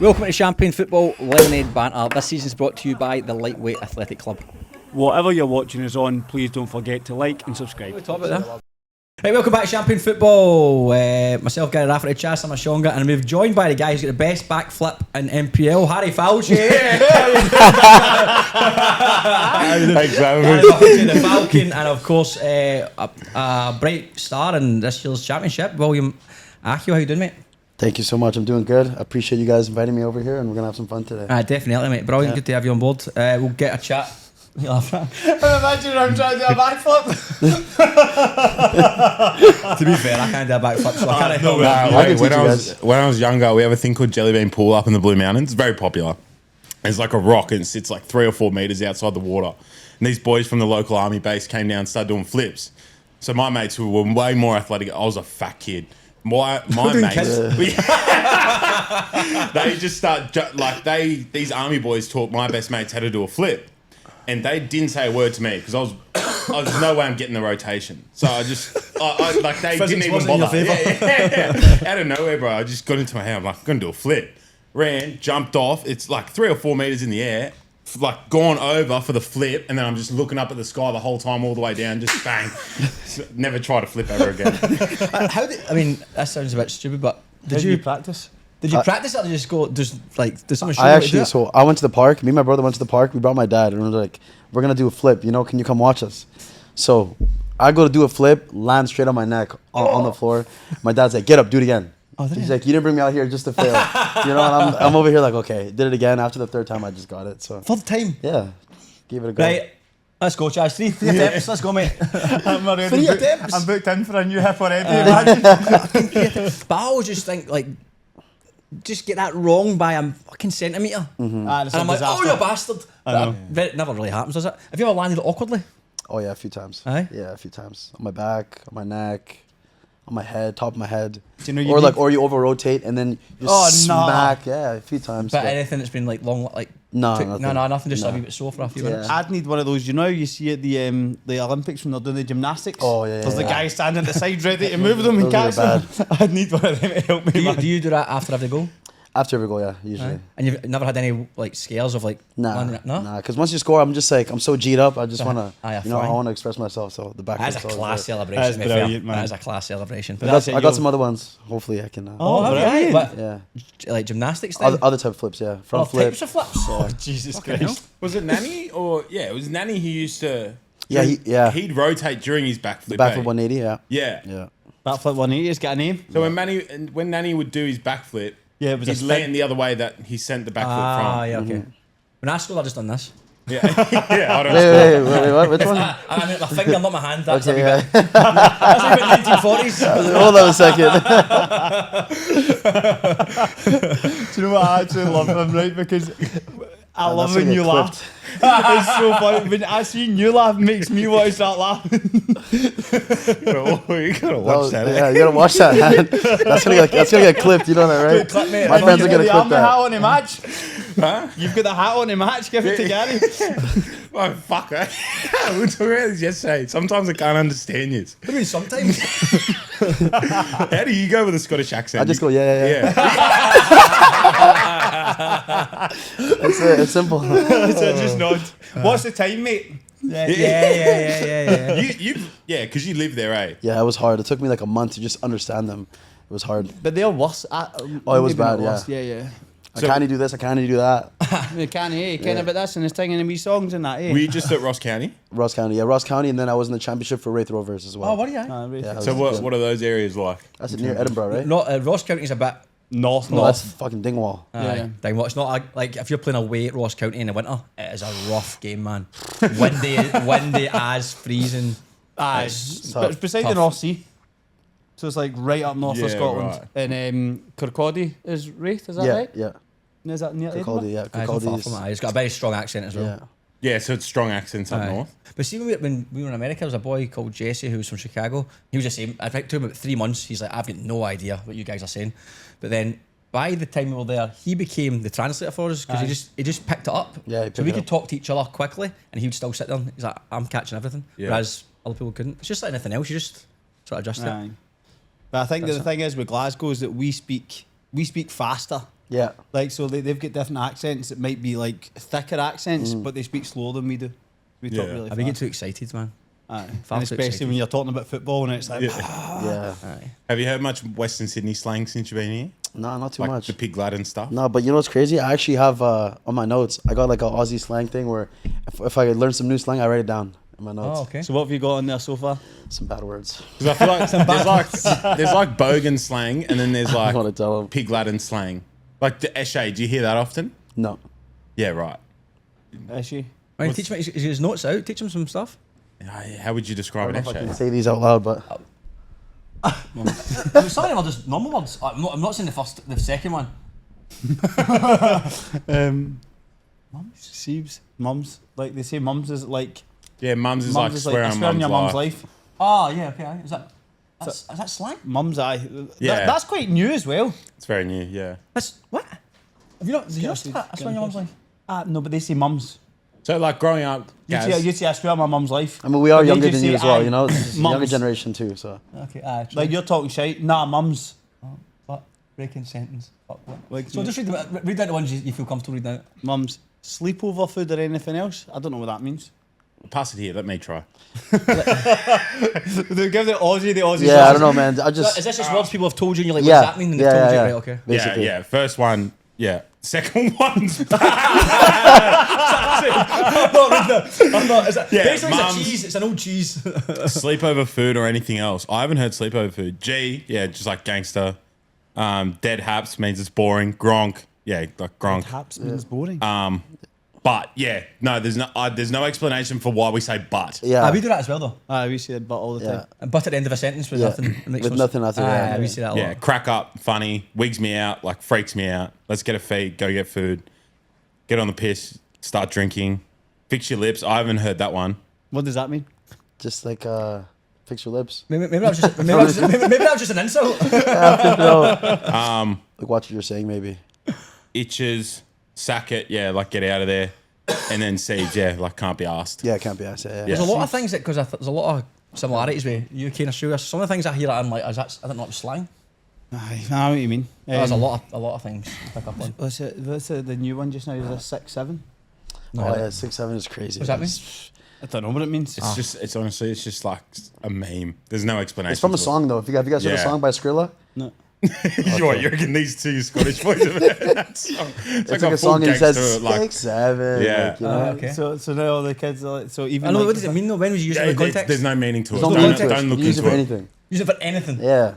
Welcome to Champagne Football Lemonade Banter. This season is brought to you by the Lightweight Athletic Club. Whatever you're watching us on, please don't forget to like and subscribe. Right, welcome back to Champagne Football. Myself, Gary Rafferty, Chaz, Samushonga, and we're joined by the guy who's got the best backflip in MPL, Harry Falchi. Thanks, man. The Falcon, and of course, a bright star in this year's championship, William Akio. How you doing, mate? Thank you so much. I'm doing good. I appreciate you guys inviting me over here, and we're going to have some fun today. Definitely, mate. Brilliant. Yeah. Good to have you on board. We'll get a chat. Imagine I'm trying to do a backflip. To be fair, I can't do a backflip, so I can't. When I was younger, we have a thing called Jelly Bean Pool up in the Blue Mountains. It's very popular. It's like a rock and it sits like 3 or 4 meters outside the water. And these boys from the local army base came down and started doing flips. So my mates who were way more athletic, I was a fat kid. My mates, they just start these army boys taught my best mates how to do a flip, and they didn't say a word to me because I was no way I'm getting the rotation. So I they didn't even bother. Yeah. Out of nowhere, bro, I just got into my head. I'm like, I'm gonna do a flip. Ran, jumped off. It's like 3 or 4 meters in the air. Like gone over for the flip, and then I'm just looking up at the sky the whole time, all the way down, just bang. Never try to flip ever again. That sounds a bit stupid, but Did you practice? Did you practice it or just go? Does someone show I you actually, how to do it? so I went to the park. Me and my brother went to the park. We brought my dad, and we were like, we're gonna do a flip. Can you come watch us? So I go to do a flip, land straight on my neck on the floor. My dad's like, get up, do it again. He's like, you didn't bring me out here just to fail. And I'm over here like, okay, did it again. After the 3rd time, I just got it. So Third time. yeah, give it a go. Right, let's go, Chaz. Three attempts. Let's go, mate. I'm booked in for a new hip already. But I always just think just get that wrong by a fucking centimetre. Mm-hmm. And I'm like, oh, you bastard. It never really happens, does it? Have you ever landed it awkwardly? Oh yeah, a few times. Aye? Yeah, a few times. On my back, on my neck, on my head, top of my head. Do you know or you over rotate and then you smack. Yeah, a few times. But anything that's been like long, like nothing. nothing. Just a wee bit sore for a few minutes. I'd need one of those. You see at the Olympics when they're doing the gymnastics. Oh yeah. There's the guy standing at the side ready to move them and Those catch them. I'd need one of them to help me. Do you do that after every goal? After every goal, yeah, usually. And you've never had any scares of landing it? No? Nah, because once you score, I'm just I'm so G'd up. I just want to, I fine. want to express myself. So the back. That's a class celebration. That's brilliant, man. That is a class celebration. I got some other ones. Hopefully, I can. Right. Yeah. Like gymnastics thing? Other type of flips, yeah. Front flip. Types of flips? Oh, Jesus Christ. Was it Nanny or it was Nanny who used to? Yeah, He'd rotate during his backflip. Backflip 180, yeah. Yeah. Backflip 180 has got a name. So when Nanny would do his backflip, Yeah, it was he'd land the other way that he sent the backflip from. Yeah, okay. When I scored, I just done this. Yeah, I don't Wait, what? Which one? I mean, my finger, not my hand. That's Okay, a wee bit. That's a wee bit 1940s. Hold on a second. Do you know what? I actually love him, right? Because I love when you laugh. Clipped. It's so funny. When I see you laugh, it makes me want to start laughing. You gotta watch that. Yeah, you gotta watch that. That's gonna get clipped. You know that, right? Clip, mate. My friends are gonna clip the hat that. on the match. Huh? You've got the hat on the match. Give it to Gary. Oh, fuck, eh? We were talking about this yesterday. Sometimes I can't understand you. I mean, sometimes. How do you go with a Scottish accent? I just go, yeah. That's it. It's simple. So just nod. What's the time, mate? Yeah. Because you live there, eh? Yeah, it was hard. It took me like a month to just understand them. It was hard. But they're worse. It was bad, Yeah. I can't do this. I can't do that. You can't about this and it's singing in me songs and that, eh? Were you just at Ross County? Ross County, and then I was in the championship for Wraith Rovers as well. Oh, what are you? Yeah, So what are those areas like? That's near Edinburgh, right? Not Ross County's a bit North. No, that's fucking Dingwall. Dingwall. It's not like if you're playing away at Ross County in the winter, it is a rough game, man. windy as freezing. But it's beside the North Sea. So it's like right up north of Scotland. Right. And Kirkcaldy is Wraith, is that right? Yeah. Is that near Kirkcaldy, yeah. It's He's got a very strong accent as well. Yeah. Yeah, so it's strong accents up north. But see, when we were in America, there was a boy called Jesse who was from Chicago. He was just saying, I think to him about 3 months, he's like, I've got no idea what you guys are saying. But then by the time we were there, he became the translator for us because he just picked it up. Yeah, so we could talk to each other quickly and he would still sit there and he's like, I'm catching everything. Yeah. Whereas other people couldn't. It's just like anything else, you just sort of adjust it. But I think the thing is with Glasgow is that we speak faster Yeah. Like, so they've got different accents. It might be like thicker accents, but they speak slower than we do. We talk Yeah. really I get fast. too excited, man. Aye. Far And too especially excited. when you're talking about football and it's like, Yeah. Aye. Have you heard much Western Sydney slang since you've been here? No, not too Like much. the pig lad and stuff? No, but you know what's crazy? I actually have on my notes. I got like a Aussie slang thing where if I learn some new slang, I write it down in my notes. Oh, okay. so what have you got on there so far? Some bad words. Because I feel like there's like bogan slang and then there's I like want to tell them. pig lad and slang. Like the eshe, do you hear that often? No. Yeah, right. Is she? Right, teach me his notes out. Teach him some stuff. How would you I describe don't an know if I can eshe? say these out loud, but Some of them are just normal words. I'm not saying the second one. Siebes, mums. Like they say, mums is like Yeah, mums is like swear I on swear on mum's your life. mum's life. Oh, yeah, okay. Aye. Is that slang? Mums, aye. Yeah. That's quite new as well. It's very new, yeah. That's what? Have you not? Did you not say that? I swear on your mum's life. No, but they say mums. So like growing up, Gaz, You'd say I swear on my mum's life. I mean, we are But they younger just than you say, as well, aye, you know? It's the younger mums. generation too, so. Okay, aye. Like you're talking shite. Nah, mums. Fuck. Breaking sentence. Fuck. What? Like So just read out the ones you feel comfortable reading out. Mums. Sleepover food or anything else? I don't know what that means. pass it here, let me try. They give the Aussie. Yeah, I don't know, man. I just. Is this just words people have told you and you're like, Yeah, what does that mean? And yeah, they've told you, yeah. right, okay. Basically. Yeah, first one, yeah. Second one's I'm not. Is that, Yeah, basically, it's mums. a cheese. It's an old cheese. sleepover food or anything else. I haven't heard sleepover food. G, yeah, just like gangster. Dead haps means it's boring. Gronk, yeah, like Gronk. Taps means boring. But yeah, no, there's no explanation for why we say but. Yeah. We do that as well, though. We said but all the Yeah. time. But at the end of a sentence with Yeah. nothing. It makes With no nothing after that. We say that a lot. Yeah, crack up, funny, wigs me out, like freaks me out. Let's get a feed, go get food, get on the piss, start drinking, fix your lips. I haven't heard that one. What does that mean? Just like fix your lips. Maybe that was just maybe that was just an insult. Like watch what you're saying, maybe. Itches, sack it, yeah, like get out of there. And then Siege, yeah, like can't be asked. Yeah, it can't be asked. Yeah. There's a lot of things that because there's a lot of similarities with UK and Australia. Some of the things I hear, I'm like, I don't know, it's slang. I know what you mean. There's a lot of things to pick up on. What's the new one just now? Is a 6-7? No, Oh yeah, 6'7" is crazy. What's that mean? I don't know what it means. It's honestly, it's just like a meme. There's no explanation. It's from a to it. song though. Have you guys heard a Yeah. song by Skrilla? No. You reckon these two Scottish boys have heard that song? It's It's like a song and it says 6'7". Yeah. Like, you know? Okay. So now all the kids are like, so even I know, like, what does it mean though? When was you using it in context? There's no meaning to it. There's no no context. Don't look You use it into for it. anything. Use it for anything. Yeah.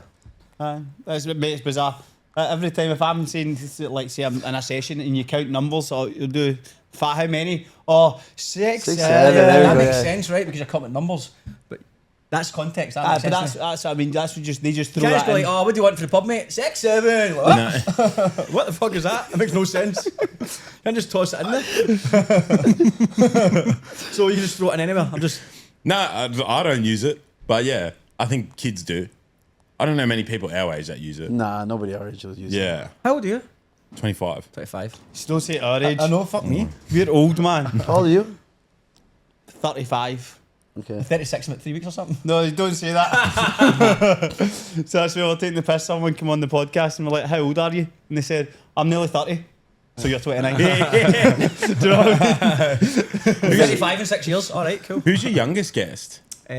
That's what makes it bizarre. Every time if I'm saying, like, say I'm in a session and you count numbers, so you'll do how many? Oh, 6, 6, 7. 7, there we That go, makes yeah. sense, right? Because you're counting numbers. But that's context. That But makes sense. that's what I mean. That's what they just You throw can't just that go in. like, oh, what do you want for the pub, mate? 6, 7. What? What the fuck is that? It makes no sense. You can't just toss it in there. So you just throw it in anywhere. No, I don't use it. But yeah, I think kids do. I don't know many people our age that use it. Nah, nobody our age will use it. Yeah, How old are you? 25. 25. Still say our age. I know, fuck me. We're old, man. How old are you? 35. Okay. 36 in about 3 weeks or something. No, you don't say that. So that's why we're taking the piss. Someone came on the podcast and we're like, how old are you? And they said, I'm nearly 30. So you're 29. Do you know what I mean? 35 in 6 years. All right, cool. Who's your youngest guest? We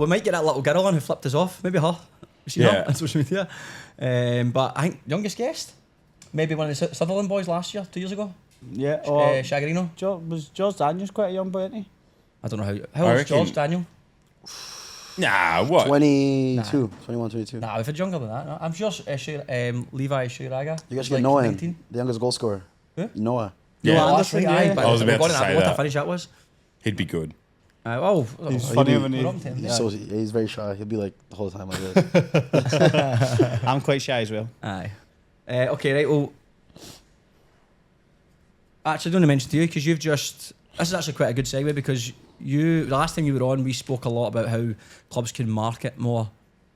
might get that little girl on who flipped us off. Maybe her. You see Yeah. her on social media. But I think youngest guest, maybe one of the Sutherland boys last year, 2 years ago. Yeah. Shagarino. Was George Daniels quite a young boy, isn't he? I don't know how I old is reckon- George Daniel? Nah, what? 22. 21, 22. Nah, we've had younger than that. No? I'm sure Levi Shiraga. You guys was should like get Noah 19. in. The youngest goal scorer. Who? Noah. Yeah. No, Oh, that's Anderson, right, yeah. aye, but I was we're about going to on say what a that. finish that was. He'd be good. He's Oh, funny he'd when be- he... We're up to him, He's, yeah. so, he's very shy. He'll be like the whole time like this. I'm quite shy as well. Aye. Okay, right, well... Actually, I don't want to mention to you, because you've just... This is actually quite a good segue, because the last time you were on, we spoke a lot about how clubs can market more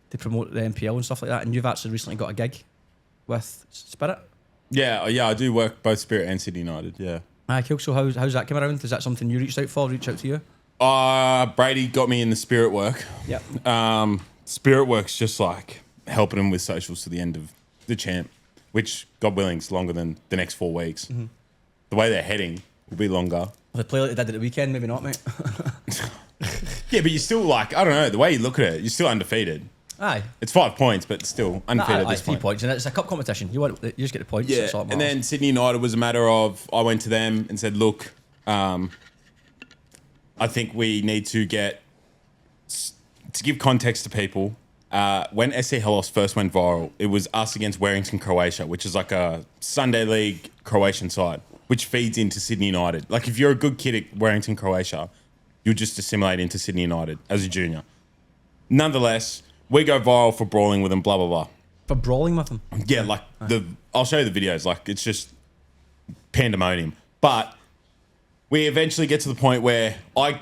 to promote the NPL and stuff like that, and you've actually recently got a gig with Spirit. Yeah, I do work both Spirit and City United, yeah. Aye, cool. So how's that come around? Is that something you reached out for, reached out to you? Brady got me in the Spirit work. Yep. Spirit work's just like helping him with socials to the end of the champ. which, God willing, is longer than the next 4 weeks. The way they're heading will be longer. If they play like they did at the weekend, maybe not, mate. Yeah, but you're still like, I don't know, the way you look at it, you're still undefeated. Aye. It's 5 points, but still undefeated at this 3 point. points, and it's a cup competition. You just get the points. Yeah, and then Sydney United was a matter of, I went to them and said, look, I think we need to give context to people, when SC Helos first went viral, it was us against Warrington, Croatia, which is like a Sunday League Croatian side, which feeds into Sydney United. Like if you're a good kid at Warrington, Croatia, you'll just assimilate into Sydney United as a junior. Nonetheless, we go viral for brawling with them, blah, blah, blah. For brawling with them? Yeah, like I'll show you the videos. Like it's just pandemonium. But we eventually get to the point where I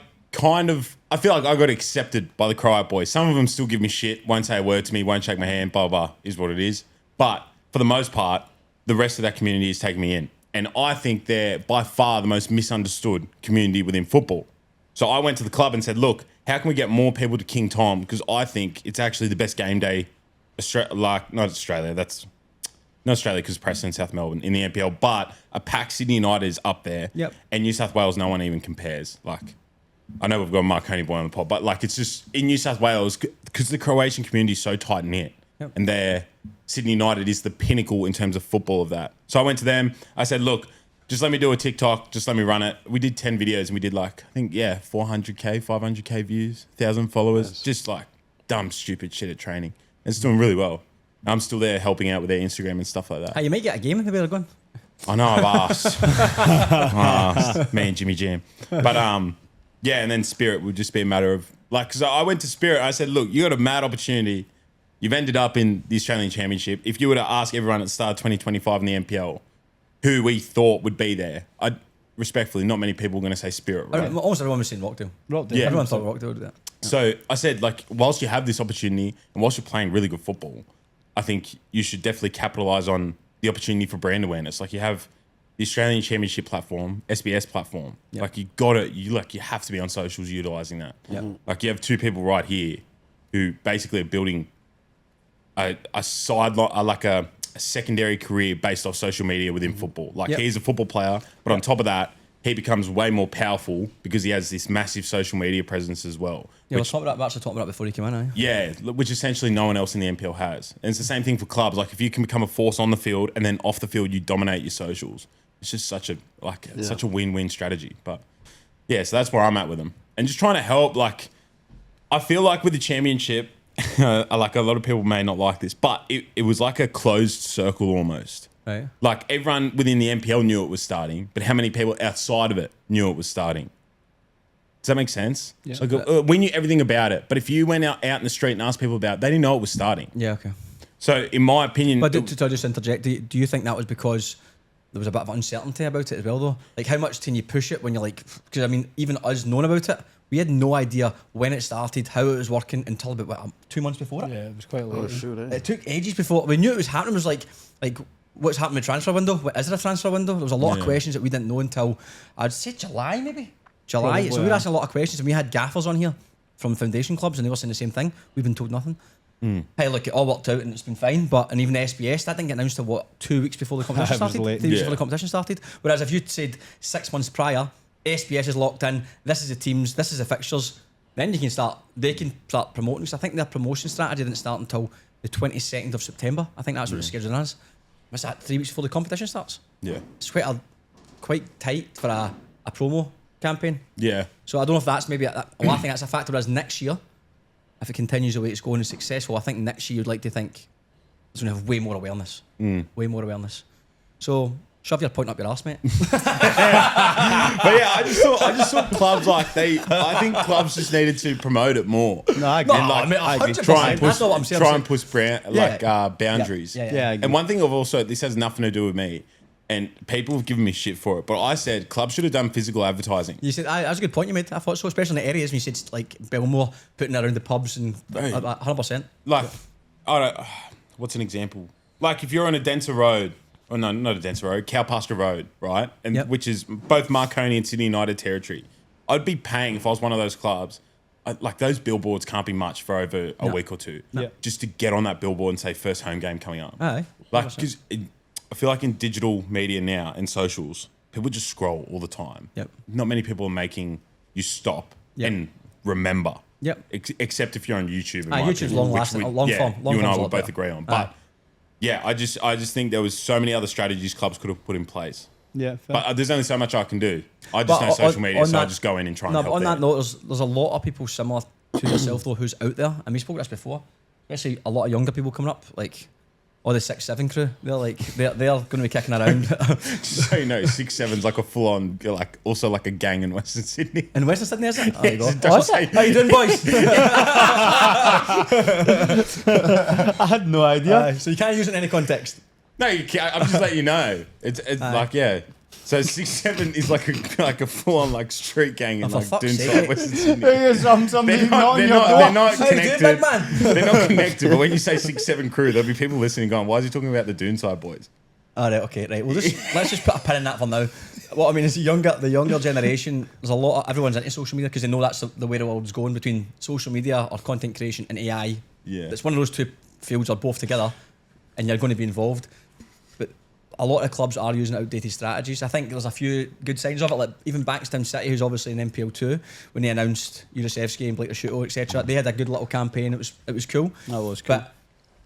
feel like I got accepted by the Croat boys. Some of them still give me shit, won't say a word to me, won't shake my hand, blah, blah, is what it is. But for the most part, the rest of that community is taking me in. And I think they're by far the most misunderstood community within football. So I went to the club and said, look, how can we get more people to King Tom? Because I think it's actually the best game day, not Australia because Preston, South Melbourne in the NPL, but a packed Sydney United is up there. Yep. And New South Wales, no one even compares. Like, I know we've got a Marconi boy on the pod, but like it's just in New South Wales because the Croatian community is so tight knit, and Sydney United is the pinnacle in terms of football of that. So I went to them. I said, look, just let me do a TikTok. Just let me run it. We did 10 videos and we did 400K, 500K views, 1,000 followers. Yes. Just like dumb, stupid shit at training. It's doing really well. I'm still there helping out with their Instagram and stuff like that. Hey, you might get a game in the way they're going. I know, I've asked. Me and Jimmy Jam. But yeah, and then Spirit would just be a matter of because I went to Spirit and I said, look, you got a mad opportunity. You've ended up in the Australian Championship. If you were to ask everyone at the start of 2025 in the NPL who we thought would be there, respectfully, not many people were going to say Spirit, right? Almost everyone was saying Rockdale. Yeah. Everyone thought Rockdale would do that. Yeah. So I said, whilst you have this opportunity and whilst you're playing really good football, I think you should definitely capitalise on the opportunity for brand awareness. Like you have the Australian Championship platform, SBS platform. Yep. Like you have to be on socials utilising that. Yep. Like you have two people right here who basically are building a secondary career based off social media within football. Like he's a football player, but on top of that, he becomes way more powerful because he has this massive social media presence as well. Yeah, we're actually talking about before he came in, eh? Yeah, which essentially no one else in the NPL has. And it's the same thing for clubs. Like if you can become a force on the field and then off the field you dominate your socials. It's just such a win-win strategy. But yeah, so that's where I'm at with them. And just trying to help, I feel like with the championship, a lot of people may not like this, but it was like a closed circle almost. Right. Like everyone within the NPL knew it was starting, but how many people outside of it knew it was starting? Does that make sense? Yeah. We knew everything about it, but if you went out in the street and asked people about it, they didn't know it was starting. Yeah, okay. So in my opinion... But to just interject, do you think that was because there was a bit of uncertainty about it as well, though? Like, how much can you push it when you're like... Because, I mean, even us knowing about it, we had no idea when it started, how it was working, until about 2 months before it. Yeah, it was quite late. Oh, shoot, eh? It took ages before... We knew it was happening. It was like what's happening with the transfer window? Is there a transfer window? There was a lot of questions that we didn't know until, I'd say July, maybe? July. Probably, so we were asking a lot of questions, and we had gaffers on here from foundation clubs, and they were saying the same thing. We've been told nothing. Hey, look, it all worked out and it's been fine, and even the SBS, that didn't get announced until 2 weeks before the competition started? 3 weeks before the competition started. Whereas if you'd said 6 months prior, SBS is locked in, this is the teams, this is the fixtures, then they can start promoting. So I think their promotion strategy didn't start until the 22nd of September. I think that's what the schedule is. What's that, 3 weeks before the competition starts? Yeah. It's quite tight for a promo campaign. Yeah. So I don't know if that's maybe, I think that's a factor, whereas next year, if it continues the way it's going and successful, I think next year you'd like to think it's going to have way more awareness. Way more awareness. So shove your point up your arse, mate. But yeah, I just thought clubs I think clubs just needed to promote it more. No, I agree. I agree. Try and push, that's not what I'm saying. try and push boundaries. Yeah. And one thing this has nothing to do with me, and people have given me shit for it, but I said clubs should have done physical advertising. You said, that was a good point you made. I thought so, especially in the areas when you said like Belmore, putting it around the pubs and 100%. Like, what's an example? Like if you're on a denser road, or no, not a denser road, Cowpasture Road, right? And which is both Marconi and Sydney United territory. I'd be paying, if I was one of those clubs, those billboards can't be much for over a week or two. No. Just to get on that billboard and say first home game coming up. Aye. Because I feel like in digital media now and socials, people just scroll all the time. Yep. Not many people are making you stop Yep. and remember. Yep. Except if you're on YouTube. in my YouTube's opinion, long which lasting, we- long form. Long you and I form's a will lot both better. agree on. But yeah, I just think there was so many other strategies clubs could have put in place. Yeah, fair. But there's only so much I can do. I just But know on- social media, on so I that- just go in and try and No, help but on there. that note, there's a lot of people similar to yourself though who's out there, and we spoke about this before. Especially a lot of younger people coming up, like all the 6'7" crew. They're going to be kicking around. Just so you know, 6'7's like a full on, like also like a gang in Western Sydney. In Western Sydney, is it? Oh, there you go. Yes, don't say- How you doing, boys? I had no idea. So you can't use it in any context. No, you can't, I'm just letting you know. It's like, yeah. So 6'7 is like a full on like street gang in for like fuck's Doonside, sake. Western Sydney. Here's somebody They're knocking your door. not How you doing, connected. big man? They're not connected. But when you say 6'7 crew, there'll be people listening going, "Why is he talking about the Doonside boys?" All right, okay, right. Well, let's just put a pin in that for now. What I mean is the younger generation. There's a lot of everyone's into social media because they know that's the way the world's going between social media or content creation and AI. Yeah. It's one of those two fields are both together, and you're going to be involved. But a lot of clubs are using outdated strategies. I think there's a few good signs of it. Like even Bankstown City, who's obviously in MPL2, when they announced Yurosevsky and Blake Rashuto, etc., they had a good little campaign. It was cool. That was cool. But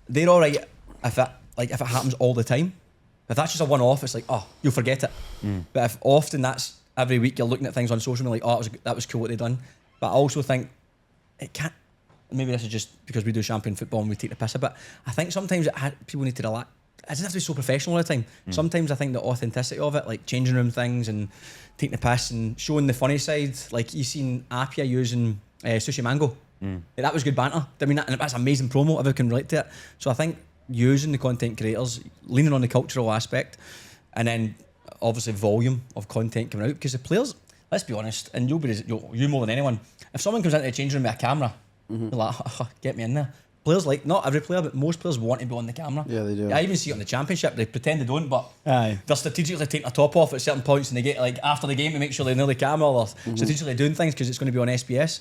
they're all right if it happens all the time. If that's just a one-off, it's like, oh, you'll forget it. But if often that's every week you're looking at things on social media, like, oh, that was cool what they done. But I also think it can't. Maybe this is just because we do champion football and we take the piss a bit. I think sometimes people need to relax. It doesn't have to be so professional all the time. Sometimes I think the authenticity of it, like changing room things and taking the piss and showing the funny side. Like you seen Akio using Sushi Mango. That was good banter. I mean, that's amazing promo. Everyone can relate to it. So I think using the content creators, leaning on the cultural aspect, and then obviously volume of content coming out. Because the players, let's be honest, and you more than anyone, if someone comes into the changing room with a camera, you're like, get me in there. Players like, not every player, but most players want to be on the camera. Yeah, they do. I even see it on the championship. They pretend they don't, but Aye. they're strategically taking their top off at certain points, and they get like after the game to make sure they're near the camera. Or strategically doing things because it's going to be on SBS.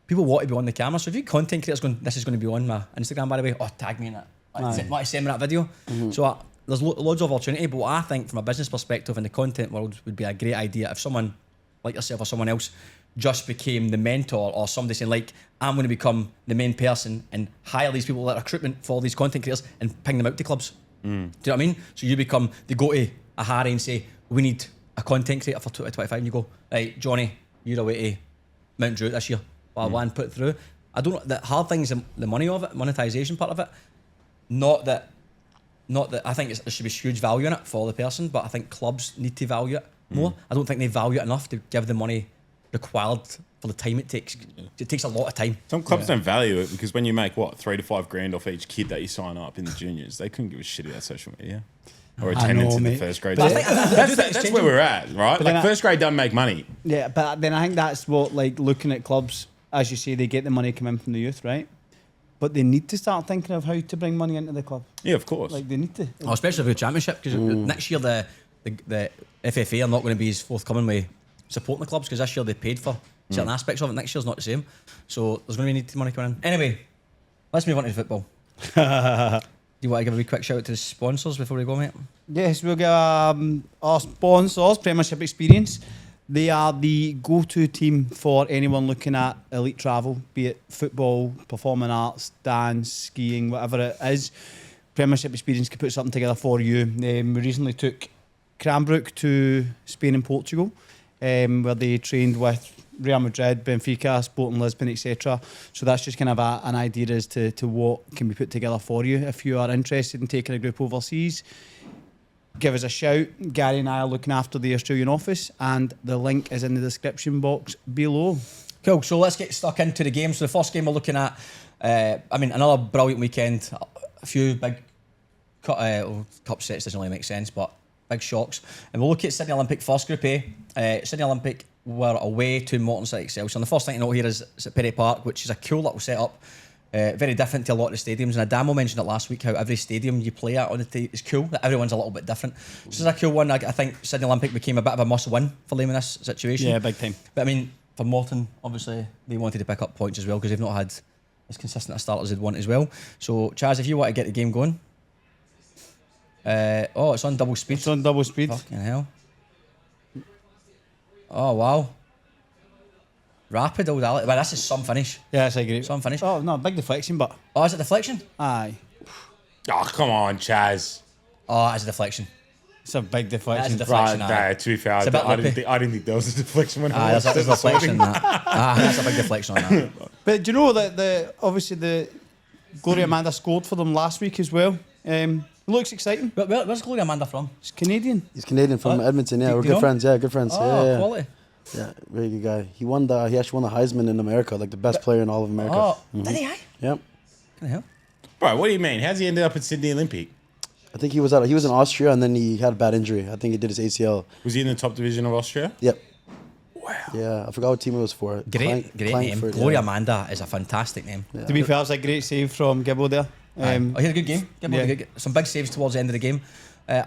People want to be on the camera. So if you content creators going, this is going to be on my Instagram, by the way, tag me in it. Like, send me that video. So there's loads of opportunity. But what I think from a business perspective in the content world would be a great idea if someone like yourself or someone else just became the mentor, or somebody saying like, I'm going to become the main person and hire these people that are recruitment for all these content creators and ping them out to clubs. Do you know what I mean? So you become, they go to a Harry and say, we need a content creator for 2025, and you go, right, Johnny, you're away to Mount Druitt this year. One put it through. I don't know, the hard thing is the money of it, monetization part of it. Not that I think there should be huge value in it for the person, but I think clubs need to value it more. I don't think they value it enough to give the money required for the time it takes. It takes a lot of time. Some clubs don't value it because when you make $3 to $5 grand off each kid that you sign up in the juniors, they couldn't give a shit about social media or attendance in the mate. first grade. But That's where we're at, right? then Like first grade doesn't make money. Yeah, but then I think that's what, like, looking at clubs, as you say, they get the money coming from the youth, right? But they need to start thinking of how to bring money into the club. Yeah, of course. Like, they need to. Especially for the championship, because next year the FFA are not going to be as forthcoming with supporting the clubs, because this year they paid for certain aspects of it. Next year's not the same, so there's going to be need money coming in. Anyway, let's move on to the football. Do you want to give a wee quick shout out to the sponsors before we go, mate? Yes, we'll get our sponsors, Premiership Experience. They are the go-to team for anyone looking at elite travel, be it football, performing arts, dance, skiing, whatever it is. Premiership Experience can put something together for you. We recently took Cranbrook to Spain and Portugal, where they trained with Real Madrid, Benfica, Sporting Lisbon, etc. So that's just kind of an idea as to what can be put together for you. If you are interested in taking a group overseas, give us a shout. Gary and I are looking after the Australian office, and the link is in the description box below. Cool, so let's get stuck into the game. So the first game we're looking at, another brilliant weekend. A few big cup sets doesn't really make sense, but big shocks. And we'll look at Sydney Olympic first, Group A. Sydney Olympic were away to Morton City Excelsior. And the first thing to note here is it's at Perry Park, which is a cool little setup. Very different to a lot of the stadiums. And Adamo mentioned it last week, how every stadium you play at on the day is cool, that everyone's a little bit different. So this is a cool one. I think Sydney Olympic became a bit of a must-win for them in this situation. Yeah, big time. But I mean, for Morton, obviously, they wanted to pick up points as well, because they've not had as consistent a start as they'd want as well. So, Chaz, if you want to get the game going, Oh, it's on double speed. It's on double speed. Fucking hell. Oh, wow. Rapid old Alex. Well, this is some finish. Yeah, it's a great. Some finish. Oh, no, big deflection, but. Oh, is it deflection? Aye. Oh, come on, Chaz. Oh, it's a deflection. It's a big deflection. That's a deflection. Right, to be fair, It's a bit I didn't lippy. think there was a deflection when I There's watched a it. deflection. That's a big deflection on that. But do you know that obviously the Gloria Amanda scored for them last week as well? Looks exciting. Where's Gloria Amanda from? It's Canadian. He's Canadian from Edmonton. Yeah, do we're you good know? friends. Yeah, good friends. Oh, yeah, quality. yeah, very good guy. He actually won the Heisman in America, like the best player in all of America. Oh, did he? Aye? Yep. What the hell? Bro, what do you mean? How's he ended up at Sydney Olympic? I think he was in Austria and then he had a bad injury. I think he did his ACL. Was he in the top division of Austria? Yep. Wow. Yeah, I forgot what team it was for. Great name. Clankford, Gloria yeah. Amanda is a fantastic name. Yeah. To be fair, it's a great save from Gibbo there. He had a good game. Some big saves towards the end of the game.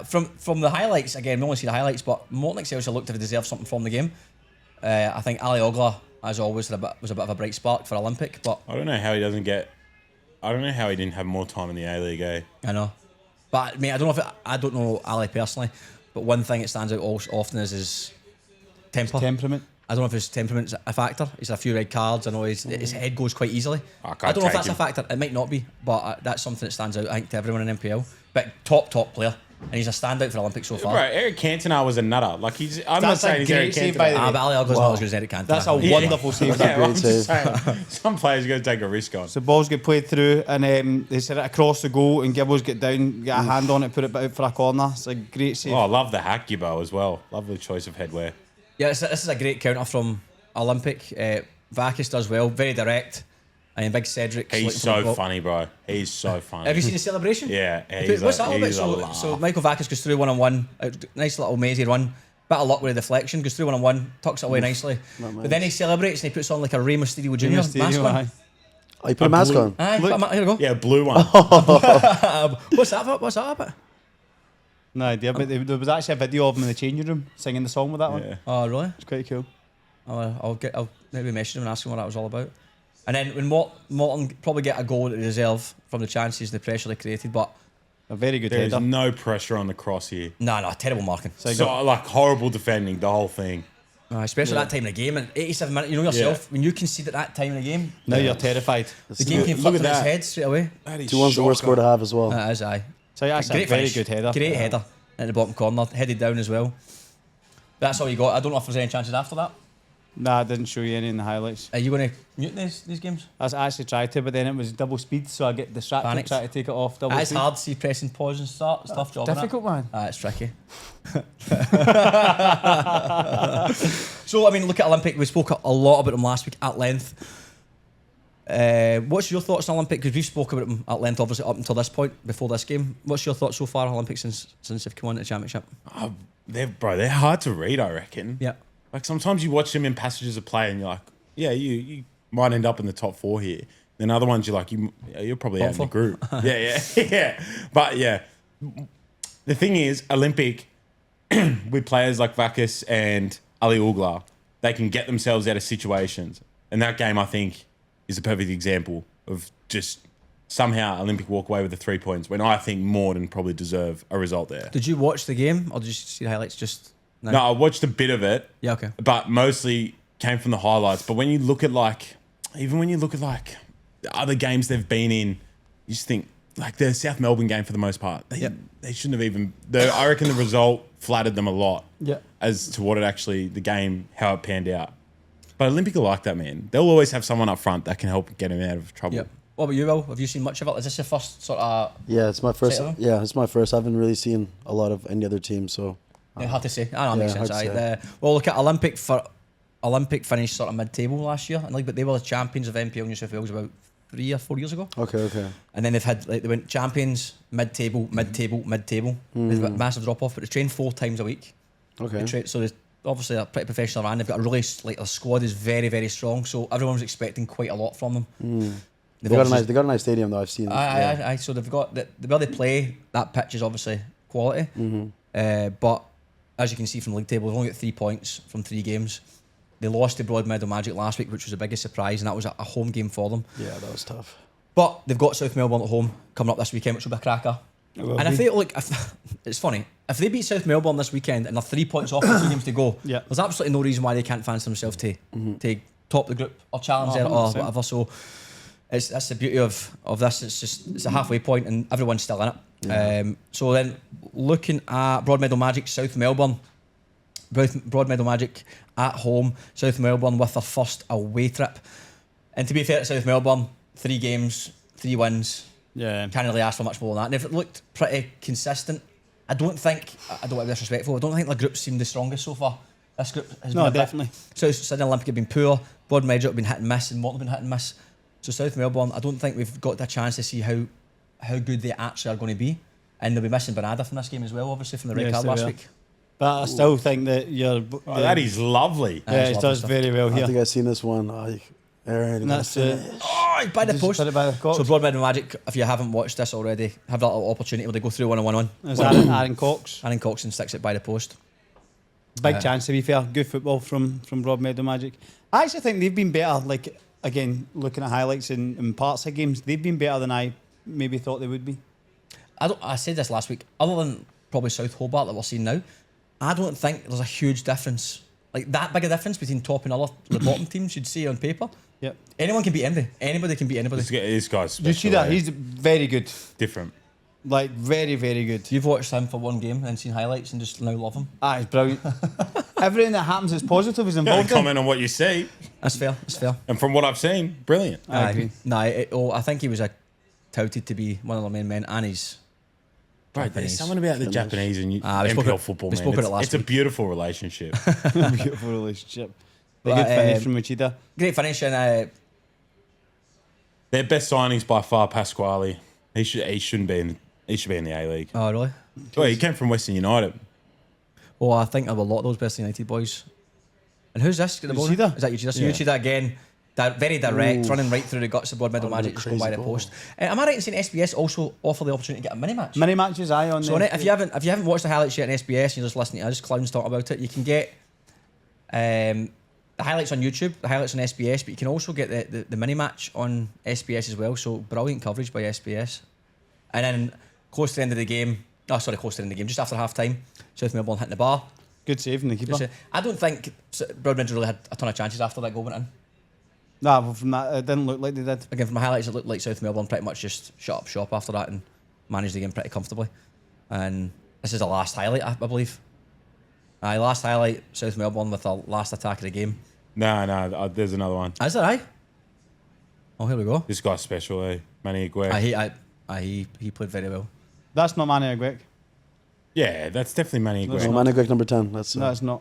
From the highlights, again, we only see the highlights, but Morton Excelsior looked to have deserved something from the game. I think Ali Ogla, as always, was a bit of a bright spark for Olympic, but I don't know how he didn't have more time in the A-League, eh? I know. But mate, I don't know Ali personally, but one thing that stands out often is his temper. Temperament. I don't know if his temperament's a factor. He's had a few red cards. I know his head goes quite easily. I can't I don't know if take that's a him. factor. It might not be, but that's something that stands out, I think, to everyone in NPL. But top player. And he's a standout for Olympics so far. Bro, Eric Cantona was a nutter. Like I'm not That's a saying he's great Eric save Cantona. by the way. But Ali Ogla's not as good as Eric Cantona. That's a Yeah. wonderful save. Yeah, Great I'm just save. saying, some players got to take a risk on. So balls get played through and they set it across the goal and Gibbo's get down, get a hand on it, put it out for a corner. It's a great save. Oh, I love the hack Gibbo as well. Lovely choice of headwear. Yeah, this is a great counter from Olympic. Vakis does well, very direct. And Big Cedric. He's so funny, bro. He's so funny. Have you seen the celebration? Yeah, What's that all about? So Michael Vakis goes through 1-on-1, nice little mazy run, bit of luck with a deflection, goes through 1-on-1, tucks it away nicely. But then he celebrates and he puts on like a Rey Mysterio Jr. mask on. Oh, you put a mask on? Aye, here we go. Yeah, blue one. What's that about? What's that about? No idea, but there was actually a video of him in the changing room singing the song with that one. Yeah. Oh, really? It's quite cool. I'll maybe message him and ask him what that was all about. And then when Morton probably get a goal that they deserve from the chances, the pressure they created, but A very good There's header. no pressure on the cross here. no, terrible marking. So like horrible defending, the whole thing. Especially that time of the game, and 87 minutes, you know yourself, when you concede at that time of the game, Now you're terrified. the game came Look flipped at on its that. head straight away. 2-1's the worst score to have as well. That is, aye. So that's a very finish. good header. Great header at the bottom corner, headed down as well. That's all you got. I don't know if there's any chances after that. Nah, I didn't show you any in the highlights. Are you going to mute these games? I actually tried to, but then it was double speed, so I get distracted Panicked. trying to take it off double It's speed. hard to see pressing pause and start. It's tough job. innit? Difficult, man. It's tricky. So, I mean, look at Olympic. We spoke a lot about them last week at length. What's your thoughts on Olympic? Because we've spoken about them at length, obviously, up until this point, before this game. What's your thoughts so far on Olympic since they've come on to the championship? They're hard to read, I reckon. Yeah. Like sometimes you watch them in passages of play and you're like, yeah, you might end up in the top 4 here. Then other ones you're like, you're probably out in the group. yeah. But yeah, the thing is, Olympic with players like Vakis and Ali Ugla, they can get themselves out of situations. And that game, I think, is a perfect example of just somehow Olympic walk away with the 3 points when I think Morden probably deserve a result there. Did you watch the game or did you see the highlights just now? No, I watched a bit of it. Yeah, okay. But mostly came from the highlights. But when you look at even when you look at the other games they've been in, you just think like the South Melbourne game for the most part. They shouldn't have even. I reckon the result flattered them a lot. Yeah. As to what it actually the game how it panned out. But Olympic are like that, man. They'll always have someone up front that can help get him out of trouble. Yeah. What about you, Will? Have you seen much of it? Is this your first sort of? Yeah, it's my first. Say it, Yeah, it's my first. I haven't really seen a lot of any other team, so Hard to say. I know, it makes Yeah, sense. hard to Aye. Well, look at Olympic finished sort of mid-table last year, and but they were the champions of NPL New South Wales about 3 or 4 years ago. okay. And then they've had they went champions, mid-table. There's a massive drop off, but they train 4 times a week. Okay. So there's obviously a pretty professional run. They've got a really their squad is very, very strong. So everyone's expecting quite a lot from them. They got a nice stadium though. I've seen. Aye. So they've got the way they play. That pitch is obviously quality. But as you can see from the league table, they've only got 3 points from 3 games. They lost to Broadmeadow Magic last week, which was the biggest surprise, and that was a home game for them. Yeah, that was tough. But they've got South Melbourne at home coming up this weekend, which will be a cracker. And if they it's funny. If they beat South Melbourne this weekend and they're 3 points off with 2 games to go, Yeah. there's absolutely no reason why they can't fancy themselves to top the group or challenge it or 100%. whatever. So that's the beauty of this. It's a halfway point and everyone's still in it. Yeah. So then looking at Broadmeadow Magic, South Melbourne. Broadmeadow Magic at home, South Melbourne with their first away trip. And to be fair to South Melbourne, 3 games, 3 wins. Yeah. Can't really ask for much more than that. And if it looked pretty consistent, I don't want to be disrespectful, I don't think the group seemed the strongest so far. This group has been No, a bit- definitely. South Sydney Olympic have been poor, Broadmeadow have been hit and miss, and Morton have been hit and miss. So South Melbourne, I don't think we've got the chance to see how good they actually are going to be. And they'll be missing Bernada from this game as well, obviously, from the red Yes, card they last will. week. But I still think that you're. Oh, that is lovely. Yeah, That's it lovely does stuff. very well I here. think I've seen this one. Alright, And that's it. Oh, by the Just post. put it by the Cox. So Broadmeadow Magic, if you haven't watched this already, have that little opportunity where they go through 1-on-1. There's Aaron Cox. Aaron Coxon sticks it by the post. Big chance, to be fair. Good football from Broadmeadow Magic. I actually think they've been better. Like, again, looking at highlights in parts of games, they've been better than I maybe thought they would be. I said this last week, other than probably South Hobart that we're seeing now, I don't think there's a huge difference, like that big a difference between top and the bottom teams you'd see on paper. Yep. Anyone can beat anybody. Anybody can beat anybody. This guy's special. Did you see that? eh? He's very good. different. Like, very, very good. You've watched him for one game and seen highlights and just now love him. He's brilliant. Everything that happens is positive. He's Can't involved in. comment on what you see, That's fair. That's fair. and from what I've seen, brilliant. I agree. I think he was touted to be one of the main men, and he's Right, Japanese. there's something about the Japanese and we NPL spoke about- football, we man. spoke about it last It's a week. beautiful relationship. Beautiful relationship. A But, good finish from Machida. great finish and Their best signings by far, Pasquale. He should be in the A League. oh really? Oh, he came from Western United. Well, I think of a lot of those Best United boys. And who's this? The ball? Uchida. Is that Uchida? So Yeah. Uchida again, very direct, Ooh. running right through the guts of Broadmeadow Oh, Magic, what a just going by crazy the goal. post. Am I right in saying SBS also offer the opportunity to get a mini match? Many matches, on So on it, if you haven't watched the highlights yet on SBS and you're just listening to us clowns talk about it, you can get the highlights on YouTube, the highlights on SBS, but you can also get the mini match on SBS as well. So brilliant coverage by SBS. And then close to the end of the game, close to the end of the game, just after half time, South Melbourne hitting the bar. Good save from the keeper. I don't think Broadmeadow really had a ton of chances after that goal went in. Nah, but from that, it didn't look like they did. Again, from the highlights, it looked like South Melbourne pretty much just shut up shop after that and managed the game pretty comfortably. And this is the last highlight, I believe. Last highlight, South Melbourne with the last attack of the game. No, there's another one. Is that right? Oh, here we go. This guy's special, eh? Manny Aguirre. He played very well. That's not Manny Aguirre. Yeah, that's definitely Manny That's Aguirre. Oh, Manic number 10. That's No, it's not.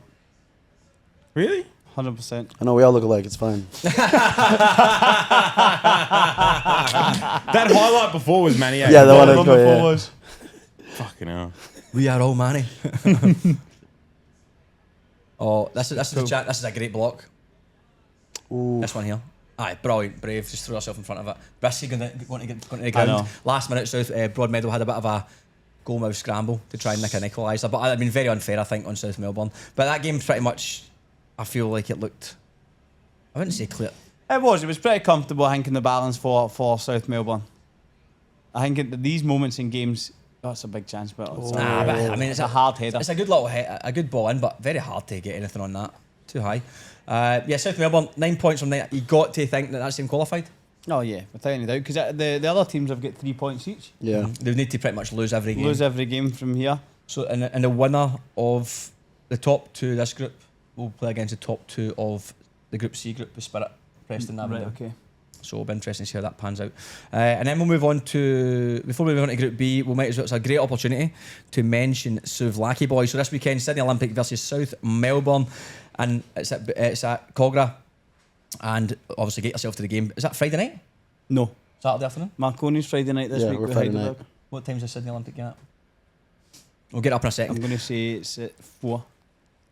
Really? 100%. I know we all look alike. It's fine. That highlight before was Manny Aguirre. Yeah, the one One I go, before yeah. was. Fucking hell. We are all Manny. Oh, this is a chat. This is a great block. Ooh. This one here. Aye, brilliant, brave. Just threw herself in front of it. Risky going to the I ground. know. Last minute, South Broadmeadow had a bit of a goal mouth scramble to try and nick an equaliser. But I mean, very unfair, I think, on South Melbourne. But that game pretty much, I feel like it looked. I wouldn't say clear. It was pretty comfortable, I think, in the balance for South Melbourne. I think at these moments in games, that's a big chance, but it's, Nah, but I mean, it's a hard header. It's a good little a good ball in, but very hard to get anything on that. Too high. Yeah, South Melbourne, 9 points from 9. You got to think that that's team qualified. Oh yeah, without any doubt, because the other teams have got 3 points each. Yeah. They need to pretty much lose every game. Lose every game from here. So, and the winner of the top 2 of this group will play against the top 2 of the Group C group with Spirit, Preston, Right, Aberdeen. okay. So it'll be interesting to see how that pans out. And then we'll move on to, before we move on to Group B, we might as well, it's a great opportunity to mention Souvlaki boys. So this weekend, Sydney Olympic versus South Melbourne, and it's at Cogra. And obviously get yourself to the game. Is that Friday night? No, Saturday afternoon? Marconi's Friday night this Yeah, week we're with Friday Heidelberg. night. What time's the Sydney Olympic game at? We'll get up in a I'm second. going to say it's at 4.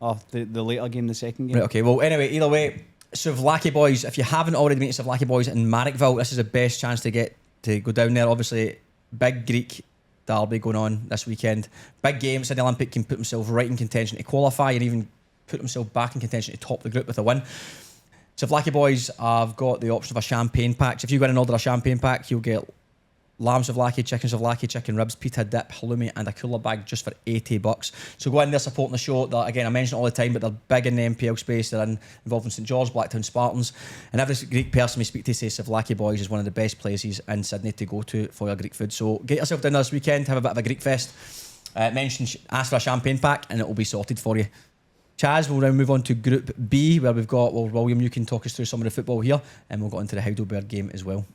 Oh, the later game, the second game. Right, okay. Well, anyway, either way, Souvlaki boys, if you haven't already met Souvlaki boys in Marrickville, this is the best chance to get to go down there. Obviously, big Greek derby going on this weekend. Big game. Sydney Olympic can put themselves right in contention to qualify and even put themselves back in contention to top the group with a win. Souvlaki boys have got the option of a champagne pack. So if you go in and order a champagne pack, you'll get lamb souvlaki, chicken ribs, pita dip, halloumi, and a cooler bag just for $80. So go in there supporting the show. Again, I mention it all the time, but they're big in the NPL space. They're involved in St George, Blacktown Spartans, and every Greek person we speak to says Souvlaki Boys is one of the best places in Sydney to go to for your Greek food. So get yourself down there this weekend, have a bit of a Greek fest. Ask for a champagne pack, and it will be sorted for you. Chaz, we'll now move on to Group B, where we've got, well, William, you can talk us through some of the football here, and we'll go into the Heidelberg game as well.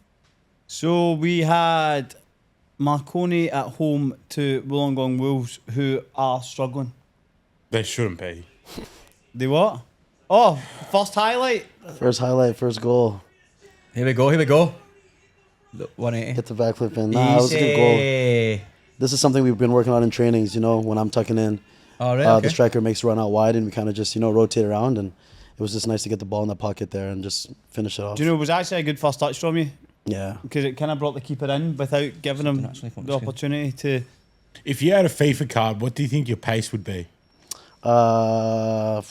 So we had Marconi at home to Wollongong Wolves, who are struggling. They shouldn't be. They what? Oh, first highlight. First goal. Here we go. 180. Get the backflip in. Nah, it was a good goal. This is something we've been working on in trainings, when I'm tucking in. Oh, right, okay. The striker makes a run out wide, and we kind of just, rotate around, and it was just nice to get the ball in the pocket there and just finish it off. Do you know, it was actually a good first touch from you? Yeah. Because it kind of brought the keeper in without giving him the opportunity to... If you had a FIFA card, what do you think your pace would be? At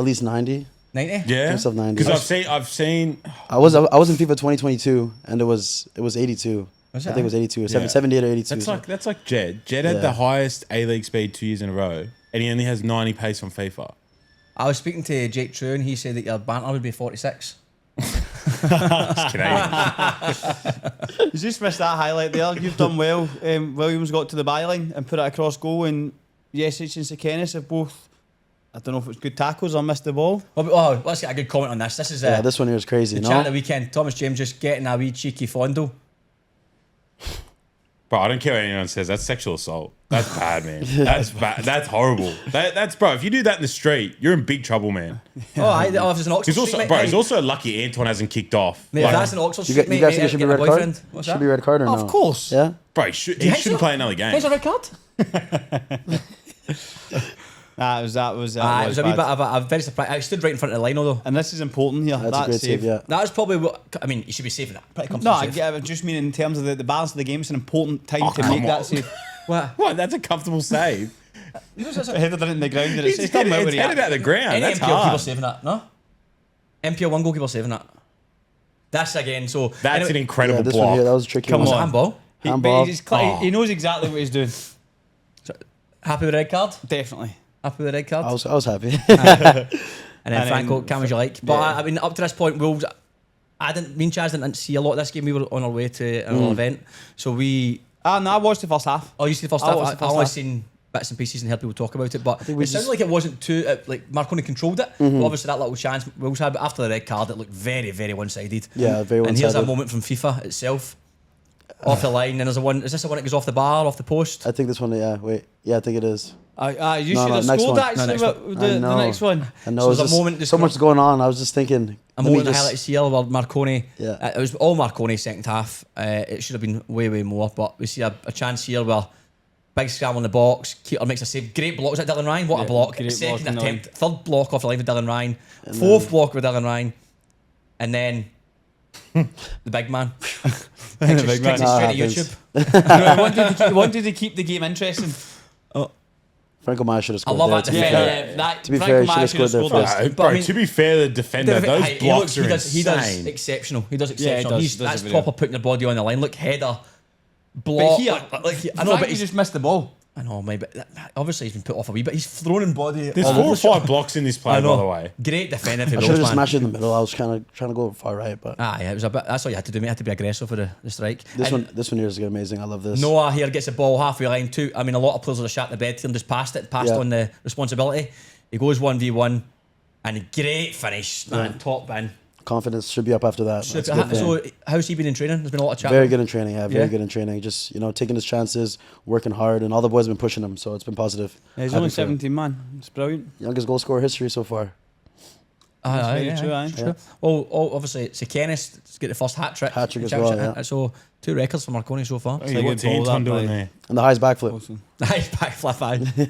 least 90. 90? Yeah. Because 90. Because I've seen... I was in FIFA 2022, and it was 82. I think it was 82 or 78 or 82. That's like Jed. Jed had the highest A-League speed 2 years in a row, and he only has 90 pace on FIFA. I was speaking to Jake True, and he said that your banter would be 46. It's Canadian. You just missed that highlight there. You've done well. Williams got to the byline and put it across goal, and Jesic and Sekenis have both, I don't know if it was good tackles or missed the ball. Well, let's get a good comment on this. This is this one here is crazy. The chat of the weekend. Thomas James just getting a wee cheeky fondle. Bro, I don't care what anyone says. That's sexual assault. That's bad, man. That's bad. That's horrible. That's bro. If you do that in the street, you're in big trouble, man. If there's an Oxford He's also, Street, bro. mate, He's also lucky Anton hasn't kicked off. Mate, if that's an Oxford Street, You guys think it should be a red card? What's Should that? be a red card or no? Of course. Yeah? Bro, he shouldn't play another game. There's a red card. That was It was a wee bit of I'm very surprised. I stood right in front of the line, though. And this is important here. That's a great save, yeah. That was probably what I mean. You should be saving that. Pretty No, comfortable I save. just mean in terms of the balance of the game. It's an important time to make that save. What? That's a comfortable save. Headed it in the ground. And It's headed out of the ground. Any That's MPL keeper hard. saving that, no? MPL 1 goalkeeper saving that. That's again. So That's an incredible this one block. here, that was a tricky Come one. Was it on. handball? Handball. He knows exactly what he's doing. Happy with the red card? Definitely. Happy with the red card? I was happy. And then Franco, come as you like. But yeah. I mean, up to this point, Wolves. Me and Chaz didn't see a lot of this game. We were on our way to another event, so we. No, I watched the first half. Oh, you see the first I half? watched the I first only half. seen bits and pieces and heard people talk about it, but think we it sounded just- like it wasn't too like Marconi controlled it. But obviously that little chance Wolves had, but after the red card, it looked very, very one-sided. Yeah, very And here's a one-sided. moment from FIFA itself, off the line, and there's a one. Is this the one that goes off the bar, off the post? I think this one, yeah, wait. Yeah, I think it is. You No, should no, have next scored one. actually. next but one. the next one. I know. So It's there's a just, moment just so much going on. I was just thinking. A let me moment of just- highlights here where Marconi. Yeah. It was all Marconi second half. It should have been way, way more, but we see a chance here where big scram on the box. Keeper makes a save. Great block. Was that Dylan Ryan? What a Yeah, block. great Second block on the attempt. Third block off the line with Dylan Ryan. Fourth block with Dylan Ryan. And then the big man. The big man. Takes it straight to happens. YouTube. He wanted to keep the game interesting. Franco Maya should have I scored love there, that to be defender. fair. To be fair, he should have scored there first. But Bro, I mean- to be fair, the defender, those blocks are he does insane. exceptional. He does Yeah, he exceptional. does That's a video. proper putting the body on the line. Look, header, But block. here, I know, but he he's just missed the ball. I know, mate, but obviously he's been put off a wee bit. He's thrown in body. There's all 4 over or the shop. 5 blocks in this play, I by know. the way. Great defender for I should have Wolves, just man. smashed it in the middle. I was trying to go far right, but Yeah, it was a bit. That's all you had to do, mate. You had to be aggressive for the strike. this And one here is amazing. I love this. Noah here gets the ball halfway line too. I mean, a lot of players would have shot the bed and just passed Yeah. on the responsibility. He goes 1v1, and a great finish, man. Top bin. Confidence should be up after that. That's a good thing. So, how's he been in training? There's been a lot of chat. Very good in training. Yeah, very Yeah? good in training. Just taking his chances, working hard, and all the boys have been pushing him. So it's been positive. He's Happy only for him. 17, man. It's brilliant. Youngest goal scorer history so far. very true, aye. True. Well, obviously, Sekenis to get the first hat-trick. Hat-trick as well, yeah. So 2 records for Marconi so far. Hey, what's Anton doing there? And the highest backflip. Awesome. Nice back flip eye. Good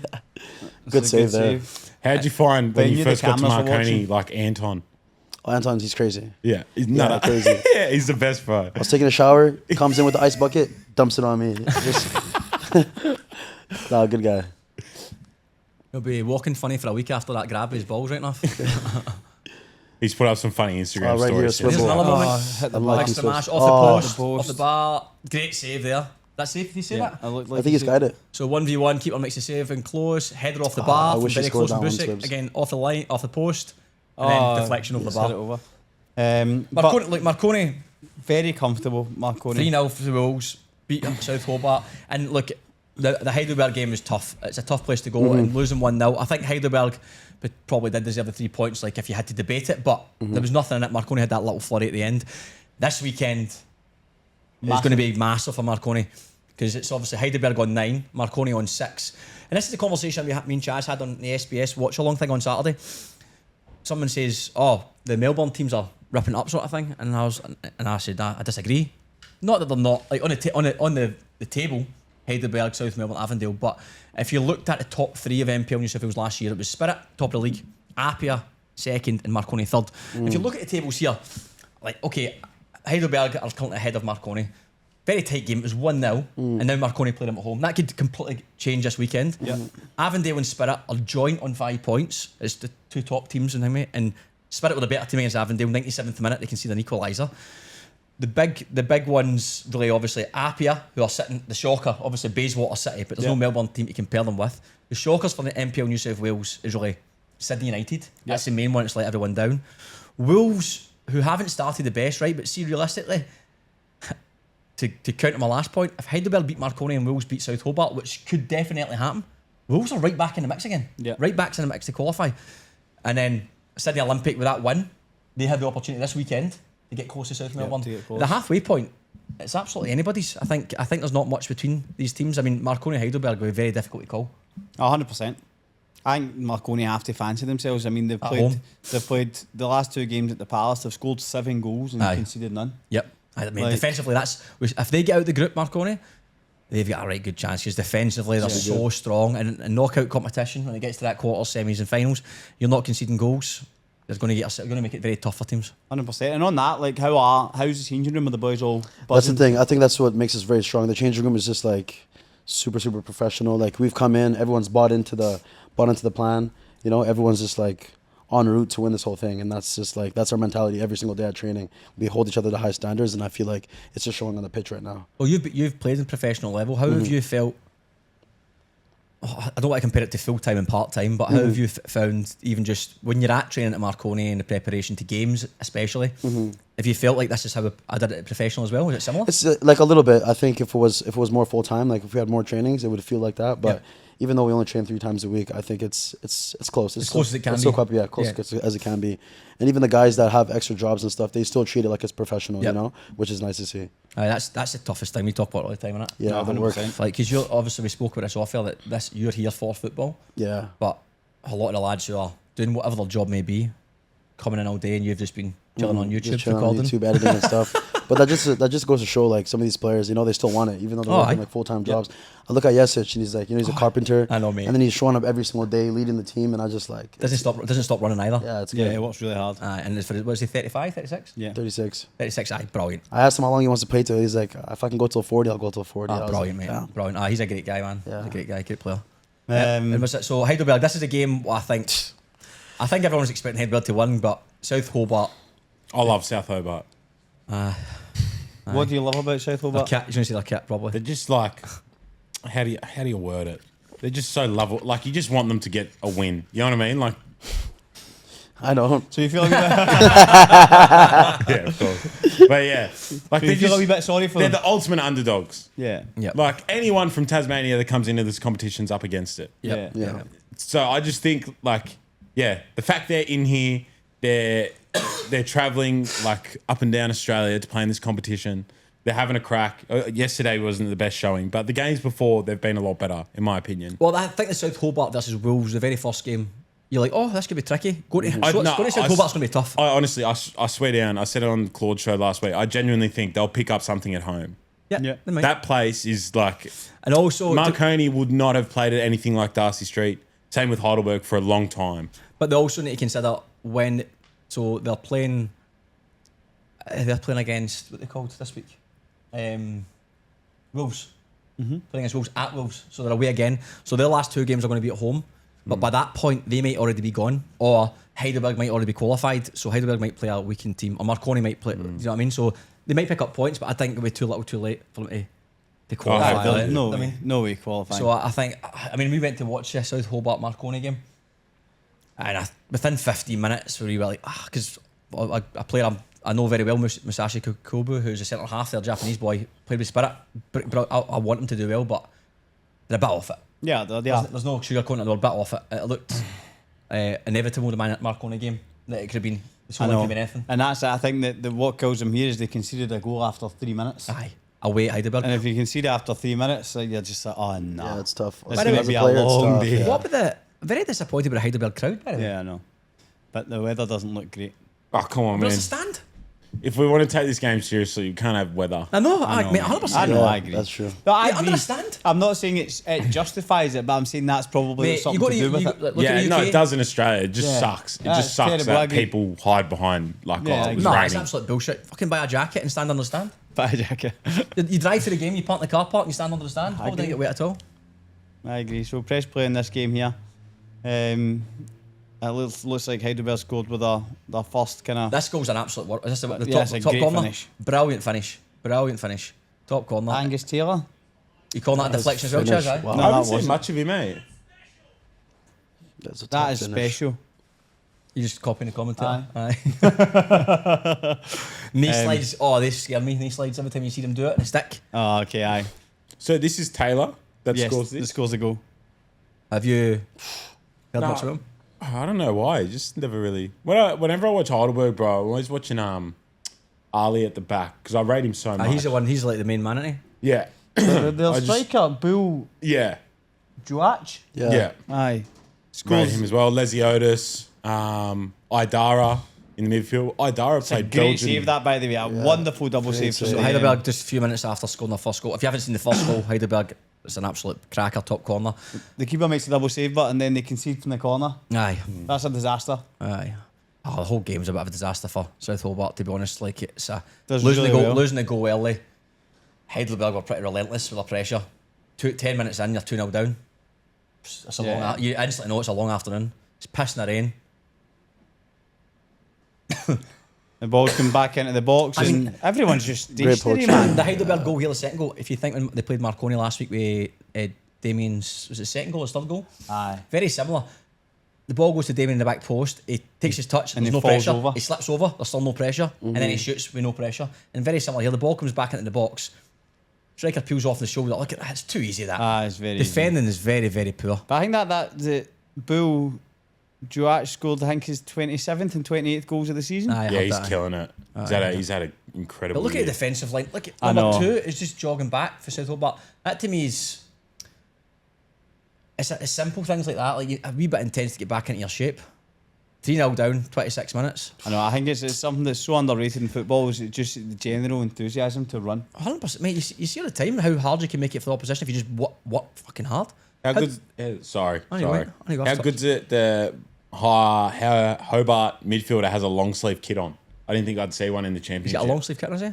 It's a save there. How'd you find They when you knew the first got to cameras were Marconi, watching. like Anton? Oh, Anton's, he's crazy. Yeah, he's Yeah, crazy. yeah, he's the best, bro. I was taking a shower, comes in with the ice bucket, dumps it on me. Nah, good guy. He'll be walking funny for a week after that grab his balls right enough. He's put up some funny Instagram right here, stories. Swivel. There's another Oh, moment. hit the Unlucky Like bar. smash switch. off the Oh, post, the post. off the bar. Great save there. That's safe, did you say that? I looked I like think he's got it. So 1v1, keeper makes the save and close, header off the bar, I from wish he very scored close from that one, Busick, Swibs. again off the line, off the post, and then deflection over the Hit it bar. over. Marconi, like Marconi, Very comfortable, Marconi. 3-0 for the Wolves, beat South Hobart, and look, the Heidelberg game was tough. It's a tough place to go, and losing 1-0. I think Heidelberg probably did deserve the 3 points, like if you had to debate it, but there was nothing in it. Marconi had that little flurry at the end. This weekend is going to be massive for Marconi, because it's obviously Heidelberg on 9, Marconi on 6. And this is the conversation me and Chaz had on the SBS watch along thing on Saturday. Someone says, "Oh, the Melbourne teams are ripping up," sort of thing, and I said, "I disagree. Not that they're not like on the table, Heidelberg, South Melbourne, Avondale, but if you looked at the top 3 of MPL New South Wales last year, it was Spirit top of the league, Apia second, and Marconi third. If you look at the tables here, like okay, Heidelberg are currently ahead of Marconi. Very tight game. It was 1-0, and now Marconi played them at home. That could completely change this weekend. Yeah. Avondale and Spirit are joint on 5 points. It's the 2 top teams in me, and Spirit were the better team against Avondale. 97th minute, they conceded an equaliser. The big ones, really, obviously, Apia, who are sitting, the shocker, obviously Bayswater City, but there's no Melbourne team to compare them with. The shockers for the MPL New South Wales is really Sydney United. That's the main one, it's let everyone down. Wolves, who haven't started the best, right, but see, realistically, to counter my last point, if Heidelberg beat Marconi and Wolves beat South Hobart, which could definitely happen, Wolves are right back in the mix again. Yeah. Right back in the mix to qualify. And then Sydney Olympic, with that win, they have the opportunity this weekend to get close to South Melbourne. to get close. The halfway point, it's absolutely anybody's. I think there's not much between these teams. I mean, Marconi and Heidelberg will be very difficult to call. 100%. I think Marconi have to fancy themselves. I mean, they've At played home. the last 2 games at the Palace. They've scored 7 goals and Aye. conceded none. Yep. I mean, Like- defensively, if they get out the group, Marconi, they've got a right good chance, because defensively they're so strong, and in knockout competition, when it gets to that quarters, semis, and finals, you're not conceding goals. They're going to make it very tough for teams. 100%. And on that, like, how's the changing room? Are the boys all That's the buzzing? thing. I think that's what makes us very strong. The changing room is just like super, super professional. Like we've come in, everyone's bought into the plan. You know, everyone's just like en route to win this whole thing, and that's just like that's our mentality every single day at training. We hold each other to high standards, and I feel like it's just showing on the pitch right now. Well, you've played in professional level. How have you felt? I don't want to compare it to full time and part time, but how have you found, even just when you're at training at Marconi and the preparation to games, especially? Have you felt like this is how I did it at professional as well? Was it similar? It's like a little bit. I think if it was more full time, like if we had more trainings, it would feel like that. But even though we only train 3 times a week, I think it's close. It's close as it can it's be. Still quite, close as it can be. And even the guys that have extra jobs and stuff, they still treat it like it's professional, you know, which is nice to see. That's the toughest thing we talk about all the time, isn't it? Yeah, No, the work. 100%. Like, because you're obviously, we spoke about this off air, that you're here for football, Yeah. but a lot of the lads who are doing whatever their job may be, coming in all day, and you've just been chilling on YouTube, Just chilling on recording. YouTube, editing and stuff. But that just goes to show, like, some of these players, you know, they still want it, even though they're working like full-time jobs. I look at Yesic, and he's like, you know, he's a carpenter. I know, mate. And then he's showing up every single day, leading the team, and I just like Doesn't stop running either. Yeah, it's Yeah, good. it works really hard. And it's for, what is he, 35, 36? Yeah. 36. 36, brilliant. I asked him how long he wants to play till. He's like, if I can go till 40, I'll go till 40. I was Brilliant, like, mate. damn. Brilliant. He's a great guy, man. Yeah. He's a great guy, great player. Um, And was it, so Heidelberg, this is a game I think everyone was expecting Heidelberg to win, but South Hobart, I love South Hobart. What do you love about South their Hobart? kit, you're going to say their kit probably. They're just like, how do you word it? They're just so level. Like, you just want them to get a win. You know what I mean? Like, I know. So you feel like yeah, of course. But yeah, like you feel a wee they're bit sorry for they're them? the ultimate underdogs. Yeah. Yeah. Like, anyone from Tasmania that comes into this competition's up against it. Yep. Yeah. Yeah. So I just think, like, yeah, the fact they're in here, they're traveling like up and down Australia to play in this competition. They're having a crack. Yesterday wasn't the best showing, but the games before, they've been a lot better, in my opinion. Well, I think the South Hobart versus Wolves, the very first game, you're like, oh, this could be tricky. Going to No, South Hobart's going to be tough. I honestly, I swear down, I said it on Claude's show last week, I genuinely think they'll pick up something at home. Yeah. they might. That place is like, And also, Marconi would not have played at anything like Darcy Street. Same with Heidelberg for a long time. but they also need to consider so they're playing against, what they called this week? Wolves. Playing against Wolves at Wolves. So they're away again. So their last 2 games are going to be at home. But by that point, they might already be gone. Or Heidelberg might already be qualified, so Heidelberg might play a weakened team, or Marconi might play. Do you know what I mean? So they might pick up points, but I think it'll be too little, too late for them to qualify. There's I no way qualifying. So I think, we went to watch the South Hobart Marconi game, and within 15 minutes, we were like, because a player I know very well, Musashi Kobu, who's a centre half, there, Japanese boy, played with spirit. But I want him to do well, but they're a bit off it. Yeah, There's no sugarcoating it, they're a bit off it. It looked inevitable, the Marconi game, that it could have been. So it could have been anything. And that's it. I think that what kills them here is they conceded a goal after 3 minutes. Aye. Away at Heidelberg. And if you concede after 3 minutes, you're just like, oh no. Yeah, it's tough. It's going to be a player, it's long tough, day. yeah. What about the very disappointed with the Heidelberg crowd, by the way? Yeah, I know. But the weather doesn't look great. Oh, come on, man. Where's the stand? If we want to take this game seriously, you can't have weather. I know, I know, mate, mate. 100%. I know, Yeah, I agree. that's true. But I Yeah, agree. understand. I'm not saying it justifies it, but I'm saying that's probably Mate, something you go to do with it. look Yeah, at the no, UK. it does in Australia. It just Yeah. sucks. It Yeah, just it's sucks terrible. that I agree. people hide behind, like, Yeah, it was No, it's raining. absolute bullshit. Fucking buy a jacket and stand under the stand. But I You drive to the game, you park in the car park, and you stand under the stand. Why would I agree. get wet at all? agree. So press play in this game here. It looks like Heidelberg scored with their first kind of. This goal's an absolute work. Is this the Yeah, it's a top great corner? finish. Brilliant finish. Brilliant finish. Top corner. Angus Taylor. You call that a deflection as well, finish. Chaz? Aye? Wow. I No, haven't that seen wasn't. much of him, mate. That's a That tough is finish. special. You just copying the commentary. Aye. Knee slides. Oh, they scare me. Knee slides every time you see them do it. And stick. Oh, okay, aye. So this is Taylor that Yes, scores the this? scores a goal. Have you heard Nah. much of him? I don't know why. Just never really. Whenever I watch Heidelberg, bro, I'm always watching Ali at the back because I rate him so much. He's the one. He's like the main man, isn't he? Yeah, Their I just- striker, Bull yeah, Juach. yeah. Aye. Rate Scores. him as well. Lesiotis, Idara in the midfield. Idara It's a played great Belgian. save that, by the way. A wonderful double save. save. So Heidelberg just a few minutes after scoring their first goal. If you haven't seen the first goal, Heidelberg, it's an absolute cracker, top corner. The keeper makes a double save, but and then they concede from the corner. Aye, That's a disaster. aye. Oh, the whole game's a bit of a disaster for South Hobart, to be honest. Like it's Does losing really the goal, well. losing the goal early. Heidelberg were pretty relentless with their pressure. 10 minutes in, you're 2-0 down. It's a Yeah. long. You instantly know it's a long afternoon. It's pissing the rain. The ball's come back into the box, I and mean- everyone's just Great stationary, poaching. man. The Heidelberg goal here, the second goal. If you think when they played Marconi last week with Damien's, was it second goal or third goal? Aye. Very similar. The ball goes to Damien in the back post. He takes his touch. And There's he no falls pressure. over. He slips over. There's still no pressure, and then he shoots with no pressure. And very similar here. The ball comes back into the box. Striker peels off the shoulder. Look at that. It's too easy. That It's very easy. defending is very, very poor. But I think that the Bull Juach scored, I think, his 27th and 28th goals of the season. Aye, I Yeah, heard he's that. killing it. He's had an incredible. But look at year. the defensive line. Look at I number know. 2 is just jogging back for South Hobart. That to me is. It's simple things like that. Like a wee bit intense to get back into your shape. 3-0 down, 26 minutes. I know. I think it's something that's so underrated in football. Is just the general enthusiasm to run. 100%. Mate, you see all the time how hard you can make it for the opposition if you just work fucking hard. How good? Sorry, Anyway, sorry. How good's it the Hobart midfielder has a long sleeve kit on? I didn't think I'd see one in the He's championship. got a long sleeve kit, has he?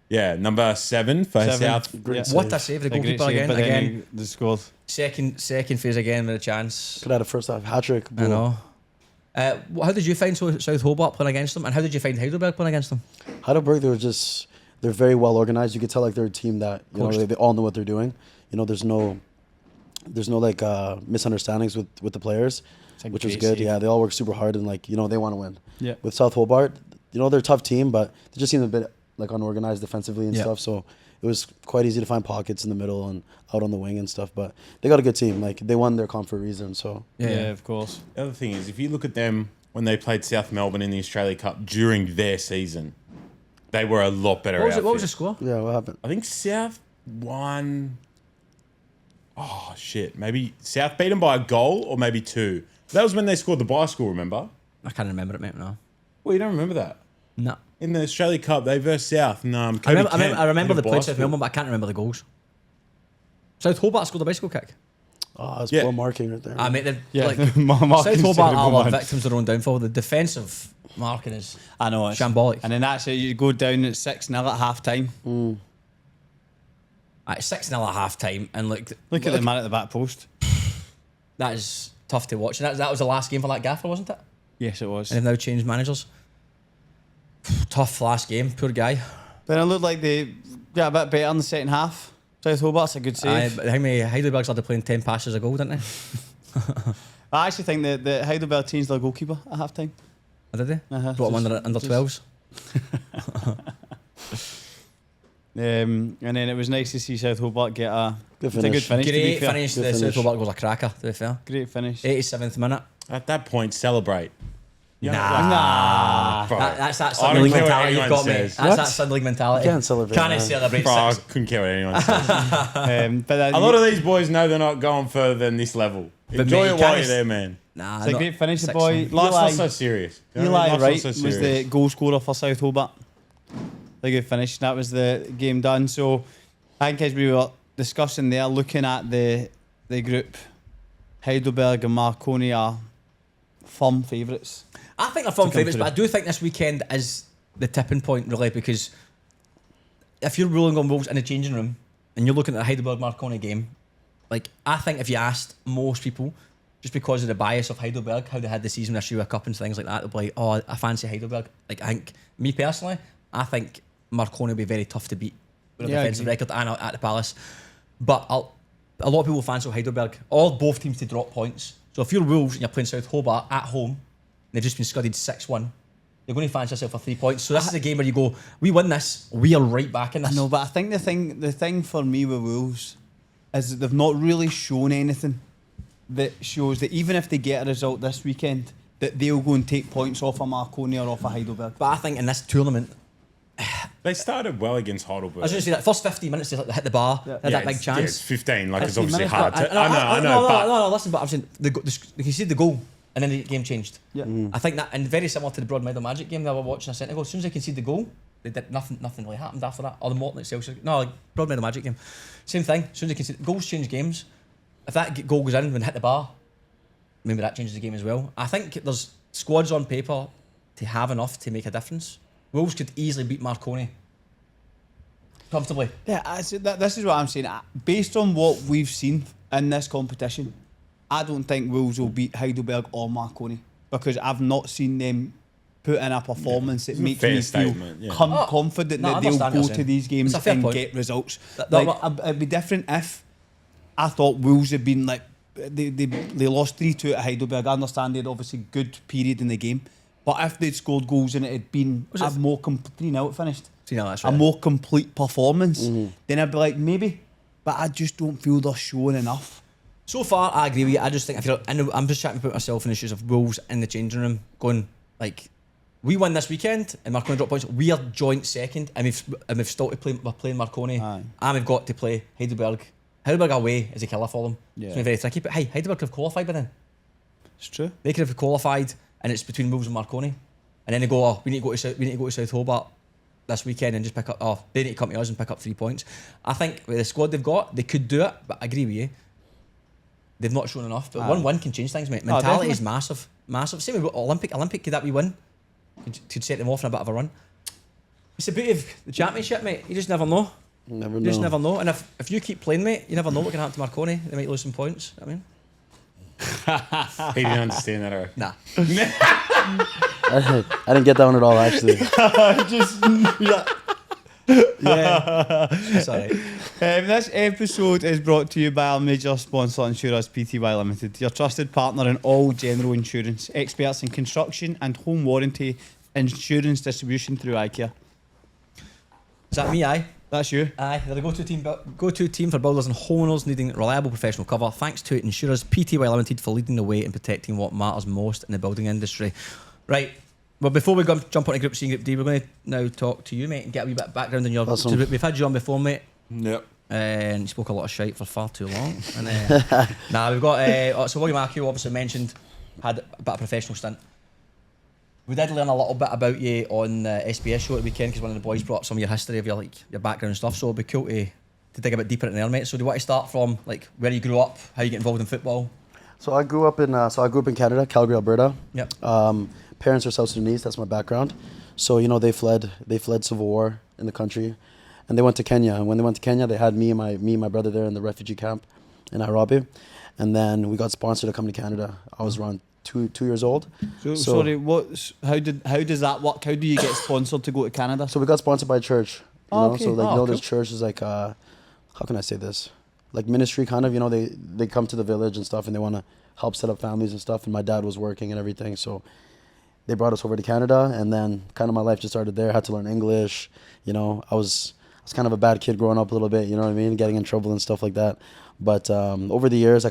Yeah, number 7 for South. Yeah. What a save. The A great goalkeeper save, again. but then Again. they scored. Second phase again with a chance. Could have had a first half hat trick. I know. How did you find South Hobart playing against them? And how did you find Heidelberg playing against them? Heidelberg, they're very well organized. You could tell like they're a team that Coached. they all know what they're doing. There's no like misunderstandings with the players, It's a which was great good. save. Yeah, they all work super hard and they want to win. Yeah. With South Hobart, they're a tough team, but they just seem a bit like unorganized defensively and Yeah. stuff. So it was quite easy to find pockets in the middle and out on the wing and stuff. But they got a good team. Like they won their comp for a reason. So Yeah, of course. The other thing is, if you look at them when they played South Melbourne in the Australia Cup during their season, they were a lot better. What was the outfit. score? yeah, what happened? I think South won. Oh shit! Maybe South beat them by a goal or maybe 2. That was when they scored the bicycle. Remember? I can't remember it, mate. No. Well, you don't remember that. No. In the Australia Cup, they versed South. And, I remember the play South Melbourne, but I can't remember the goals. South Hobart scored a bicycle kick. Oh, it's Yeah. poor marking right there. I mean, they're Yeah, like, Marcus South said Hobart it are once. victims of their own downfall. The defensive marking is I know. It's shambolic. And then that's it. You go down at 6-0 at half time. At 6-0 at half time, and Look at the man at the back post. that is tough to watch. And that was the last game for that gaffer, wasn't it? Yes, it was. and have now changed managers. Tough last game, poor guy. But it looked like they got a bit better in the second half. South Hobart's a good save. How many Heidelberg started playing 10 passes a goal, didn't they? I actually think that Heidelberg changed their goalkeeper at half time. Oh, did they? Uh-huh. Brought him under 12s. And then it was nice to see South Hobart get a Good it's a good finish. finish. To be Great fair. finish. Good The South finish. Hobart was a cracker, to be fair. Great finish. 87th minute. At that point, celebrate. Yeah, Nah. bro. That's that I Sunderland don't care what mentality you've anyone got, mate. says. That's What? that Sunderland mentality. You can't celebrate Can I that. celebrate Bro, I 6? couldn't care what anyone says. But A lot of these boys know they're not going further than this level. Enjoy mate, it you while can't- you're there, man. Nah, it's a not great finish. The 6 boy one. Life's not Eli, so serious. You know what I mean? Eli Life's not Wright so was serious. the goal scorer for South Hobart. A good finish. That was the game done. So I think as we were discussing there, looking at the group, Heidelberg and Marconi are firm favourites. I think they're firm come favourites, through. but I do think this weekend is the tipping point, really, because if you're ruling on Wolves in the changing room and you're looking at the Heidelberg Marconi game, like, I think if you asked most people, just because of the bias of Heidelberg, how they had the season this year with cup and things like that, they'll be like, oh, I fancy Heidelberg. Like, I think, me personally, I think Marconi will be very tough to beat with a Yeah, I defensive agree. record and at the Palace. But a lot of people fancy Heidelberg, both teams to drop points. So if you're Wolves and you're playing South Hobart at home, and they've just been scudded 6-1, you're going to fancy yourself for 3 points. So this is a game where you go, we win this, we are right back in this. No, but I think the thing for me with Wolves is that they've not really shown anything that shows that even if they get a result this weekend, that they'll go and take points off of Marconi or off of Heidelberg. But I think in this tournament, They started well against Heidelberg. I was going to say that first 15 minutes they hit the bar, they had that big it's chance. 15. Like, it's 15 obviously minutes, hard but to... I know, but... No, listen, but I'm saying, they conceded the goal and then the game changed. Yeah. I think that, and very similar to the Broadmeadow Magic game that we were watching a second ago, as soon as they conceded the goal, they did nothing really happened after that. Or the Morton at Celsius. No, like Broadmeadow Magic game. Same thing, as soon as they conceded, goals change games. If that goal goes in when they hit the bar, maybe that changes the game as well. I think there's squads on paper to have enough to make a difference. Wolves could easily beat Marconi. Comfortably. Yeah, this is what I'm saying. Based on what we've seen in this competition, I don't think Wolves will beat Heidelberg or Marconi because I've not seen them put in a performance that It's a makes fair me statement, yeah. feel confident no, I that they'll understand what go you're to saying. these games It's a fair and point. get results. No, Like, but- it'd be different if I thought Wolves had been like they lost 3-2 at Heidelberg. I understand they had obviously good period in the game, but if they'd scored goals and it had been Was a it- more complete, now it finished. See, no, that's A right. more complete performance, then I'd be like, maybe. But I just don't feel they're showing enough. So far, I agree with you. I just think I'm just trying to put myself in the shoes of Wolves in the changing room, going like, we win this weekend and Marconi drop points. We are joint second, and we've still to play. We're playing Marconi, Aye. and we've got to play Heidelberg. Heidelberg away is a killer for them. Yeah. It's been very tricky. But hey, Heidelberg could have qualified by then. It's true. They could have qualified, and it's between Wolves and Marconi. And then they go, oh, we need to go to South Hobart this weekend and just pick up. Oh, they need to come to us and pick up 3 points. I think with the squad they've got, they could do it. But I agree with you. They've not shown enough. But Aye. one win can change things, mate. Oh, Mentality is definitely. massive. Same with Olympic. Could that be win? Could set them off in a bit of a run. It's the beauty of the championship, mate. You just never know. Never You know. just never know. And if you keep playing, mate, you never know what can happen to Marconi. They might lose some points. I mean, He didn't understand that, alright. nah. I didn't get that one at all, actually. It's alright. This episode is brought to you by our major sponsor, Insurers Pty Limited, your trusted partner in all general insurance, experts in construction and home warranty insurance distribution through Akio. Is that me, aye? That's you. Aye, they're the go-to team for builders and homeowners needing reliable professional cover. Thanks to Insurers Pty Limited for leading the way in protecting what matters most in the building industry. Right, well, before we jump onto Group C and Group D, we're going to now talk to you, mate, and get a wee bit of background on your... Awesome. So we've had you on before, mate, Yep. and you spoke a lot of shite for far too long. And we've got... so William Akio obviously mentioned, had a bit of professional stint. We did learn a little bit about you on the SBS show at the weekend because one of the boys brought up some of your history of your background and stuff. So it'd be cool to dig a bit deeper in there, mate. So do you want to start from like where you grew up, how you get involved in football? So I grew up in Canada, Calgary, Alberta. Yep. Parents are South Sudanese. That's my background. So they fled civil war in the country, and they went to Kenya. And when they went to Kenya, they had me and my brother there in the refugee camp in Nairobi, and then we got sponsored to come to Canada. I was around 2 years old. So sorry, how does that work? How do you get sponsored to go to Canada? So we got sponsored by a church. You know? Okay. So like Cool. this church is like how can I say this? Like ministry kind of. They come to the village and stuff, and they want to help set up families and stuff. And my dad was working and everything, so they brought us over to Canada, and then kind of my life just started there. I had to learn English. I was kind of a bad kid growing up a little bit. You know what I mean? Getting in trouble and stuff like that. But over the years,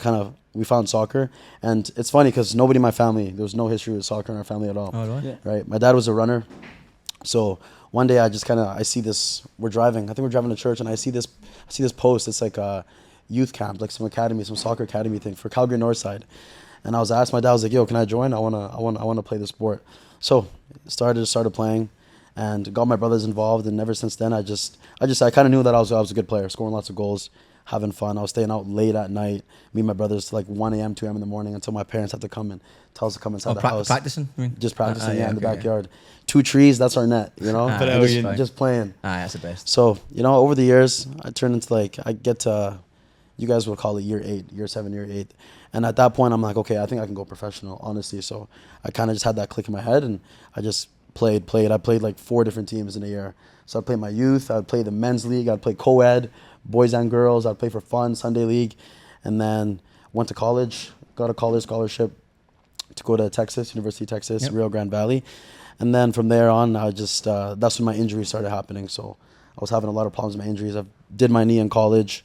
we found soccer, and it's funny because nobody in my family, there was no history with soccer in our family at all. Oh, right. Yeah. Right? My dad was a runner, so one day I see this. We're driving. I think we're driving to church, and I see this post. It's like a youth camp, like some soccer academy thing for Calgary Northside. And I was asked my dad, I was like, "Yo, can I join? I wanna play the sport." So started playing, and got my brothers involved. And ever since then, I kind of knew that I was a good player, scoring lots of goals, having fun. I was staying out late at night, me and my brothers to like 1 a.m., 2 a.m. in the morning until my parents had to come and tell us to come inside the house. Practicing? I mean? Just practicing, in the okay, backyard. 2 trees, that's our net, Brilliant. just playing. That's the best. So, over the years, I turned into I get to, you guys would call it year 7, year 8. And at that point, I'm like, okay, I think I can go professional, honestly. So I kind of just had that click in my head, and I just played. I played like 4 different teams in a year. So I'd play my youth, I'd play the men's league, I'd play co-ed, boys and girls, I'd play for fun, Sunday league. And then went to college, got a college scholarship to go to Texas, University of Texas, Yep. Rio Grande Valley. And then from there on, I just, that's when my injuries started happening. So I was having a lot of problems with my injuries. I did my knee in college.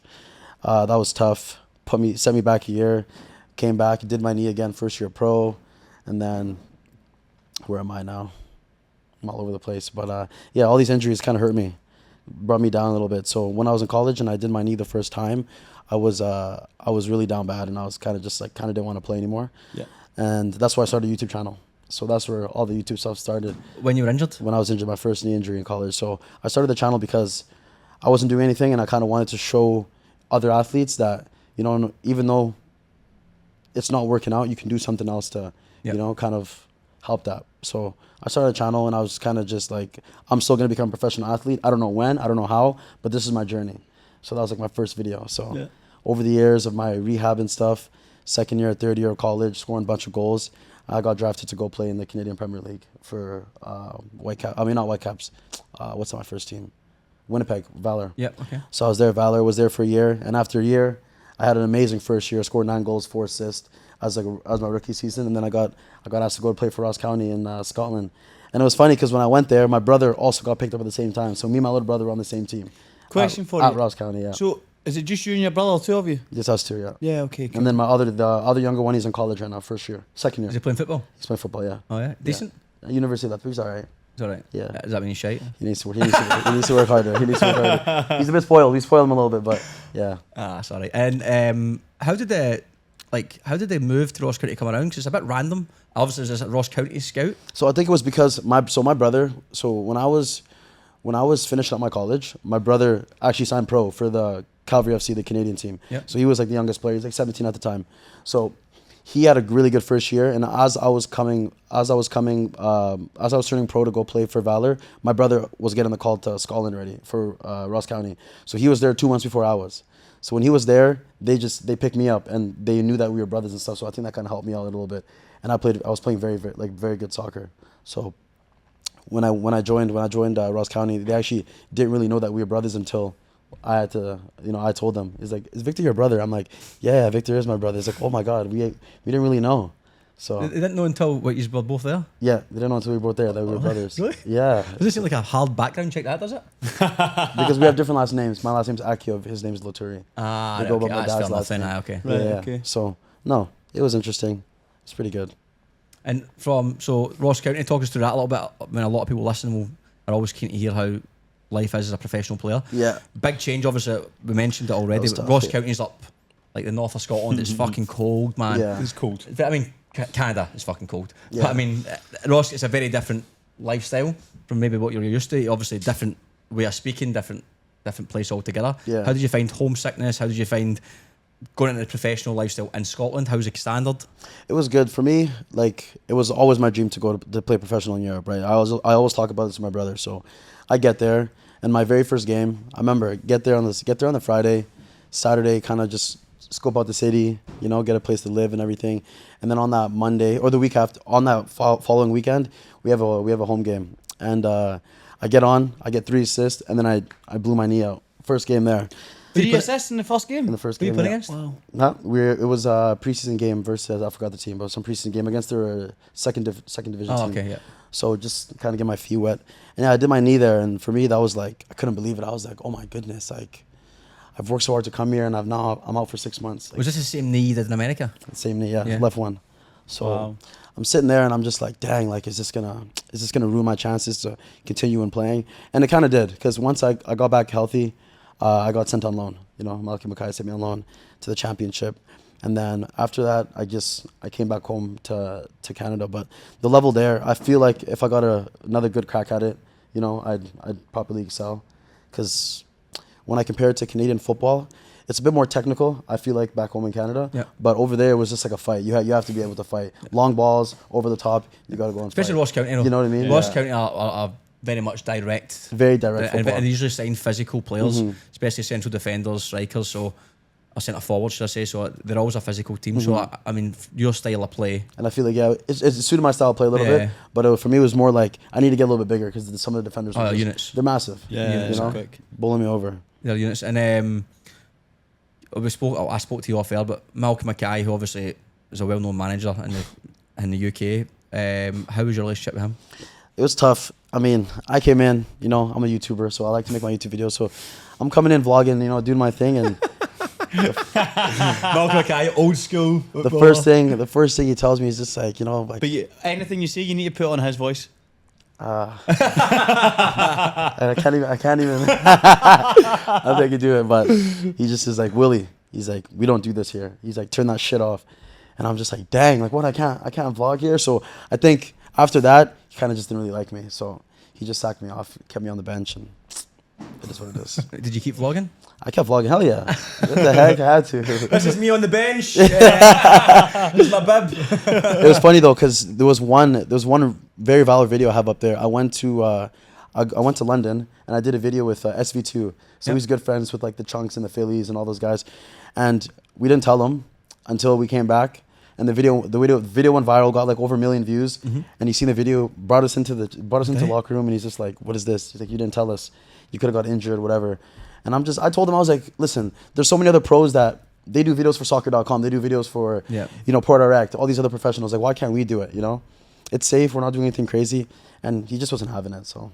That was tough. Sent me back a year. Came back, did my knee again, first year pro. And then, where am I now? I'm all over the place. But all these injuries kind of hurt me. Brought me down a little bit. So when I was in college and I did my knee the first time, I was really down bad, and I was kind of just didn't want to play anymore. Yeah. And that's why I started a YouTube channel. So that's where all the YouTube stuff started. When you were injured? When I was injured, my first knee injury in college. So I started the channel because I wasn't doing anything, and I kind of wanted to show other athletes that, even though it's not working out, you can do something else to, Yep. kind of help that. So I started a channel, and I was kind of just like, I'm still going to become a professional athlete. I don't know when, I don't know how, but this is my journey. So that was like my first video. So over the years of my rehab and stuff, second year, third year of college, scoring a bunch of goals, I got drafted to go play in the Canadian Premier League for not Whitecaps. What's my first team? Winnipeg, Valor. Yep, okay. So I was there, Valor, was there for a year. And after a year, I had an amazing first year, scored 9 goals, 4 assists as my rookie season. And then I got asked to go play for Ross County in Scotland. And it was funny because when I went there, my brother also got picked up at the same time. So me and my little brother were on the same team. Question for At you. Ross County, yeah. So is it just you and your brother, or 2 of you? Just us 2, yeah. Yeah, okay. Cool. And then the other younger one, he's in college right now, second year. Is he playing football? He's playing football, yeah. Oh, yeah. Decent? University of Lethbridge, he's all right. It's all right. Yeah. Does that mean he's shite? He needs to work harder. He's a bit spoiled. We spoil him a little bit, but yeah. Sorry. And how did they move to Ross County to come around? Because it's a bit random. Obviously, there's a Ross County scout. So I think it was because my brother. So when I was finishing up my college, my brother actually signed pro for the Calgary FC, the Canadian team. Yep. So he was like the youngest player. He's like 17 at the time. So he had a really good first year. And as I was turning pro to go play for Valor, my brother was getting the call to Scotland already for Ross County. So he was there 2 months before I was. So when he was there, they picked me up, and they knew that we were brothers and stuff. So I think that kind of helped me out a little bit. And I was playing very, very, very good soccer. So when I joined Ross County, they actually didn't really know that we were brothers until I had to, I told them. He's like, "Is Victor your brother?" I'm like, "Yeah, Victor is my brother." It's like, "Oh my God, we didn't really know." So They didn't know until you were both there? yeah, they didn't know until we were both there that we were brothers. Really? Yeah, Does it seem like a hard background check, that, does it? because we have different last names. My last name's Akio. His name's Loturi. Ah, They go by okay. my That's dad's fair last enough then. name. Okay. Right, Yeah. okay. So no, it was interesting. It's pretty good. And so Ross County, talk us through that a little bit. I mean, a lot of people listening are always keen to hear how life is as a professional player. Yeah. Big change, obviously. We mentioned it already. was But tough, Ross yeah. County's up like the north of Scotland. It's fucking cold, man. Yeah. It's cold. I mean, Canada is fucking cold. Yeah. But I mean, Ross, it's a very different lifestyle from maybe what you're used to. Obviously, different way of speaking, different place altogether. Yeah. How did you find homesickness? How did you find going into the professional lifestyle in Scotland? How's the standard? It was good for me. Like, it was always my dream to go to play professional in Europe, right? I always talk about this with my brother. So I get there, and my very first game, I remember get there on the Friday, Saturday kind of just scope out the city, you know, get a place to live and everything. And then on that Monday or the week after, on that following weekend, we have a home game. And I get 3 assists, and then I blew my knee out. First game there. Did you assist in the first game? In the first Who you game, playing yeah. against? Wow. It was a preseason game versus, I forgot the team, but it was some preseason game against their second division team. Okay, yeah. So just kind of get my feet wet. And yeah, I did my knee there, and for me, that was like, I couldn't believe it. I was like, oh my goodness, like, I've worked so hard to come here, and I'm out for 6 months. Like, Was this the same knee you did in America? same knee, yeah, Yeah. left one. So Wow. I'm sitting there, and I'm just like, dang, like, is this gonna ruin my chances to continue in playing? And it kind of did, because once I got back healthy, I got sent on loan. You know, Malcolm Mackay sent me on loan to the championship. And then after that, I came back home to Canada. But the level there, I feel like if I got another good crack at it, you know, I'd properly excel. Because when I compare it to Canadian football, it's a bit more technical, I feel like, back home in Canada. Yeah. But over there, it was just like a fight. You have to be able to fight. Long balls, over the top, you got to go and Especially fight. Ross County. You know what I mean? Ross Yeah. County are very much direct. Very direct And football. they usually sign physical players, Mhm. especially central defenders, strikers, so or centre forward, should I say. So they're always a physical team. So, I mean, your style of play. And I feel like, yeah, it suited my style of play a little Yeah. bit. But for me, it was more like, I need to get a little bit bigger because some of the defenders were Units. they're massive. Yeah, you know, quick. bowling me over. Their units. And I spoke to you off air, but Malcolm Mackay, who obviously is a well-known manager in the UK, how was your relationship with him? It was tough. I mean, I came in, you know, I'm a YouTuber, so I like to make my YouTube videos. So I'm coming in vlogging, you know, doing my thing. And Malcolm Mackay, old school. the first thing he tells me is just like, you know, like, But anything you say, you need to put on his voice. I can't even, I don't think I can do it, but he just is like, Willie, he's like, we don't do this here. He's like, turn that shit off. And I'm just like, dang, like what, I can't vlog here. So I think after that, he kind of just didn't really like me. So he just sacked me off, kept me on the bench, and it is what it is. Did you keep vlogging? I kept vlogging, hell yeah. What the heck, I had to. This is me on the bench. This is my bib. It was funny though, because there was one very viral video I have up there. I went to London and I did a video with SV2. So he's good friends with like the Chunks and the Phillies and all those guys. And we didn't tell him until we came back. And the video went viral, got like over 1 million views. And he seen the video, brought us into the locker room, and he's just like, "What is this?" He's like, "You didn't tell us. You could have got injured, whatever." And I told him, I was like, "Listen, there's so many other pros that they do videos for soccer.com, they do videos for you know, Port Direct, all these other professionals. Like, why can't we do it? You know, it's safe. We're not doing anything crazy." And he just wasn't having it. So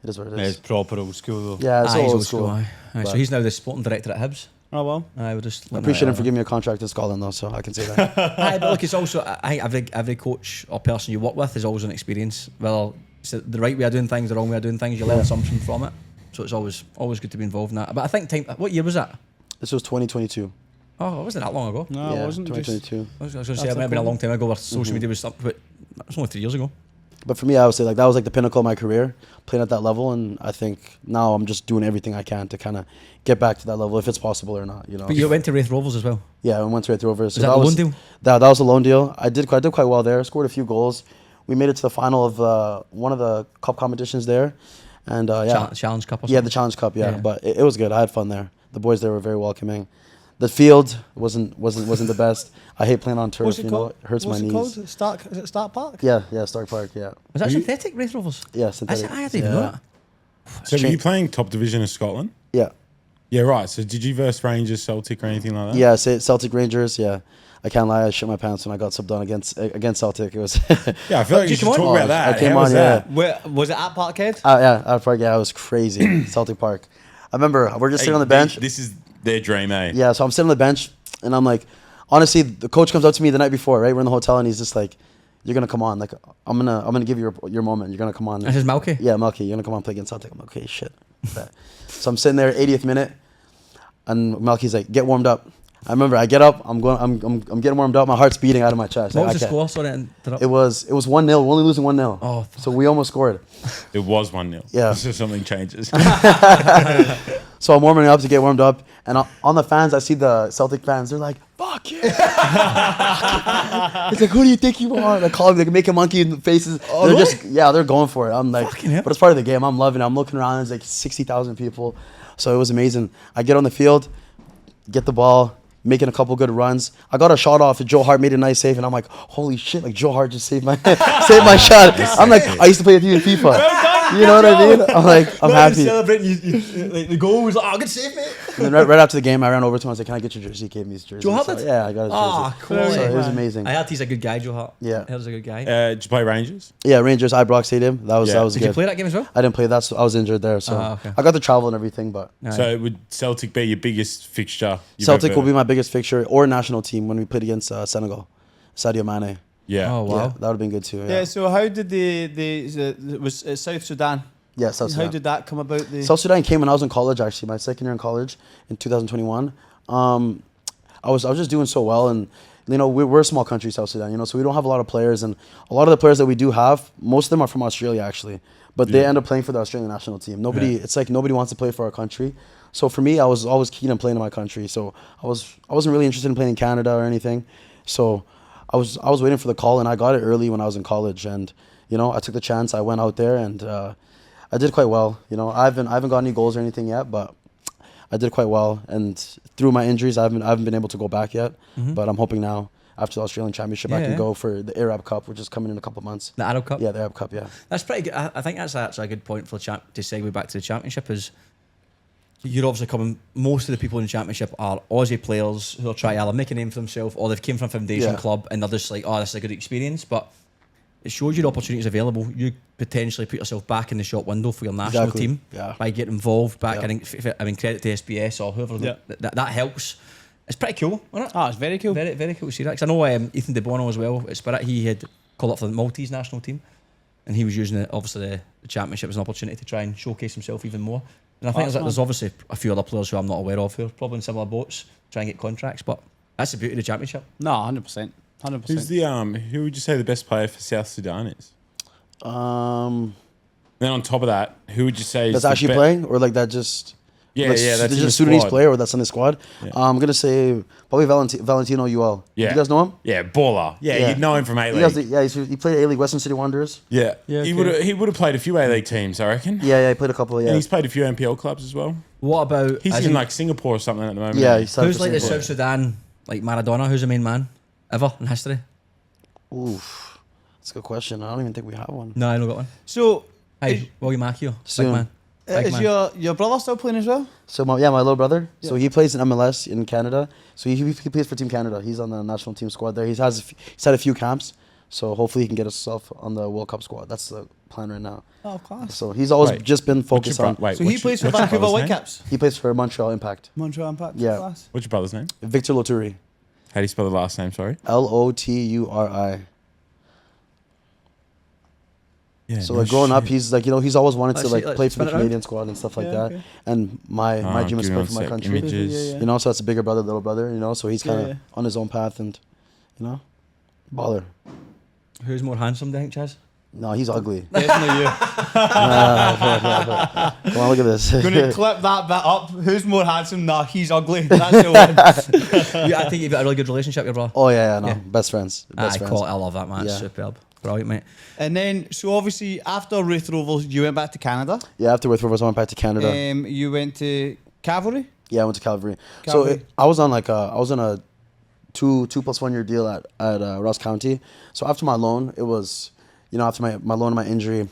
it is what it It's is. proper old school though. Yeah, it's He's old school. aye. Aye, so he's now the sporting director at Hibs. Oh well. I would just. I appreciate him for giving me a contract in Scotland though, so I can say that. Aye, but look, it's also every coach or person you work with is always an experience. Well, it's the right way of doing things, the wrong way of doing things. You learn something from it, so it's always good to be involved in that. But I think what year was that? This was 2022. Oh, it wasn't that long ago. No, yeah, it wasn't. 2022. I was going to say it might have been a long time ago where social media was up, but it's only 3 years ago. But for me, I would say like that was like the pinnacle of my career, playing at that level, and I think now I'm just doing everything I can to kind of get back to that level if it's possible or not. You know. But you went to Wraith Rovers as well. Yeah, I went straight through over. Was that the loan deal? That was a loan deal. I did quite well there. Scored a few goals. We made it to the final of one of the cup competitions there, and Challenge Cup or something? Yeah, the Challenge Cup. Yeah, Yeah. but it was good. I had fun there. The boys there were very welcoming. The field wasn't the best. I hate playing on turf. What's it you know, called? it hurts What's my it knees. called? Stark? Is it Stark Park? Yeah, Stark Park. Yeah, Was that synthetic, Wraith Rovers? yeah, synthetic. I didn't even know that. So were you playing top division of Scotland? Yeah. Yeah, right. So did you verse Rangers, Celtic, or anything like that? Yeah, Celtic Rangers. Yeah, I can't lie. I shit my pants when I got subbed on against Celtic. It was. Yeah, I feel like you should come talk on. about that. I came How was on, yeah. that? Where was it at Parkhead? Yeah, it was crazy. Celtic Park. I remember we're just sitting on the bench. This is their dream, eh? Yeah, so I'm sitting on the bench, and I'm like, honestly, the coach comes up to me the night before, right? We're in the hotel, and he's just like, "You're gonna come on. Like, I'm gonna give you your moment. You're gonna come on." This is Malky? Yeah, Malky. You're gonna come on and play against Celtic. I'm like, okay, shit. So I'm sitting there, 80th minute, and Malky's like, "Get warmed up." I remember I get up. I'm getting warmed up. My heart's beating out of my chest. What Like, was I the can't- score? Sorry, to interrupt. It was 1-0. We're only losing 1-0. Oh, So we almost scored. It was 1-0. Yeah. So something changes. So I'm warming up to get warmed up, and on the fans, I see the Celtic fans. They're like, "Fuck yeah!" It's like, "Who do you think you are?" They call me, they make a monkey in the faces. They're just, they're going for it. I'm like, Fucking hell. but it's part of the game. I'm loving it. I'm looking around. There's like 60,000 people, so it was amazing. I get on the field, get the ball, making a couple good runs. I got a shot off, and Joe Hart made a nice save, and I'm like, holy shit! Like Joe Hart just saved my saved my shot. I'm like, I used to play with you in FIFA. You know what I mean? I'm like, I'm happy. Celebrating like the goal was like, good save, mate. And then right after the game, I ran over to him. I was like, "Can I get your jersey?" He gave me his jersey. Joe Hart So, did? yeah, I got his jersey. Ah, cool. So it was amazing. I heard he's a good guy, Joe Hart. Yeah. I heard he's a good guy. Did you play Rangers? Yeah, Rangers, Ibrox Stadium. That was Yeah. that was Did good. you play that game as well? I didn't play that. So I was injured there, so Okay. I got to travel and everything. But No. So would Celtic be your biggest fixture? Celtic will be my biggest fixture or national team when we played against Senegal, Sadio Mane. Yeah. Oh, wow. Yeah, that would have been good too. Yeah. So how did it was South Sudan? Yeah, South How Sudan. did that come about? South Sudan came when I was in college. Actually, my second year in college in 2021. I was just doing so well, and you know we're a small country, South Sudan. You know, so we don't have a lot of players, and a lot of the players that we do have, most of them are from Australia actually, but they end up playing for the Australian national team. Nobody, it's like nobody wants to play for our country. So for me, I was always keen on playing in my country. So I wasn't really interested in playing in Canada or anything. So I was waiting for the call, and I got it early when I was in college, and you know I took the chance. I went out there, and I did quite well. You know, I haven't got any goals or anything yet, but I did quite well. And through my injuries, I haven't been able to go back yet. But I'm hoping now after the Australian Championship, I can go for the Arab Cup, which is coming in a couple of months. The Arab Cup? Yeah, the Arab Cup. Yeah. That's pretty good. I think that's actually a good point for to segue back to the championship. Is you're obviously coming. Most of the people in the championship are Aussie players who are trying to either make a name for themselves or they've came from a foundation club and they're just like, oh, this is a good experience. But it shows you the opportunities available. You potentially put yourself back in the shop window for your national team by getting involved back. I mean, credit to SBS or whoever that helps. It's pretty cool, isn't it? Oh, it's very cool. Very, very cool to see that. 'Cause I know Ethan De Bono as well. At Spirit, he had called up for the Maltese national team, and he was using the championship as an opportunity to try and showcase himself even more. And I think there's obviously a few other players who I'm not aware of who are probably in similar boats trying to get contracts. But that's the beauty of the championship. No, 100%. 100%. Who's the who would you say the best player for South Sudan is? Then on top of that, who would you say is That's actually playing, or like that just. Yeah, like, that's just a Sudanese player, or that's on the squad. Yeah. I'm gonna say probably Valentino UL. Yeah. You guys know him? Yeah, baller. Yeah, you'd know him from A-League. He played A-League, Western City Wanderers. Yeah, Yeah, he okay. would have played a few A-League teams, I reckon. Yeah, he played a couple. Yeah, And he's played a few NPL clubs as well. What about He's in like Singapore or something at the moment. yeah. isn't He's who's like the Singapore. South Sudan, like Maradona? Who's the main man ever in history? Oof, that's a good question. I don't even think we have one. No, I don't got one. So, Hey, William Akio, big Soon. man. Big is man. your brother still playing as well? So my little brother. So he plays in MLS in Canada. So he plays for Team Canada. He's on the national team squad there. He's had a few camps. So hopefully he can get himself on the World Cup squad. That's the plan right now. Oh, class. So he's always Wait, just been What's focused your on. bro- wait, So what's he your- plays for what's your Vancouver brother's name? Whitecaps. He plays for Montreal Impact. Montreal Impact. Yeah. Class. What's your brother's name? Victor Loturi. How do you spell the last name? Sorry. Loturi. Yeah. So like growing up, he's like he's always wanted to Let's like see, play let's for the spin it around. Canadian squad and stuff like Yeah, that. okay. And my dream is to play for my country. Images. Yeah. You know, so that's a bigger brother, little brother. You know, so he's kind of Yeah. on his own path and baller. Who's more handsome, do you think, Chaz? No, he's ugly. Definitely you. Come on, look at this. Gonna clip that bit up. Who's more handsome? Nah, he's ugly. That's the one. I think you've got a really good relationship with your brother. Oh yeah, no, Yeah. best friends. Best friends. I love that, man. It's Yeah. superb. Brilliant, mate. And then, so obviously, after Ruth Rovers, you went back to Canada. Yeah, after with Rovers, I went back to Canada. You went to Cavalry. Yeah, I went to Calgary. Calgary. So I was on a 2+1 year deal at Ross County. So after my loan, it was, after my loan and my injury,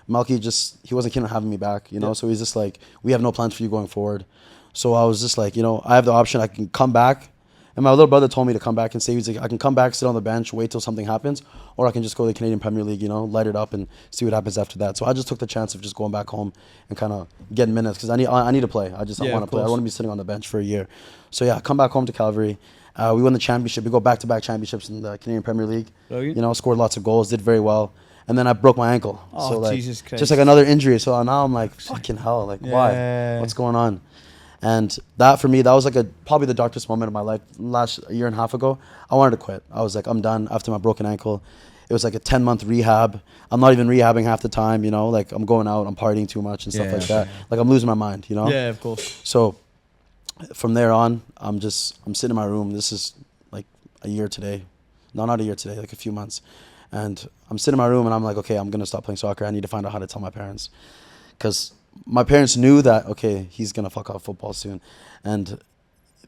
Malky he wasn't keen on having me back, So he's just like, we have no plans for you going forward. So I was just like, I have the option. I can come back. And my little brother told me to come back and say, he's like, I can come back, sit on the bench, wait till something happens, or I can just go to the Canadian Premier League, light it up and see what happens after that. So I just took the chance of just going back home and kind of getting minutes because I need to play. I want to play. I don't want to be sitting on the bench for a year. So yeah, come back home to Calgary. We won the championship. We go back-to-back championships in the Canadian Premier League. Brilliant. Scored lots of goals, did very well. And then I broke my ankle. Oh, so like, Jesus Christ. just like another injury. So now I'm like, fucking hell, like why? Yeah. What's going on? And that for me, that was like probably the darkest moment of my life. Last year and a half ago, I wanted to quit. I was like, I'm done after my broken ankle. It was like a 10-month rehab. I'm not even rehabbing half the time, like I'm going out, I'm partying too much and stuff like that. Like I'm losing my mind, Yeah, of course. So from there on, I'm sitting in my room. This is like a year today. No, not a year today, like a few months. And I'm sitting in my room and I'm like, okay, I'm going to stop playing soccer. I need to find out how to tell my parents. Because my parents knew that, okay, he's going to fuck off football soon. And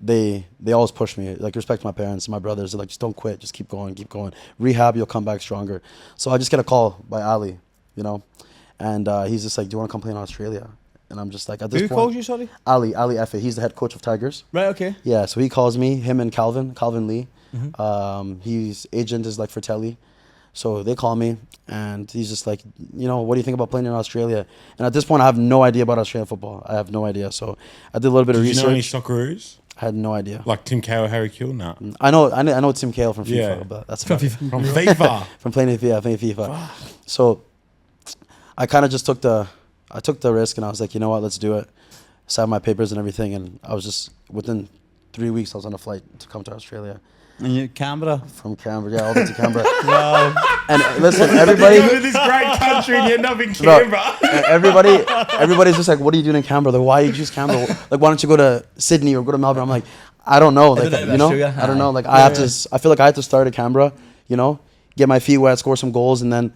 they always push me, like respect my parents, my brothers. They're like, just don't quit, just keep going, rehab, you'll come back stronger. So I just get a call by Ali, you know, and he's just like, do you want to come play in Australia? And I'm just like, at this Who point, calls you, sorry? Ali Efe, he's the head coach of Tigers. Right, okay. Yeah, so he calls me, him and Calvin Lee. His agent is like Fratelli. So they call me, and he's just like, you know, what do you think about playing in Australia? And at this point, I have no idea about Australian football. I have no idea. So I did a little bit of Did you research. know any Socceroos? I had no idea. Like Tim Cahill, Harry Kill? No. I know Tim Cahill from FIFA, Yeah. but that's From about it. From FIFA. From playing FIFA. So I kind of just took the risk, and I was like, you know what, let's do it. Signed my papers and everything, and I was just within 3 weeks I was on a flight to come to Australia. And you Canberra. From Canberra, yeah, all the way to Canberra. Wow. And listen, everybody, You go to this great country and you end up in bro, Canberra. everybody's just like, what are you doing in Canberra? Like, why did you choose Canberra? Like, why don't you go to Sydney or go to Melbourne? I'm like, I don't know, like, you know, I don't know. Like, I feel like I have to start at Canberra, you know, get my feet wet, score some goals, and then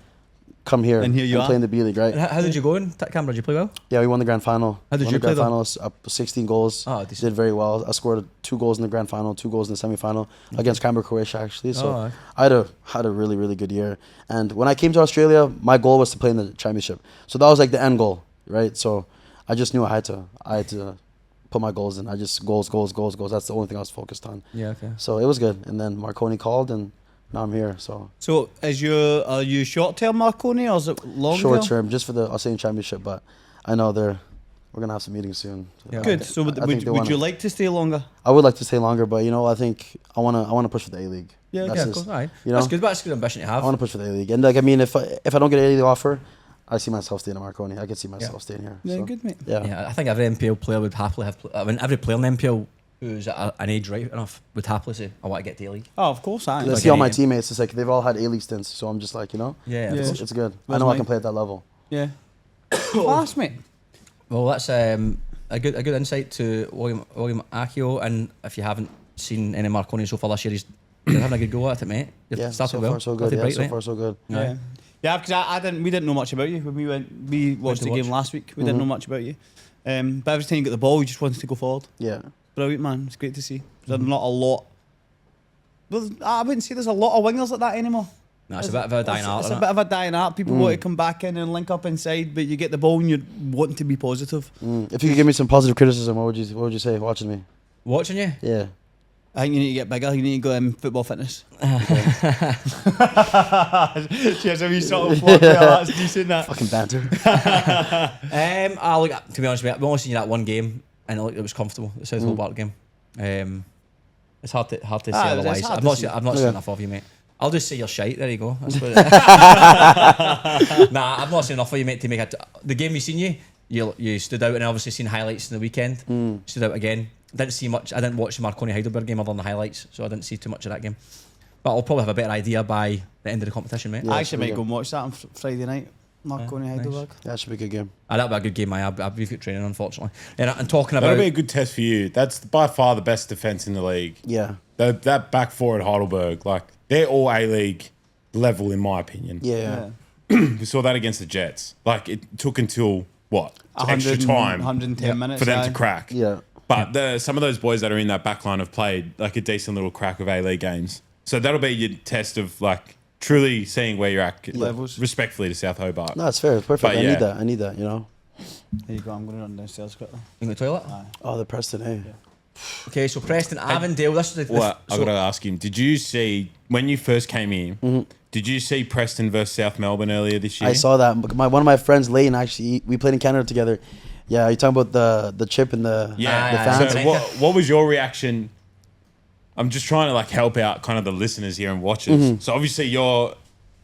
come here And here you are. play in the B League, right? And how did you go in Canberra? Did you play well? Yeah, we won the grand final. How did Won you the grand play, though? finals, 16 goals. Oh, decent. Did very well. I scored 2 goals in the grand final, 2 goals in the semi-final against Canberra, Croatia, actually. So Oh, I had a really, really good year. And when I came to Australia, my goal was to play in the championship. So that was like the end goal, right? So I just knew I had to put my goals in. I just goals. That's the only thing I was focused on. Yeah, okay. So it was good. And then Marconi called, and now I'm here. So Are you short term Marconi or is it long short term, just for the Australian championship. But I know we're gonna have some meetings soon. Yeah. Good. So would you like to stay longer? I would like to stay longer, but you know, I think I wanna push for the A League. Yeah, That's Yeah, just- of course. Aye. you That's know? good. That's a good ambition to I have. want to push for the A League, and like I mean, if I don't get an A League offer, I see myself staying at Marconi. I can see myself staying here. Yeah, so, good, mate. Yeah. Yeah, I think every NPL player would happily have. I mean, every player in the NPL who's at an age right enough would happily say, "I want to get to A League." Oh, of course, I. I Like see all my any- teammates. It's like they've all had A League stints, so I'm just like, you know, Yeah, Yeah. it's good. I Where's know I mine? can play at that level. Yeah. Class, mate. Well, that's a good insight to William Akio. And if you haven't seen any Marconi so far this year, you're having a good go at it, mate. You've Yeah, started so well. far so good. Started Yeah, bright, so right? far so good. Yeah. Yeah, because we didn't know much about you when we watched to the game watch. last week. We didn't know much about you. But every time you get the ball, you just wanted to go forward. Yeah. Brilliant, man. It's great to see. There's not a lot. Well, I wouldn't say there's a lot of wingers like that anymore. No, it's a bit of a dying art. It's a isn't bit it? of a dying art. People want to come back in and link up inside, but you get the ball and you're wanting to be positive. If you could give me some positive criticism, what would you say watching me? Watching you. Yeah. I think you need to get bigger. You need to go football fitness. Cheers, a wee sort of flock there. That's decent. That. Fucking banter. To be honest with you, I've only seen you that one game, and it was comfortable. The South Hobart game. It's hard to say it's otherwise. hard I've to not see. seen Yeah. enough of you, mate. I'll just say you're shite. There you go. That's what Nah, I've not seen enough of you, mate, to make it. The game we seen you stood out, and I obviously seen highlights in the weekend. Stood out again. Didn't see much. I didn't watch the Marconi Heidelberg game other than the highlights, so I didn't see too much of that game. But I'll probably have a better idea by the end of the competition, mate. Yeah, I actually there we might go. go and watch that on Friday night. Marconi nice. Heidelberg. That should be a good game. That'll be a good game, mate. We've got training, unfortunately. And talking about That'll be a good test for you. That's by far the best defense in the league. Yeah. That back four at Heidelberg, like they're all A-League level in my opinion. Yeah. We saw that against the Jets. Like it took until what extra 100 time 110 minutes for them aye. to crack. Yeah. But some of those boys that are in that back line have played like a decent little crack of A-League games. So that'll be your test of like truly seeing where you're at. Levels. Respectfully to South Hobart. No, it's fair. It's perfect. But I yeah. need that, you know. There you go. I'm going to run downstairs quickly. in the toilet. Oh, the Preston, eh? Okay, so Preston Avondale. This is the. Well, I so- got to ask him. Did you see when you first came in? Did you see Preston versus South Melbourne earlier this year? I saw that. One of my friends, Layton, actually, we played in Canada together. Yeah, you're talking about the chip and the fans. So what was your reaction? I'm just trying to like help out kind of the listeners here and watchers. So obviously you're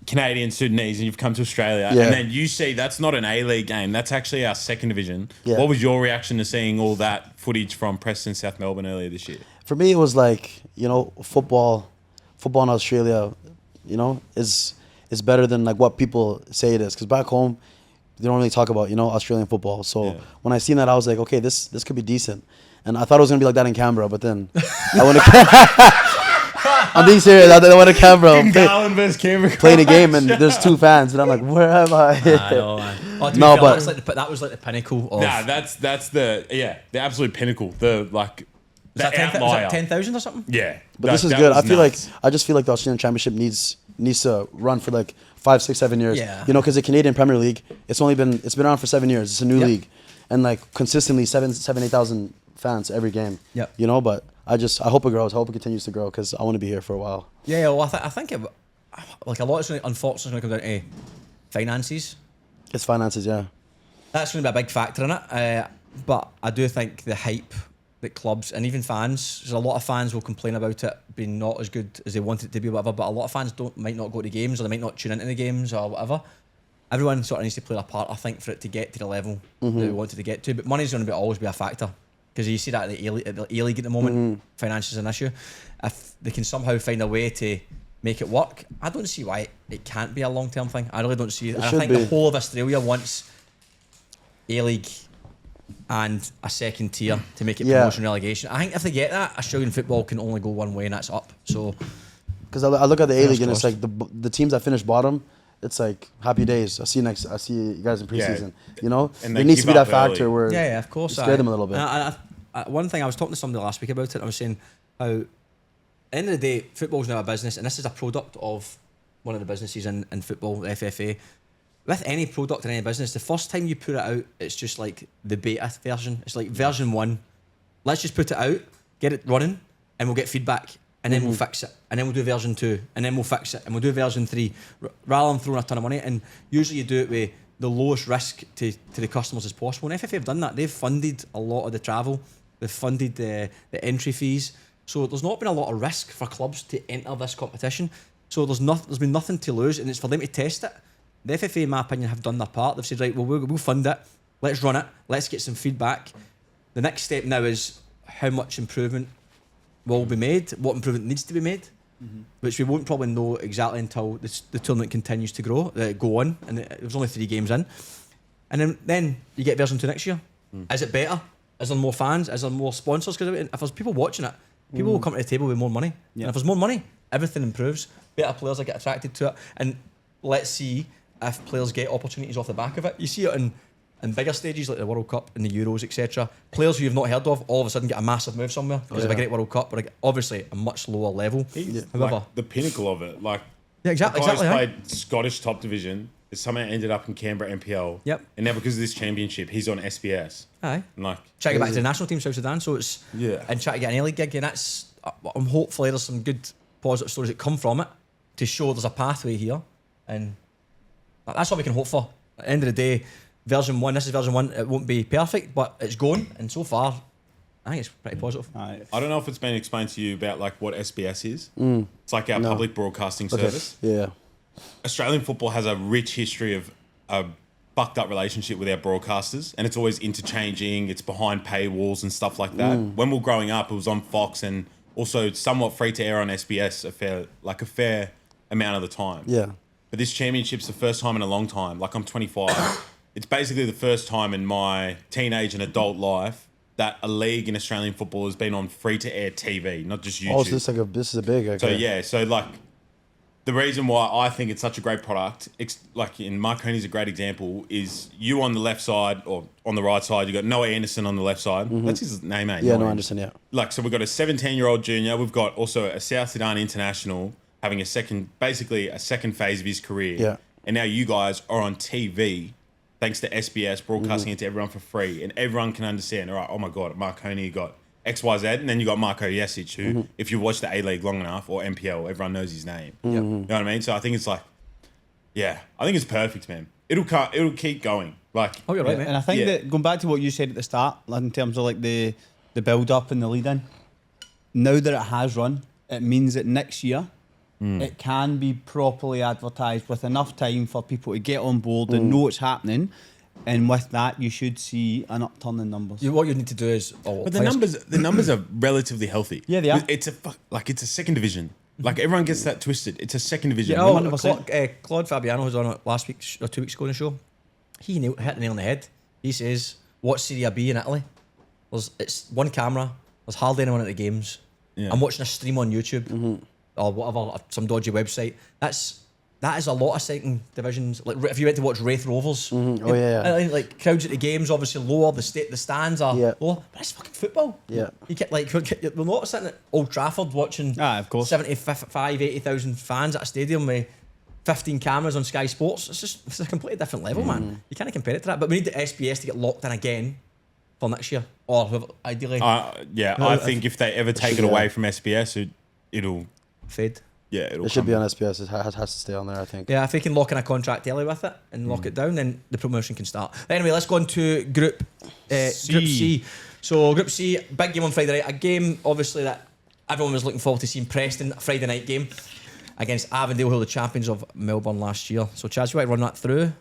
Canadian, Sudanese, and you've come to Australia, Yeah. and then you see that's not an A-League game. That's actually our second division. Yeah. What was your reaction to seeing all that footage from Preston, South Melbourne earlier this year? For me, it was like, you know, football in Australia, you know, is better than like what people say it is. Because back home, they don't really talk about, you know, Australian football. So Yeah. when I seen that, I was like, okay, this could be decent. And I thought it was gonna be like that in Canberra, but then I went to. I'm being serious. I went to Canberra, Garland versus Canberra. playing a game, and there's 2 fans, and I'm like, where am I? I know, man. Oh, to be No, fair, but- that was like the pinnacle of Nah, that's the absolute pinnacle. The like Is that 10,000 or something? Yeah. But this is good. I just feel like the Australian Championship needs to run for like 5, 6, 7 years. Yeah. You know, because the Canadian Premier League, it's been around for 7 years. It's a new league, and like consistently 8,000 fans every game. Yeah. You know, but I hope it grows. I hope it continues to grow because I want to be here for a while. Yeah. Well, I think like a lot is unfortunately going to come down to finances. It's finances, yeah. That's going to be a big factor in it. But I do think the hype that clubs and even fans, because a lot of fans will complain about it being not as good as they want it to be, whatever. But a lot of fans might not go to games, or they might not tune into the games, or whatever. Everyone sort of needs to play their part, I think, for it to get to the level that we wanted to get to. But money's going to always be a factor, because you see that at the A League at the moment, finance is an issue. If they can somehow find a way to make it work, I don't see why it can't be a long-term thing. I really don't see it. And I think the whole of Australia wants A League and a second tier to make it promotion relegation. I think if they get that, Australian football can only go one way, and that's up. So, because I look at the A League and it's like the teams that finish bottom, it's like happy days. I see you guys in preseason. You know, and there needs to be that factor where of course, scare them a little bit. One thing I was talking to somebody last week about it. I was saying how, at the end of the day, football's now a business, and this is a product of one of the businesses in football, the FFA. With any product in any business, the first time you put it out, it's just like the beta version. It's like version 1. Let's just put it out, get it running, and we'll get feedback, and then we'll fix it, and then we'll do version 2, and then we'll fix it, and we'll do version 3, rather than throwing a ton of money. And usually you do it with the lowest risk to the customers as possible. And FFA have done that. They've funded a lot of the travel. They've funded the entry fees. So there's not been a lot of risk for clubs to enter this competition. So there's been nothing to lose, and it's for them to test it. The FFA, in my opinion, have done their part. They've said, right, well, we'll fund it. Let's run it. Let's get some feedback. The next step now is how much improvement will be made, what improvement needs to be made, which we won't probably know exactly until the tournament continues to go on, and it was only 3 games in. And then you get version 2 next year. Is it better? Is there more fans? Is there more sponsors? Because if there's people watching it, people will come to the table with more money. Yeah. And if there's more money, everything improves. Better players will get attracted to it. And let's see if players get opportunities off the back of it. You see it in bigger stages like the World Cup and the Euros, etc. Players who you've not heard of all of a sudden get a massive move somewhere because of a great World Cup, but obviously a much lower level. However, like the pinnacle of it. Like, exactly. Played Scottish top division. Somehow ended up in Canberra NPL. Yep. And now because of this championship, he's on SBS. Aye. And like, try to get back to the national team, South Sudan. So it's and try to get an A-League gig, and that's. Hopefully there's some good positive stories that come from it to show there's a pathway here, and that's what we can hope for. At the end of the day, version 1. This is version 1. It won't be perfect, but it's going, and so far, I think it's pretty positive. I don't know if it's been explained to you about like what SBS is. It's like our public broadcasting service. Yeah. Australian football has a rich history of a fucked up relationship with our broadcasters, and it's always interchanging. It's behind paywalls and stuff like that. When we were growing up, it was on Fox and also somewhat free to air on SBS a fair amount of the time. Yeah. But this championship's the first time in a long time. Like, I'm 25. It's basically the first time in my teenage and adult life that a league in Australian football has been on free to air TV, not just YouTube. Oh, so this is a big. Okay. So like the reason why I think it's such a great product, like in Marconi's a great example, is you on the left side or on the right side, you got Noah Anderson on the left side. That's his name, Yeah, Noah Anderson, yeah. Like, so we've got a 17-year-old junior. We've got also a South Sudan international having basically a second phase of his career. Yeah. And now you guys are on TV thanks to SBS broadcasting it to everyone for free. And everyone can understand, all right, oh my God, Marconi got XYZ, and then you got Marco Jesic, who, if you watch the A-League long enough, or NPL, everyone knows his name. You know what I mean? So I think it's like, I think it's perfect, man. It'll keep going. Like, oh, you're right, man. And I think that going back to what you said at the start, like in terms of like the build-up and the lead-in, now that it has run, it means that next year, it can be properly advertised with enough time for people to get on board and know what's happening. And with that, you should see an upturn in numbers. What you need to do is... but the numbers are relatively healthy. Yeah, they are. It's a second division. Like, everyone gets that twisted. It's a second division. Yeah, Claude Fabiano, who was on it last week or 2 weeks ago on the show, he hit the nail on the head. He says, what's Serie B in Italy? It's one camera. There's hardly anyone at the games. Yeah. I'm watching a stream on YouTube or whatever, some dodgy website. That's that is a lot of second divisions. Like if you went to watch Wraith Rovers, Oh, yeah. like crowds at the games obviously lower. The stands are Yeah. lower, but it's fucking football. Yeah. You get like we're not sitting at Old Trafford watching Of course. 80,000 fans at a stadium with 15 cameras on Sky Sports. It's a completely different level, man. You can't compare it to that. But we need the SBS to get locked in again for next year, or ideally I think if they ever take it away from SBS, it'll fade. it'll It should be come. on SBS. It has to stay on there, I think. Yeah, if they can lock in a contract early with it and lock it down, then the promotion can start. Anyway, let's go on to Group C. So Group C, big game on Friday night. A game, obviously, that everyone was looking forward to seeing. Preston, a Friday night game against Avondale, who were the champions of Melbourne last year. So Chaz, you want to run that through?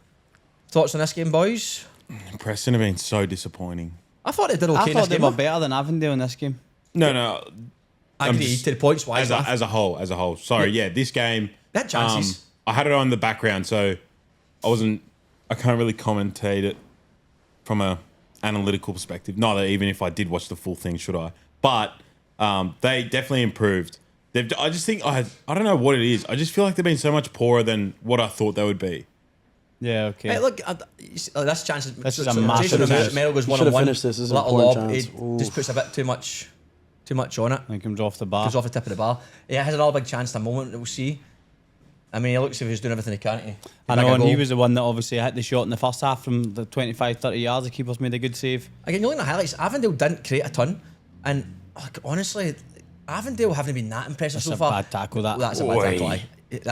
Thoughts on this game, boys? Preston have been so disappointing. I thought they did okay I in thought this they game. were better than Avondale in this game. No. I I'm agree, just- to the points wise. As a whole. Sorry, this game. They had chances. I had it on the background, so I can't really commentate it from a analytical perspective. Not that even if I did watch the full thing, should I? But they definitely improved. I just think I don't know what it is. I just feel like they've been so much poorer than what I thought they would be. Yeah, okay. Hey, look, that's chances. This is a massive Jason chance. Merrill goes You one should on have one. finished this. This is an Little important lob. chance. He just puts a bit too much on it. And comes off the bar. Goes off the tip of the bar. Yeah, has another big chance in a moment that we'll see. I mean, he looks as if he's doing everything he can to I bag know, a and he goal. was the one that obviously hit the shot in the first half from the 25, 30 yards. The keeper's made a good save. Again, you look at the highlights. Avondale didn't create a ton, and honestly, Avondale haven't been that impressive That's so a far. bad tackle, that. That's a bad Oi. tackle. Aye.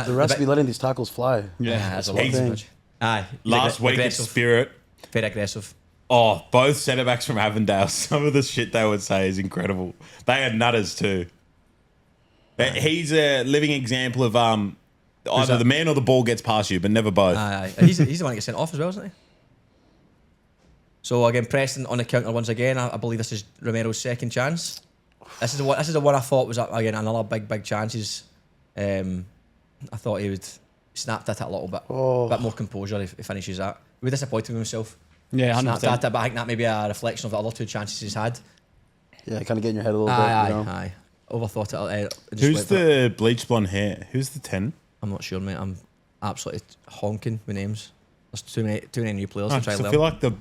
The rest be letting these tackles fly. Yeah, that's a lot. He's- Of aye, he's Last week at aggressive, Spirit. very aggressive. Oh, both centre backs from Avondale. Some of the shit they would say is incredible. They had nutters too. He's a living example of either that? the man or the ball gets past you, but never both. Aye. He's the one that gets sent off as well, isn't he? So again, Preston on the counter once again. I believe this is Romero's second chance. This is the one I thought was again another big chances. I thought he would snapped at it a little bit, bit more composure if he finishes that. He was disappointed with himself. Yeah, Snapped 100%. at it, but I think that may be a reflection of the other two chances he's had. Yeah, kind of get in your head a little bit. You know? Aye. Overthought it. Just Who's went for it. the bleach blonde hair? Who's the 10? I'm not sure, mate. I'm absolutely honking with names. There's too many new players Oh, to try 'cause and I learn. feel like the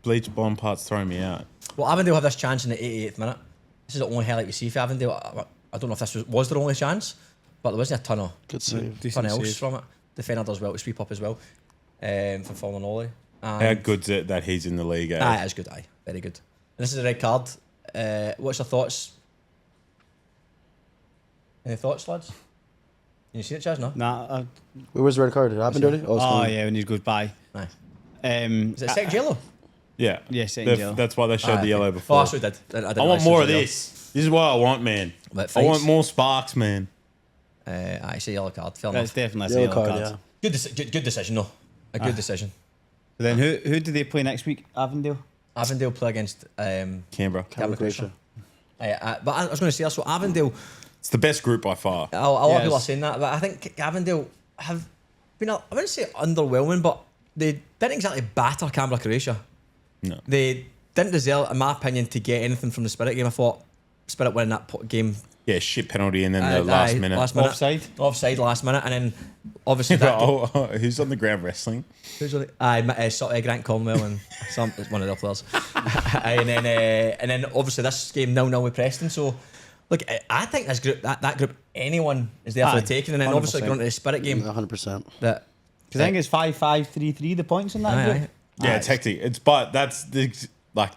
bleach blonde part's throwing me out. Well, Avondale have this chance in the 88th minute. This is the only highlight we see for Avondale. I don't know if this was their only chance, but there wasn't a ton Good save. Decent else save. from it. Defender does well to sweep up as well from falling ollie. How good's it that he's in the league? Eh? Aye, it is good. Aye, very good. And this is a red card. What's your thoughts? Any thoughts, lads? You seen it, Chaz? No. Nah. Where was the red card? It happened already? Oh, it's Oh, gone. yeah, when he goes by. Aye. Is it I- second yellow? Yeah. Yeah, second yellow. That's why they showed the yellow Oh, before. I did. I I want realise more it of was a this. This is what I want, man. But I want fights. more sparks, man. I say yellow card. Fair That's enough. definitely a Yellow yellow card, card. yeah. Good decision, though. A good decision. But then who do they play next week? Avondale? Avondale play against Canberra. Canberra Croatia. Croatia. But I was going to say also Avondale. It's the best group by far. A lot of people are Yes. saying that, but I think Avondale have been, I wouldn't say underwhelming, but they didn't exactly batter Canberra Croatia. No. They didn't deserve, in my opinion, to get anything from the Spirit game. I thought Spirit winning that game. Yeah, shit penalty and then the last minute. Offside last minute, and then obviously that. Who's on the ground wrestling? Who's on it? Grant Conwell and it's one of their players. and then obviously this game 0-0 with Preston. So look, I think this group, that group, anyone is there for the Aye, taking. And then obviously 100%. going to the Spirit game. 100%. That Because I think it's 5-5-3-3, the points in that Aye, group. aye. Yeah, it's hectic. But that's this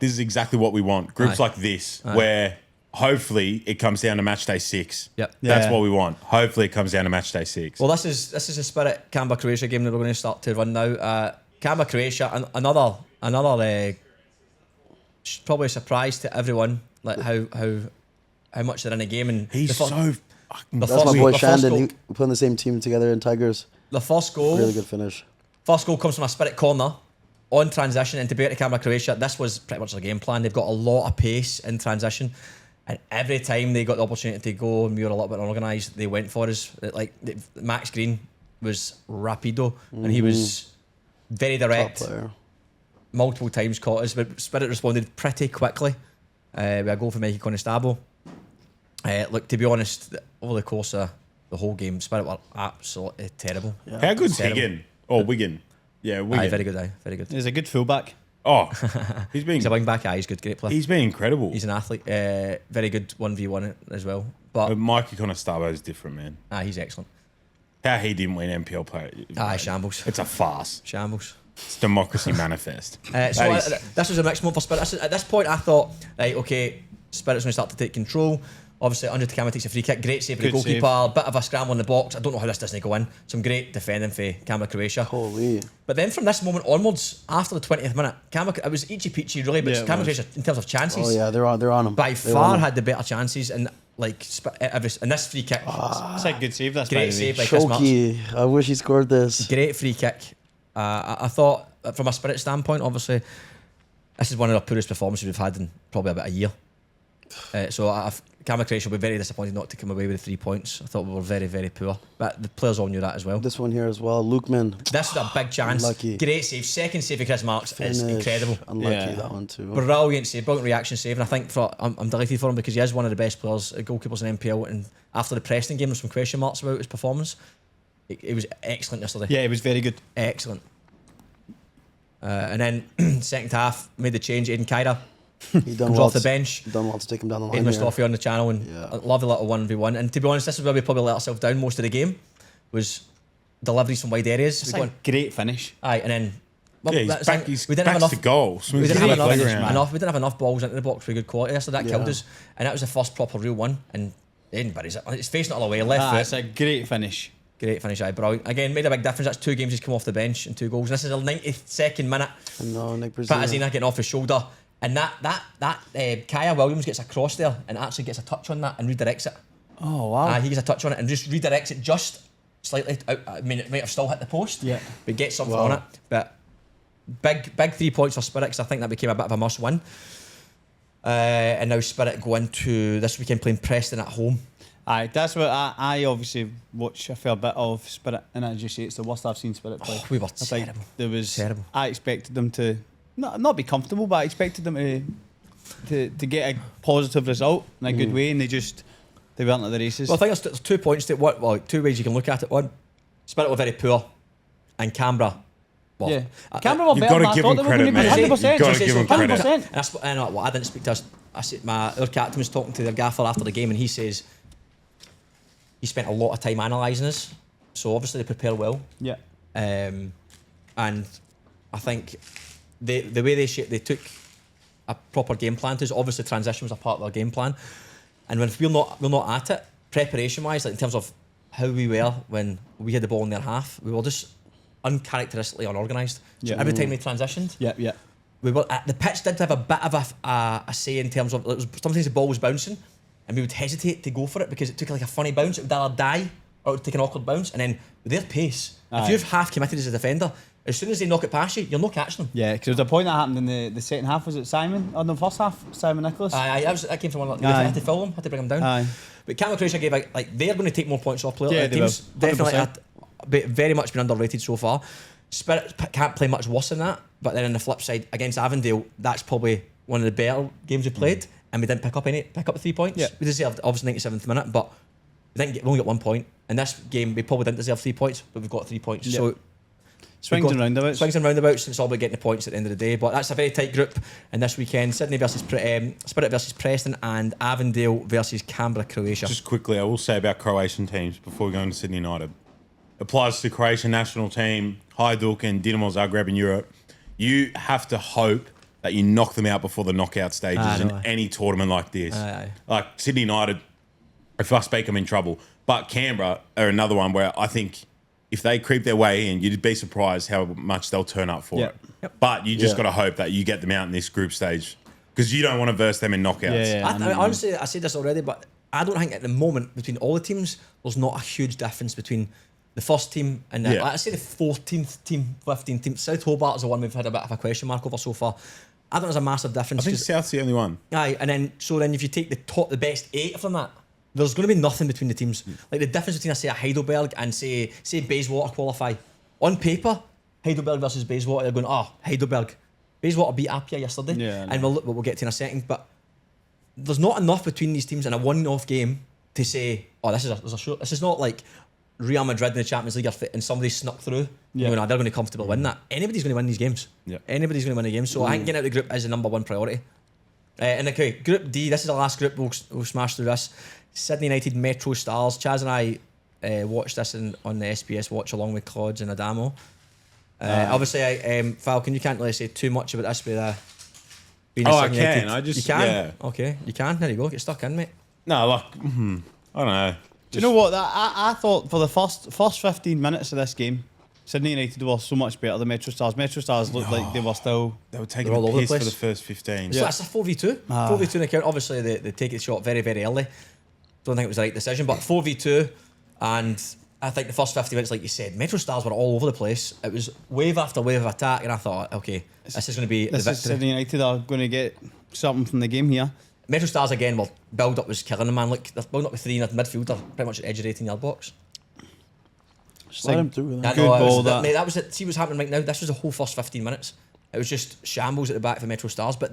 is exactly what we want. Groups Aye. like this, where hopefully it comes down to match day 6. Yep. That's Yeah. what we want. Hopefully it comes down to match day 6. Well, this is a Spirit Canberra Croatia game that we're going to start to run now. Canberra Croatia, another probably a surprise to everyone, like how much they're in a game. And He's the so the That's first my goal- boy the first Shandon. goal- We put on the same team together in Tigers. The first goal, Really good finish. First goal comes from a Spirit corner on transition, and to beat Canberra Croatia, this was pretty much their game plan. They've got a lot of pace in transition, and every time they got the opportunity to go and we were a little bit unorganised, they went for us. Max Green was rapido, and he was very Top direct. player. Multiple times caught us, but Spirit responded pretty quickly with a goal from Mikey Conestable. Look, to be honest, over the course of the whole game. Spirit were absolutely terrible. Yeah. How good's Terrible. Higgin? Oh, Wigan. Yeah, Wigan. Aye, very good. Aye, very good. He's a good fullback. Oh, he's been He's a wing back. Aye, he's good. Great player. he's been incredible. He's an athlete. Very good 1v1 as well. But Mikey Conostabbo is different, man. he's excellent. How he didn't win NPL player. Aye, shambles. It's a farce. Shambles. It's democracy manifest. So That is- this was a mixed moment for Spirit. At this point, I thought, right, okay, Spirit's going to start to take control. Obviously, Andre Takama takes a free kick. Great save for the Good save. goalkeeper. Bit of a scramble in the box. I don't know how this doesn't go in. Some great defending for Canberra, Croatia. Holy. But then from this moment onwards, after the 20th minute, Canberra, it was Ichi Peachy really, but Yeah, it Canberra, was. Croatia, in terms of chances, Oh yeah, they're on him. by They were far on him. had the better chances. And like, and this free kick, It's a good save. That's great by the way. save by Chris Marks. Choky. I wish he scored this. Great free kick. I thought, from a Spirit standpoint, obviously, this is one of the poorest performances we've had in probably about a year. So Canberra Croatia will be very disappointed not to come away with the 3 points. I thought we were very, very poor. But the players all knew that as well. This one here as well. Lukeman. This was a big chance. Unlucky. Great save. Second save for Chris Marks is Finish. incredible. Unlucky Yeah. that one too. Brilliant save, brilliant reaction save. And I think I'm delighted for him because he is one of the best players, goalkeepers in NPL. And after the Preston game, there's some question marks about his performance. It was excellent yesterday. Yeah, it was very good. Excellent. And then second half, made the change. Aiden Kyra He done comes well off the to- bench. Done well to take him down the Aiden line. here. Mustafi on the channel and Yeah. a lovely little 1v1. And to be honest, this is where we probably let ourselves down most of the game. Was deliveries from wide areas. It's We a great finish. aye, and then Yeah, he's that's back, it. he's We didn't have backs enough. to goal. We Swings didn't his have leg enough, around. we didn't have enough balls into the box for good quality, so that killed Yeah. us. And that was the first proper real one. And Edinburgh's it's facing it all the way, left foot. It's a great finish. Great finish, aye, brilliant. Again, made a big difference. That's 2 games he's come off the bench and 2 goals. This is the 92nd minute. No, Nick Brazil. Patazina getting off his shoulder. And that Kaya Williams gets across there and actually gets a touch on that and redirects it. Oh wow. He gets a touch on it and just redirects it just slightly out. I mean, it might have still hit the post, Yeah. but gets something Wow. on it. But big 3 points for Spirit because I think that became a bit of a must win. And now Spirit go into this weekend playing Preston at home. Aye, that's what I obviously watch a fair bit of Spirit, and I just say it's the worst I've seen Spirit play. We were I think terrible. there was. Terrible. I expected them to not be comfortable, but I expected them to get a positive result in a good way, and they weren't at the races. Well, I think there's 2 points to what. Well, 2 ways you can look at it. One, Spirit were very poor, and Canberra. Well, yeah, Canberra were You've better gotta than I give thought them they were going to be. credit, man. 100%. You've gotta give them credit. 100%. And I didn't speak to us. I said our captain was talking to their gaffer after the game, and he says he spent a lot of time analysing us. So obviously they prepare well, Yeah. and I think the way they took a proper game plan to us. Obviously transition was a part of their game plan, and when we're not at it preparation wise, like in terms of how we were when we had the ball in their half, we were just uncharacteristically unorganised. So Yeah. every time we transitioned, Yeah, yeah. we were the pitch did have a bit of a say in terms of it was, sometimes the ball was bouncing and we would hesitate to go for it because it took like a funny bounce. It would either die or it would take an awkward bounce. And then with their pace, Aye. if you've half committed as a defender, as soon as they knock it past you, you're not catching them. Yeah, because there was a point that happened in the second half. Was it Simon? Or the first half? Simon Nicholas? That came from one. Aye. Had to fill them, had to bring them down. Aye. But Canberra Croatia gave like they're going to take more points off players. Yeah, they teams will. definitely 100%. very much been underrated so far. Spirit can't play much worse than that. But then on the flip side, against Avondale, that's probably one of the better games we played, and we didn't pick up the 3 points. Yeah. We deserved obviously 97th minute, but we only got 1 point. In this game, we probably didn't deserve 3 points, but we've got 3 points. Yeah. So Swings and roundabouts. Swings and roundabouts. It's all about getting the points at the end of the day. But that's a very tight group. And this weekend, Sydney versus Spirit versus Preston, and Avondale versus Canberra Croatia. Just quickly, I will say about Croatian teams before we go into Sydney United. Applies to the Croatian national team, Hajduk and Dinamo Zagreb in Europe. You have to hope that you knock them out before the knockout stages in Aye. any tournament like this. Aye. Like Sydney United, if I speak, I'm in trouble. But Canberra are another one where I think if they creep their way in, you'd be surprised how much they'll turn up for Yeah. it. But you just Yeah. got to hope that you get them out in this group stage because you don't want to verse them in knockouts. Yeah, yeah. Honestly, I said this already, but I don't think at the moment between all the teams, there's not a huge difference between the first team and the, Yeah. like I say the 14th team, 15th team. South Hobart is the one we've had a bit of a question mark over so far. I don't think there's a massive I difference. think 'cause- South's the only one. Aye, and then if you take the best 8 from that, there's going to be nothing between the teams. Like the difference between say a Heidelberg and say Bayswater qualify on paper, Heidelberg versus Bayswater, they're going Heidelberg. Bayswater beat Akio yesterday, Yeah, I and we'll get to in a second. But there's not enough between these teams in a one-off game to say, oh, this is not like Real Madrid in the Champions League and somebody snuck through. Yeah. You know, they're going to comfortably win that. Anybody's going to win these games. Yeah. Anybody's going to win the game. So I think getting out of the group is the number one priority. And okay, Group D, this is the last group. We'll smash through this. Sydney United, Metro Stars. Chaz and I watched this on the SBS Watch along with Clods and Adamo. Obviously, Falcon, you can't really say too much about this with being Oh, I Sydney can. United. I just, you can. yeah. Okay, you can. There you go. Get stuck in, mate. No, like, I don't know. Do you know what? I thought for the first 15 minutes of this game, Sydney United were so much better than Metro Stars. Metro Stars looked like they were still. They were taking They're all the over the piss for place. the first 15. So that's a 4v2. 4v2 in the count. Obviously, they take the shot very, very early. Don't think it was the right decision, but 4v2. And I think the first 50 minutes, like you said, Metro Stars were all over the place. It was wave after wave of attack, and I thought, okay, this is going to be the This is victory. Sydney United are going to get something from the game here. Metro Stars again, well, build up was killing them, man. Look, they're building up with three in the midfield. They're pretty much at the edge of the 18-yard box. Slide him through. I Good know, ball, that. that. Mate, that was it. See what's happening right now. This was the whole first 15 minutes. It was just shambles at the back for Metro Stars. But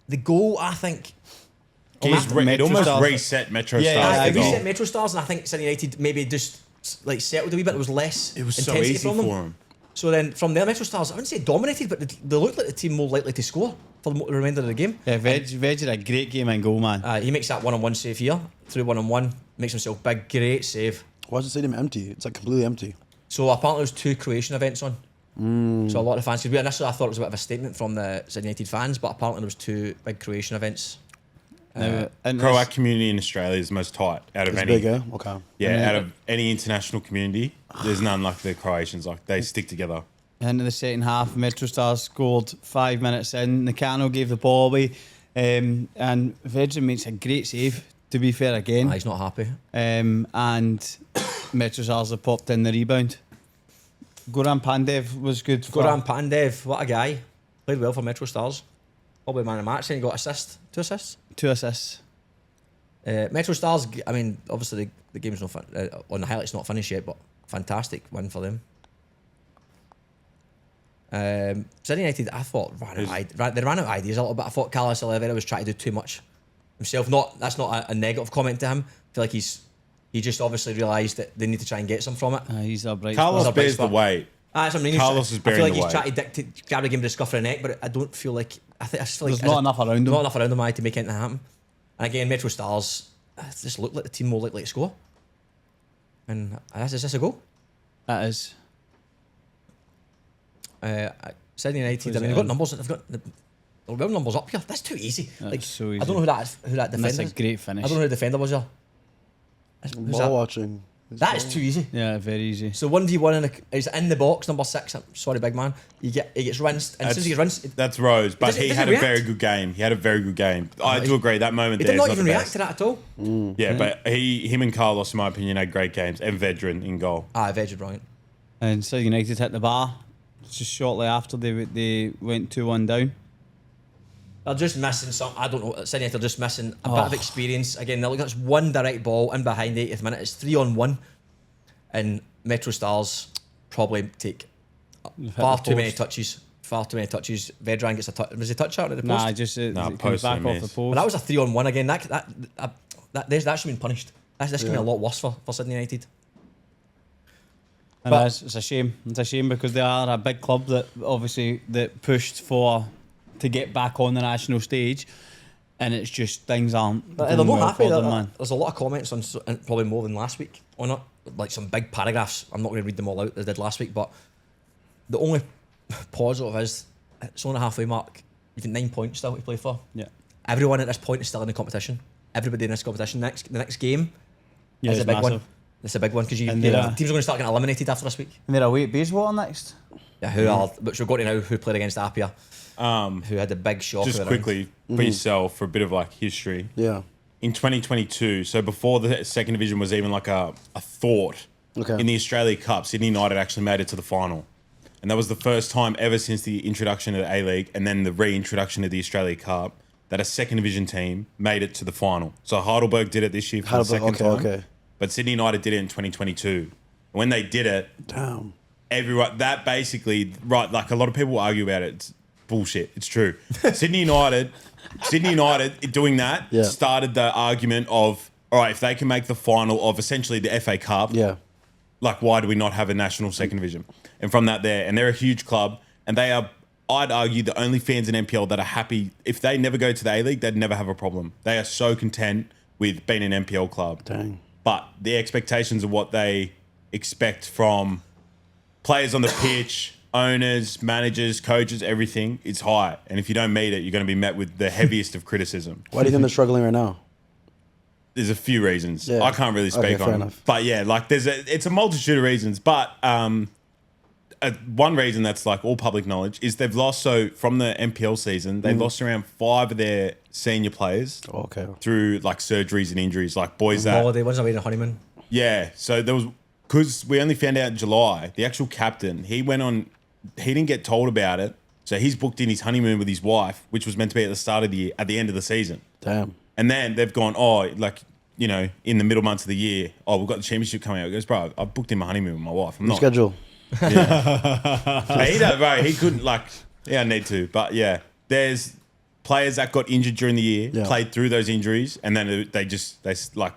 the goal, I think, It almost Stars- reset Metro Yeah, Stars. yeah, it the goal. reset Metro Stars, and I think Sydney United maybe just like settled a wee bit. There was less It was so intensity easy from them. for them. So then from there, Metro Stars, I wouldn't say dominated, but they looked like the team more likely to score for the remainder of the game. Yeah, Veg had a great game in goal, man. He makes that one-on-one save here, through one-on-one, makes himself big, great save. Why is the stadium empty? It's like completely empty. So apparently there's 2 Croatian events on. So a lot of the fans, because initially I thought it was a bit of a statement from the Sydney United fans, but apparently there was 2 big Croatian events. Now, and Croat community in Australia is the most tight out of It's any. big, eh? Okay. Yeah, out of any international community, there's none like the Croatians. Like they stick together. into the second half, Metro Stars scored 5 minutes in. Nakano gave the ball away, and Vedra makes a great save. To be fair, again, He's not happy. and Metro Stars have popped in the rebound. Goran Pandev was good. For, Goran Pandev, what a guy. Played well for Metro Stars. Probably man of the match, and he got 2 assists. 2 assists. Metro Stars, I mean, obviously the game's not on the highlights not finished yet, but fantastic win for them. Sydney United, I thought they ran out of ideas a little bit. I thought Carlos Oliveira was trying to do too much himself. That's not a negative comment to him. I feel like he just obviously realised that they need to try and get some from it. He's a bright Carlos spot. bears the weight. That's what I mean. Carlos is I feel bearing like the he's weight. trying to grab the game to the scuff of the neck, but I don't feel like I just feel like There's not enough around him. Not enough around him to make anything happen. And again, Metro Stars just looked like the team more likely to score. And is this a goal? That is. Sydney United. Was I mean, it they've got in? numbers. They've got numbers up here. That's too easy. That's so easy. I don't know who that And defender. that's a is. great finish. I don't know who the defender was here. Who's Ball that? watching. That is too easy. Yeah, very easy. So 1v1 he's in the box, number 6. Sorry, big man. He gets rinsed, and as soon as he gets rinsed, That's Rose, but Does he it had a react? very good game. He had a very good game. I do agree. That moment he there did is not even the react best. to that at all. Yeah, but him and Carlos, in my opinion, had great games. And Vedran in goal. Veg brilliant. And so United hit the bar just shortly after they went 2-1 down. They're just missing some. I don't know. Sydney United are just missing a bit of experience. Again, they're looking at one direct ball in behind the 80th minute. It's 3-on-1, and Metro Stars probably take far too many touches. Far too many touches. Vedran gets a touch. Was he touch out at the post? Nah, just it Nah, comes post back and off the miss. post. But that was a 3-on-1 again. That should have been punished. This can be a lot worse for Sydney United. And But- it's a shame. It's a shame because they are a big club that obviously that pushed to get back on the national stage, and it's just things aren't. They're going not well happy. for them, man. There's a lot of comments on, and probably more than last week on it. Like some big paragraphs. I'm not going to read them all out. They did last week, but the only positive is it's on the halfway mark. You've got 9 points still to play for. Yeah, Everyone at this point is still in the competition. Everybody in this competition. The next game yeah, is a it's big massive. one. It's a big one because And teams they're- are going to start getting eliminated after this week. And they're away at Bayswater next. Yeah, which we've got to know who played against Apia, who had the big shock. Just of the round. quickly for yourself for a bit of like history. Yeah. In 2022, so before the second division was even like a thought, Okay. in the Australia Cup, Sydney United actually made it to the final. And that was the first time ever since the introduction of the A-League and then the reintroduction of the Australia Cup that a second division team made it to the final. So Heidelberg did it this year for the second time. Okay. But Sydney United did it in 2022. And when they did it, Damn. everyone, that basically, right, like a lot of people argue about it. It's bullshit. It's true. Sydney United doing that Yeah. started the argument of, all right, if they can make the final of essentially the FA Cup, Yeah. like why do we not have a national second division? And from that there, and they're a huge club, and they are, I'd argue, the only fans in NPL that are happy. If they never go to the A-League, they'd never have a problem. They are so content with being an NPL club. Dang. But the expectations of what they expect from players on the pitch, owners, managers, coaches, everything is high. And if you don't meet it, you're going to be met with the heaviest of criticism. Why do you think they're struggling right now? There's a few reasons. Yeah. I can't really speak Okay, on fair them. enough. But yeah, like it's a multitude of reasons. But one reason that's like all public knowledge is they've lost, so from the NPL season, they've lost around 5 of their senior players Okay. through like surgeries and injuries, like boys that, Holiday, one's away on a honeymoon. yeah. So there was, because we only found out in July, the actual captain, he didn't get told about it. So he's booked in his honeymoon with his wife, which was meant to be at the start of the year, at the end of the season. Damn. And then they've gone, in the middle months of the year, we've got the championship coming out. He goes, bro, I've booked in my honeymoon with my wife. I'm not. Schedule. He couldn't, need to. But yeah, there's players that got injured during the year, Yeah. played through those injuries, and then they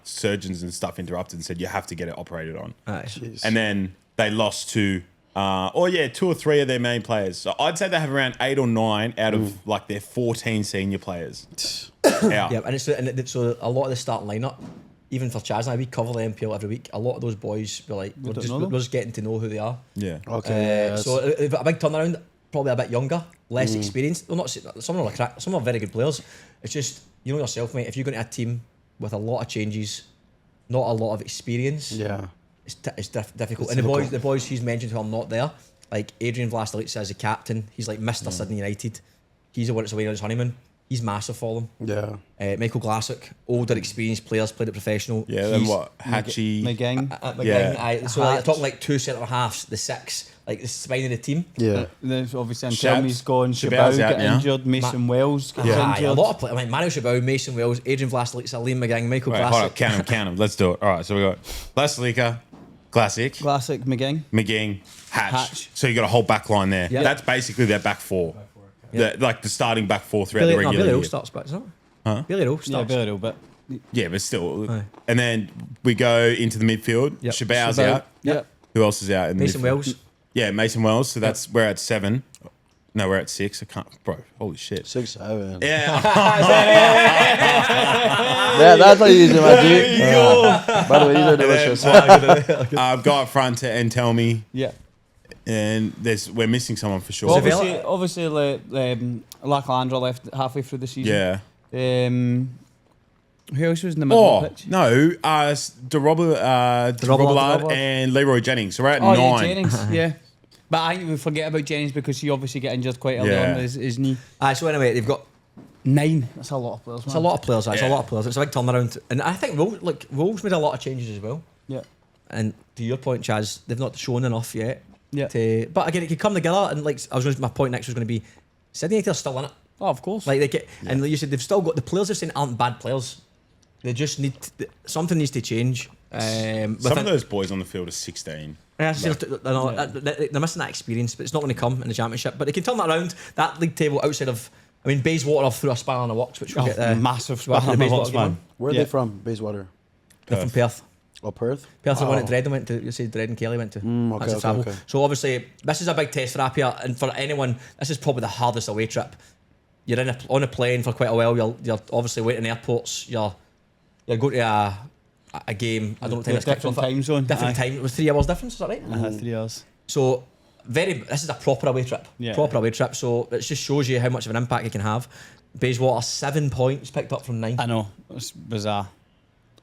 surgeons and stuff interrupted and said, you have to get it operated on. Aye. Jeez. And then they lost to, 2 or 3 of their main players. So I'd say they have around 8 or 9 out of their 14 senior players out. Yeah, so a lot of the starting lineup, even for Chaz and I, we cover the NPL every week. A lot of those boys we're just getting to know who they are. Yeah. Okay. So a big turnaround, probably a bit younger, less experienced. Well, not some are very good players. It's just, you know yourself, mate. If you're going to a team with a lot of changes, not a lot of experience, Yeah. it's difficult. It's And difficult. the boys he's mentioned who are not there, like Adrian Vlastelica as a captain, he's like Mr. Sydney United. He's the one that's away on his honeymoon. He's massive for them. Yeah. Michael Glassick, older, experienced players, played it professional. Yeah, then He's- what? Hatchie. McGing. Yeah. So like, I'm talking like 2 centre halves, the 6, like the spine of the team. Yeah. There's obviously Shabs. Antelmi's gone. Shabau's Shabau out got now. injured. Mason Wells got Aye, injured. a lot of players. I mean, Mario Shabau, Mason Wells, Adrian Vlastelica, Liam McGing, Michael Wait, hold up, Glassick. count them. Let's do it. All right, so we got Vlastelica, Classic, Classic McGing. McGing, Hatch. Hatch. So you got a whole back line there. Yeah. That's basically their back 4. Yeah. The starting back 4 throughout the Billy regular Rowe year. starts back, isn't it? Huh? Billy Rowe Yeah, starts. very little bit. Yeah, but still. Aye. And then we go into the midfield. Yep. Shabau's Shabau. out. Yep. Who else is out? In the Mason midfield? Wells. Yeah, Mason Wells. So we're at 7. No, we're at 6. I can't, bro. Holy shit. 6, 7. Yeah. Yeah, that's how you use it, my dude. By the way, these are delicious. Go up front to and tell me. Yeah. And we're missing someone for sure. Well, Sevilla- obviously, Lachlandra left halfway through the season. Yeah. Who else was in the middle of the pitch? No, Robillard Robillard. and Leroy Jennings. So we're at Oh, 9. yeah, Jennings. Yeah. But I think we forget about Jennings because he obviously got injured quite early Yeah. on his knee. So anyway, they've got 9. That's a lot of players. it's a lot of players. It's Yeah. a lot of players. It's a big turnaround, and I think Wolves made a lot of changes as well. Yeah. And to your point, Chaz, they've not shown enough yet. Yeah. But again, it could come together. And like my point next was going to be, Sydney United are still in it. Oh, of course. Like they get, and like you said, they've still got the players. They're saying aren't bad players. They just need something needs to change. Some of those boys on the field are 16. Yeah, they're missing that experience, but it's not going to come in the championship. But they can turn that around. That league table outside of, I mean, Bayswater through a spanner in the works, which we'll get massive we'll spanner get in the Bayswater works, game man. on. Where are Yeah. they from? Bayswater. They're from Perth. Oh, Perth? Perth, the one that Wow. Dredden went to. You say Dredden Kelly went to. okay, That's the okay, travel. okay. So obviously, this is a big test for Akio, and for anyone, this is probably the hardest away trip. You're on a plane for quite a while. You're obviously waiting in airports. You're going to a game. I don't know what time it's kicked Different off at. time zone. Different time. It was 3 hours difference. Is that right? 3 hours. So this is a proper away trip. Yeah. Proper away trip. So it just shows you how much of an impact it can have. Bayswater 7 points picked up from 9. I know. It's bizarre.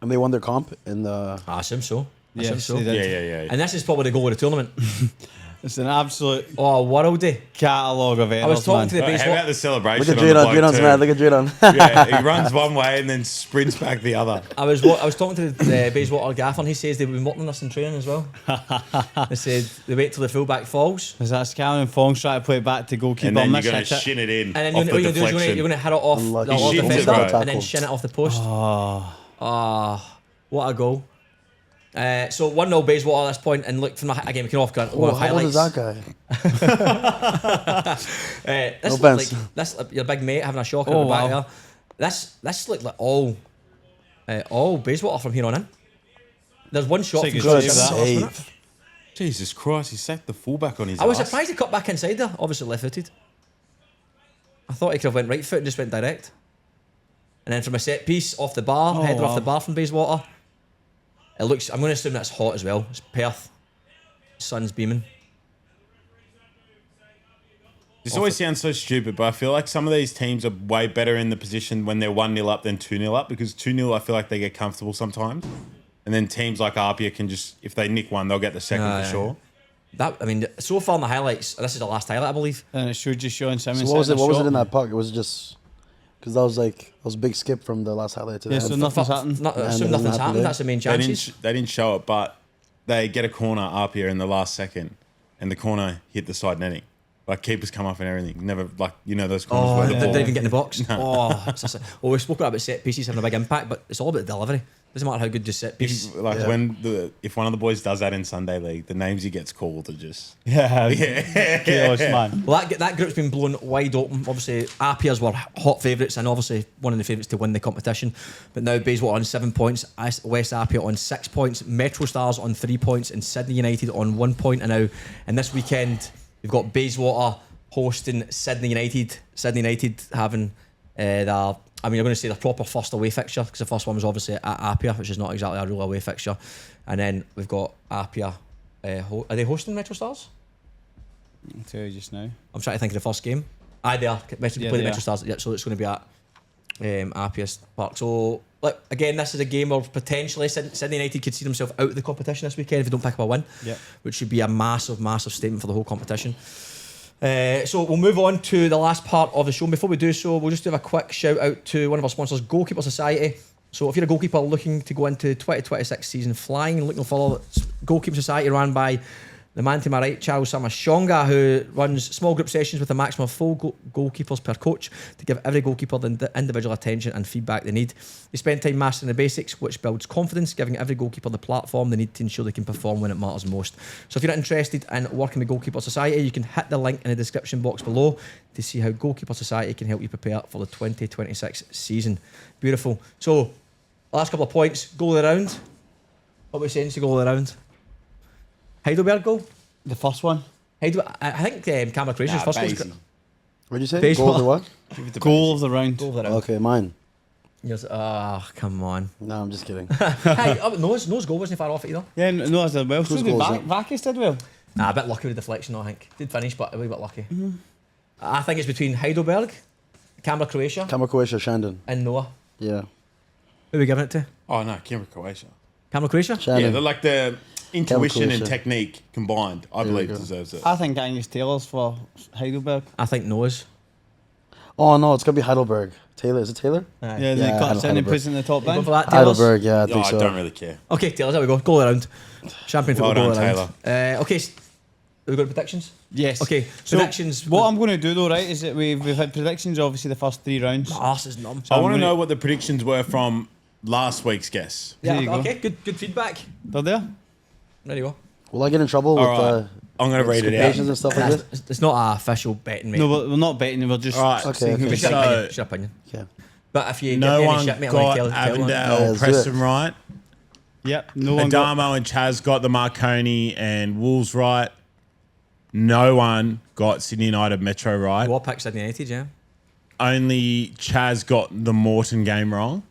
And they won their comp in the... I assume so. I assume Yes, so. they did. Yeah. And this is probably the goal of the tournament. It's an absolute Oh, worldy. catalogue of errors, I was talking man. to the How Bayswater. about the celebration? Look at on the Jadon. bloke Jadon's too? mad. Look at Jadon. Yeah, he runs one way and then sprints back the other. I was talking to the Bayswater gaffer, and he says they've been working on this in training as well. They said they wait till the fullback falls, Is that Scammon and Fong's trying to play it back to goalkeeper? And then you're miss going it. to shin it in and then off what the you're going to do is deflection. you're going to hit it off the Unlucky. off He the shins it, defender bro. and then shin it off the post. What a goal. So 1-0 Bayswater at this point, and look, from again, we can off one Oh, of how old is highlights. that guy? This No looked offense. like this your big mate having a shocker Oh, at the back wow. there. This looked like all Bayswater from here on in. There's one shot. Good Good save. Jesus Christ, he sacked the fullback on his I was ass. surprised he cut back inside there. Obviously left-footed. I thought he could have went right foot and just went direct. And then from a set piece off the bar, header off the bar from Bayswater. It looks. I'm going to assume that's hot as well. It's Perth. Sun's beaming. This always sounds so stupid, but I feel like some of these teams are way better in the position when they're 1-0 up than 2-0 up, because 2-0 I feel like they get comfortable sometimes. And then teams like Apia can just, if they nick one, they'll get the second for sure. That, I mean, so far in the highlights, this is the last highlight, I believe. And it showed just Sean Simmons. So what was it? What was it in that puck? It was just because that was a big skip from the last highlight to Yeah, the so end. nothing's happened. Assume nothing's happened. That's the main They chances. didn't show it, but they get a corner Apia in the last second, and the corner hit the side netting. Like keepers come up and everything. Never like those corners where the Didn't ball. even get in the box. We spoke about set pieces having a big impact, but it's all about delivery. Doesn't matter how good your set piece. If one of the boys does that in Sunday League, the names he gets called are just Chaos, man. Well, that group's been blown wide open. Obviously, Apia's were hot favourites and obviously one of the favourites to win the competition. But now Bayswater on 7 points, West Apia on 6 points, Metro Stars on 3 points, and Sydney United on 1 point. And now, and this weekend, we've got Bayswater hosting Sydney United. Sydney United having I'm going to say the proper first away fixture, because the first one was obviously at Apia, which is not exactly a real away fixture. And then we've got Apia. Are they hosting Metro Stars? I'll tell you just now. I'm trying to think of the first game. They are. Play the they Metro are. Stars. Yeah, so it's going to be at Apia Park. So, look, again, this is a game where potentially Sydney United could see themselves out of the competition this weekend if they don't pick up a win, which should be a massive, massive statement for the whole competition. So we'll move on to the last part of the show. Before we do so, we'll just do a quick shout out to one of our sponsors, Goalkeeper Society. So if you're a goalkeeper looking to go into 2026 season flying, look no further, Goalkeeper Society run by the man to my right, Charles Samushonga, who runs small group sessions with a maximum of 4 goalkeepers per coach to give every goalkeeper the individual attention and feedback they need. They spend time mastering the basics, which builds confidence, giving every goalkeeper the platform they need to ensure they can perform when it matters most. So if you're interested in working with Goalkeeper Society, you can hit the link in the description box below to see how Goalkeeper Society can help you prepare for the 2026 season. Beautiful. So, last couple of points, goal of the round. What are we saying to goal of the round? Heidelberg goal? The first one. I think Cameron Croatia's first goal. Basie. What did you say? Baseball. Goal of the what? Goal of the round. Goal of the round. Okay, mine. Yes. Come on. No, I'm just kidding. Hey, Noah's goal wasn't far off either. Yeah, no, I did well. So Whose did goal is it? Vakis did well. Nah, a bit lucky with the deflection, I think. Did finish, but a wee bit lucky. I think it's between Heidelberg, Canberra, Croatia, Canberra, Croatia, Shandon. and Noah. Yeah. Who are we giving it to? Oh no, Canberra, Croatia. Canberra, Croatia? Yeah, Shandon. they're like the intuition and Croatia. technique combined. I There believe we go. deserves it. I think Angus Taylor's for Heidelberg. I think Noah's. Oh no, it's gonna be Heidelberg. Taylor, is it Taylor? Aye. Yeah, they cuts in and Heidelberg. puts in the top You going bin. for that, Taylor's? Heidelberg, yeah, I No, think I so. don't really care. Okay, Taylor's, there we go. Goal around. Champion Well football done, goal around. Okay, we've got predictions? Yes. Okay, So predictions. what I'm going to do though, right, is that we've had predictions obviously the first 3 rounds. My arse is numb. I I'm want to gonna- know what the predictions were from last week's guests. There you go. Okay, good feedback. They're there. There you go. Will I get in trouble with All right. I'm going to read it patients out. and stuff like this? It's not an official betting, mate. No, but we're not betting. We're just All right. Okay, saying who okay. we It's your think. opinion. So- It's your opinion. Okay. But if you No give me one any shit, mate, I'm got going to tell one. Yeah, Avondale, let's do Preston it. right. Yep. No one got. Adamo and Chaz got the Marconi and Wolves right. No one got Sydney United Metro right. War pick Sydney United, yeah. Only Chaz got the Morton game wrong.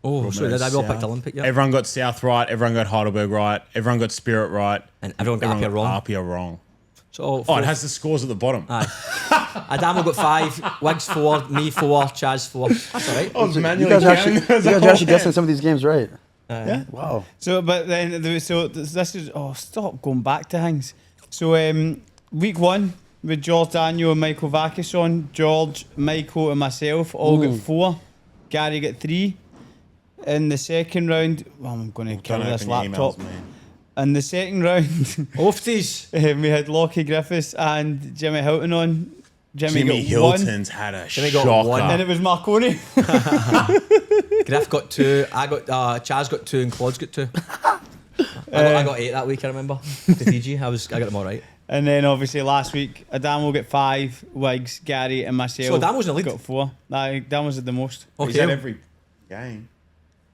Oh, sorry, did I all picked South. Olympic, yeah. Everyone got South right. Everyone got Heidelberg right. Everyone got Spirit right. And everyone got Apia wrong. Apia wrong. So, Oh, it has the scores at the bottom. Adamo got 5, Wiggs 4, me 4, Chaz 4. That's all right. I was You manually guys are counting. actually, you guys are actually guessing some of these games right. Yeah. Wow. So, but then this is stop going back to things. So week 1 with George Daniel and Michael Vakis on. George, Michael, and myself all got 4. Gary got 3. In the second round, I'm going to kill Don't this open your laptop. emails, man. In the second round, Ofties. we had Lockie Griffiths and Jimmy Hilton on. Jimmy got 1, Hilton's had a Jimmy got shocker. 1. and it was Marconi. Griff got 2, I got, Chaz got 2, and Claude's got 2. I got 8 that week, I remember. To Fiji, I got them all right. And then obviously last week, Adamo got 5, Wiggs, Gary, and myself. So Adamo's in the lead? got 4. Nah, Adamo's had the most. He's had Okay. every game.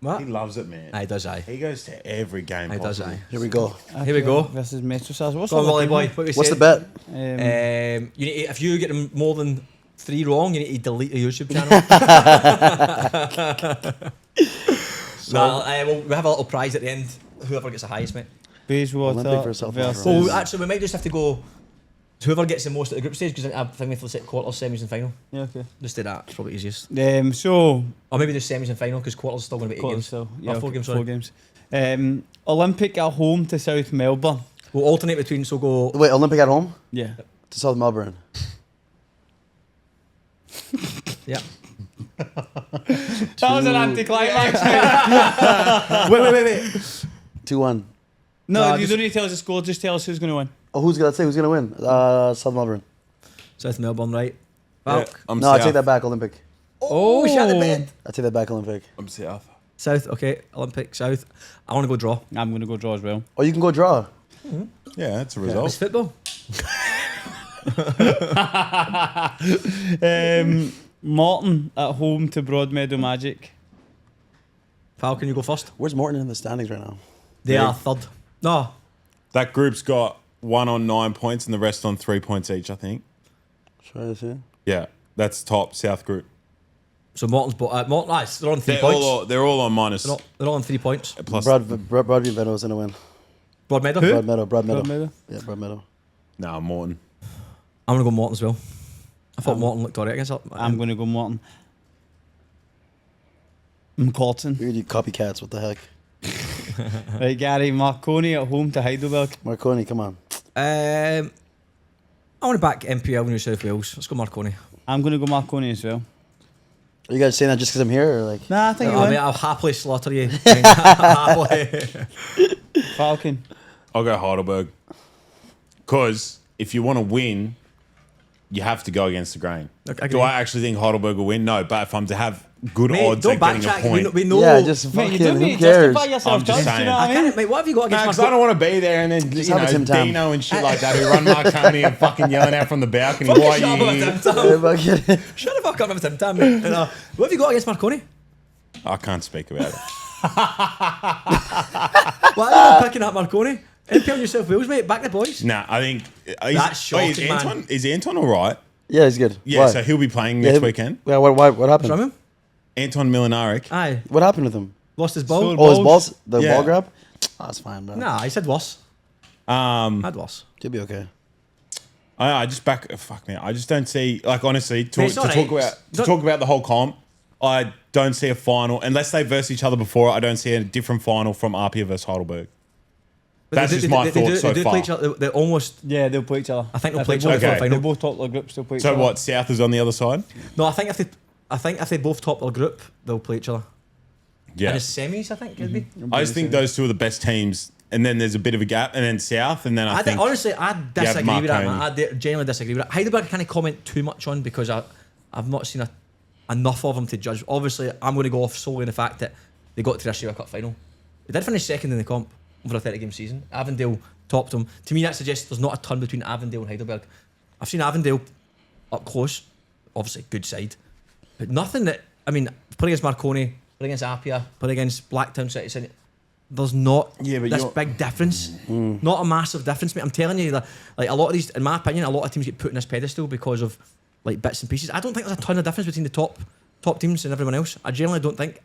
What? He loves it, man. Aye, does aye. He goes to every game. Aye, does possible. aye. Here we go. Here we go. Versus Metro Stars. What's Go on, the Wally other boy. team? What we What's the saying? bet? You need to, if you get them more than 3 wrong, you need to delete the YouTube channel. We have a little prize at the end. Whoever gets the highest, mate. Bayswater Olympic versus versus... Oh, actually, we might just have to go. Whoever gets the most at the group stage, because I think we have to set quarters, semis, and final. Yeah, okay. Just do that. It's probably easiest. So... Or maybe just semis and final, because quarters is still going to be 8 quarters games. still. Or 4 games, sorry. 4 games. Olympic at home to South Melbourne. We'll alternate between, so go. Wait, Olympic at home Yeah. to South Melbourne. Yeah. That was an anticlimax. Wait. 2-1. No, No, you just- don't need to tell us the score, just tell us who's going to win. Oh, who's gonna win? South Melbourne. South Melbourne, right? Yeah, Falk. I'm No, I south. take that back. Olympic. Oh, shut the bed. I take that back. Olympic. I'm south. South, okay. Olympic, South. I want to go draw. I'm going to go draw as well. Oh, you can go draw. Yeah, that's a It's result. football. Morton at home to Broadmeadow Magic. Falcon, you go first. Where's Morton in the standings right now? They Yeah. are third. No. That group's got 1 on 9 points and the rest on 3 points each, I think. Try to see. Yeah, that's top South group. So Morton's, Morton, they're on 3 They're points. they're all on minus. They're all on 3 points. Plus, Broadview Meadows gonna win. Broadmeadow. Broadmeadow. Broadmeadow. Yeah, Broadmeadow. nah, Morton. I'm going to go Morton as well. I thought Morton looked alright against it. I'm going to go Morton. Corton. Weird, you copycats. What the heck? Right, Gary, Marconi at home to Heidelberg. Marconi, come on. I want to back MPL New South Wales. Let's go Marconi. I'm going to go Marconi as well. Are you guys saying that just because I'm here, or like? Nah, I think you I win. mean, I'll happily slaughter you. Happily. Falcon. I'll go Heidelberg. Because if you want to win, you have to go against the grain. Look, I Do agree. I actually think Heidelberg will win? No, but if I'm to have good Mate, odds don't at getting a backtrack. point, We know. Yeah, just Mate, fucking. you don't Who need to cares? justify yourself, I'm just Chaz, do you saying. know what I I mean? can't, mate, what have you got against because I don't want to be there and then Just you have a know Tim Tam. Dino and shit like that who run Marconi and fucking yelling out from the balcony. Why are you here? Yeah, fucking- Shut the fuck up, Tim Tam, mate. What have you got against Marconi? I can't speak about it. Why are you not picking up Marconi? MPL New South Wales, mate. Back the boys. Nah, I think That's shocking, is man. Anton, is Anton all right? Yeah, he's good. Yeah, Why? so he'll be playing Yeah, next weekend. Yeah, what What's happened? wrong with him? Anton Milinaric. Aye. What happened with him? Lost his ball. So- Oh, his Balls? balls, the Yeah. ball grab. Oh, that's fine, bro. Nah, he said worse. Had worse. He'll be okay. I just back. Fuck me. I just don't see. Like honestly, to, Mate, it's to alright. talk about Don't- talk about the whole comp. I don't see a final unless they verse each other before. I don't see a different final from Apia versus Heidelberg. But That's just my thoughts so they far. Play each other. They almost. Yeah, they'll play each other. I think they'll If play they each other both- for the Okay. final. They both top their groups, they'll play each So other. what? South is on the other side. No, I think if they both top their group, they'll play each other. Yeah. And it's semis, I think, could be. I just think those two are the best teams, and then there's a bit of a gap, and then South, and then I think Honestly, I disagree with that, man. Marconi. I genuinely disagree with that. Heidelberg I can't comment too much on because I've not seen enough of them to judge. Obviously, I'm going to go off solely on the fact that they got to the Australia Cup final. They did finish second in the comp for a 30-game season. Avondale topped them. To me, that suggests there's not a ton between Avondale and Heidelberg. I've seen Avondale up close, obviously good side, but nothing that, I mean, play against Marconi, play against Apia, play against Blacktown City Centre. There's not Yeah, but this you're- big difference. Not a massive difference, mate. I'm telling you that, like, a lot of these, in my opinion, a lot of teams get put in this pedestal because of like bits and pieces. I don't think there's a ton of difference between the top teams and everyone else. I generally don't think.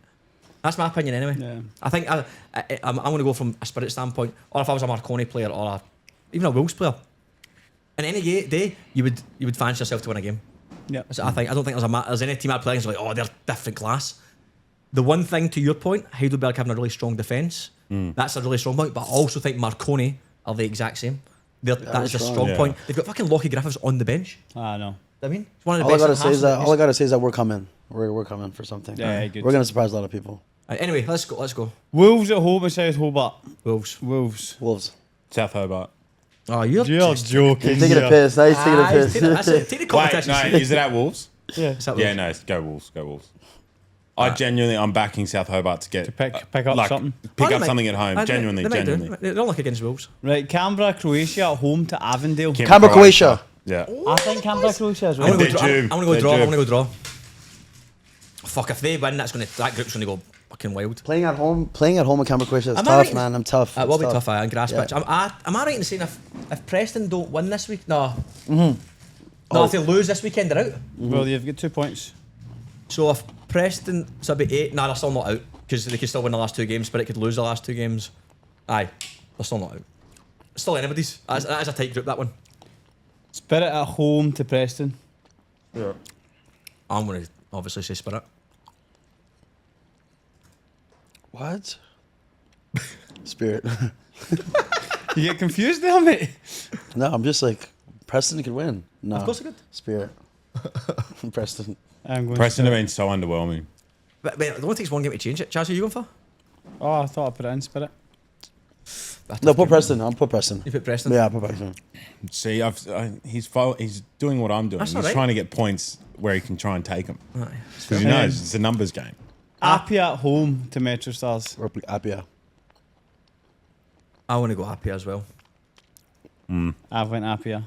That's my opinion anyway. Yeah. I think I'm going to go from a spirit standpoint, or if I was a Marconi player or even a Wolves player. In any day, you would fancy yourself to win a game. Yeah. So I don't think there's any team I'd play against like, oh, they're different class. The one thing, to your point, Heidelberg having a really strong defence, that's a really strong point, but I also think Marconi are the exact same. That's a strong. strong Yeah. point. They've got fucking Lockie Griffiths on the bench. I know. I mean, it's one of the All I best. gotta in say is halves that of the bench. we're coming. We're coming for something. Yeah, good. We're gonna surprise a lot of people. Anyway, let's go. Wolves at home at South Hobart. Wolves. Wolves. Wolves. South Hobart. Oh, you're joking. He's taking a piss. Now he's taking a piss. Take the Wait, competition. no, is it at Wolves? Yeah. Is that Yeah, Wolves? no, go Wolves. Go Wolves. I'm backing South Hobart to get To pick up something. Oh, they up might- something at home. they Genuinely. might do. They don't look against Wolves. Right, Canberra, Croatia at home to Avondale. Canberra, Croatia. Yeah. I think Canberra, Croatia as I'm well. gonna They're go due. I'm gonna go They're draw. due. I'm gonna go draw. Fuck, if they win, that group's gonna go fucking wild. Playing at home in Camera Croatia is Am I tough, right? man. I'm tough. It It's will be tough, on grass Yeah. pitch. Am I right in saying if Preston don't win this week? No. Mm-hmm. No, if they lose this weekend, they're out. Well, you've got 2 points. So if Preston, so it'd be 8. Nah, they're still not out because they could still win the last 2 games, but it could lose the last 2 games. Aye, they're still not out. It's still anybody's. That is a tight group, that one. Spirit at home to Preston. Yeah. I'm going to obviously say Spirit. What? Spirit. You get confused there, mate? No, I'm just like, Preston could win. No. Of course they could. Spirit. Preston. I'm going Preston have Spirit. been so underwhelming. But it only takes one game to change it. Chaz, who are you going for? Oh, I thought I put it in Spirit. No, put Preston. I'll put Preston. You put Preston? Yeah, I'll put Preston. See, he's doing what I'm doing. That's He's all right. trying to get points where he can try and take them. Aye. Because he knows it's a numbers game. Apia at home to Metro Stars. Or Apia. I want to go happy as well. I've went Apia.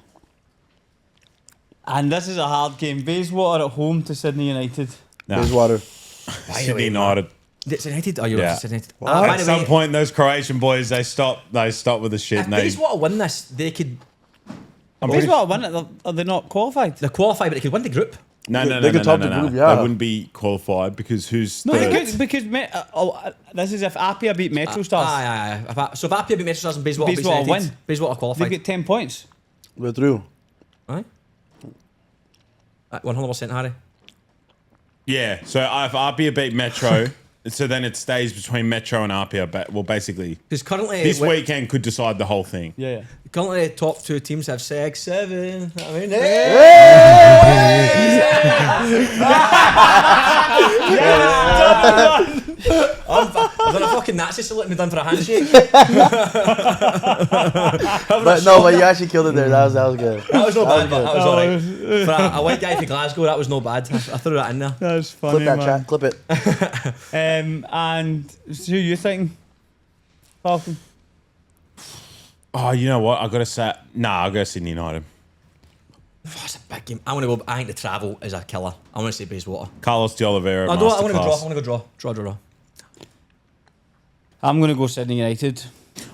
And this is a hard game. Bayswater at home to Sydney United. Nah. Bayswater. Sydney United. It's United? Oh, you're Yeah. It's United. What? By At the some way, point, those Croatian boys, they stop with the shit. if And they, Bayswater win this, they could. Bayswater win it. Are they not qualified? They're qualified, but they could win the group. no. They could top the group, yeah. They wouldn't be qualified because who's No, third? because this is if Apia beat Metro Stars. Aye. So if Apia beat Metro Stars and Bayswater beats Bayswater United, win. Bayswater They qualified. get 10 points. We're through. Aye. 100%, Harry. Yeah, so if Apia beat Metro, so then it stays between Metro and Apia. Well, basically, Because currently, this weekend could decide the whole thing. Yeah. currently the top 2 teams have 6-7. I mean, I've done a fucking Nazi salute me done for a handshake. But you actually killed it there. That was good. That was no bad, but good. that was alright. For a white guy from Glasgow, that was no bad. I threw that in there. That's funny, Clip that man. chat. Clip it. And who you thinking? Falcon? Oh, you know what? I gotta say, I gotta Sydney United. Oh, it's a big game. I think the travel is a killer. I want to say Bayswater. Carlos de Oliveira. I want to go draw. I masterclass. want to go draw. I'm going to go Sydney United.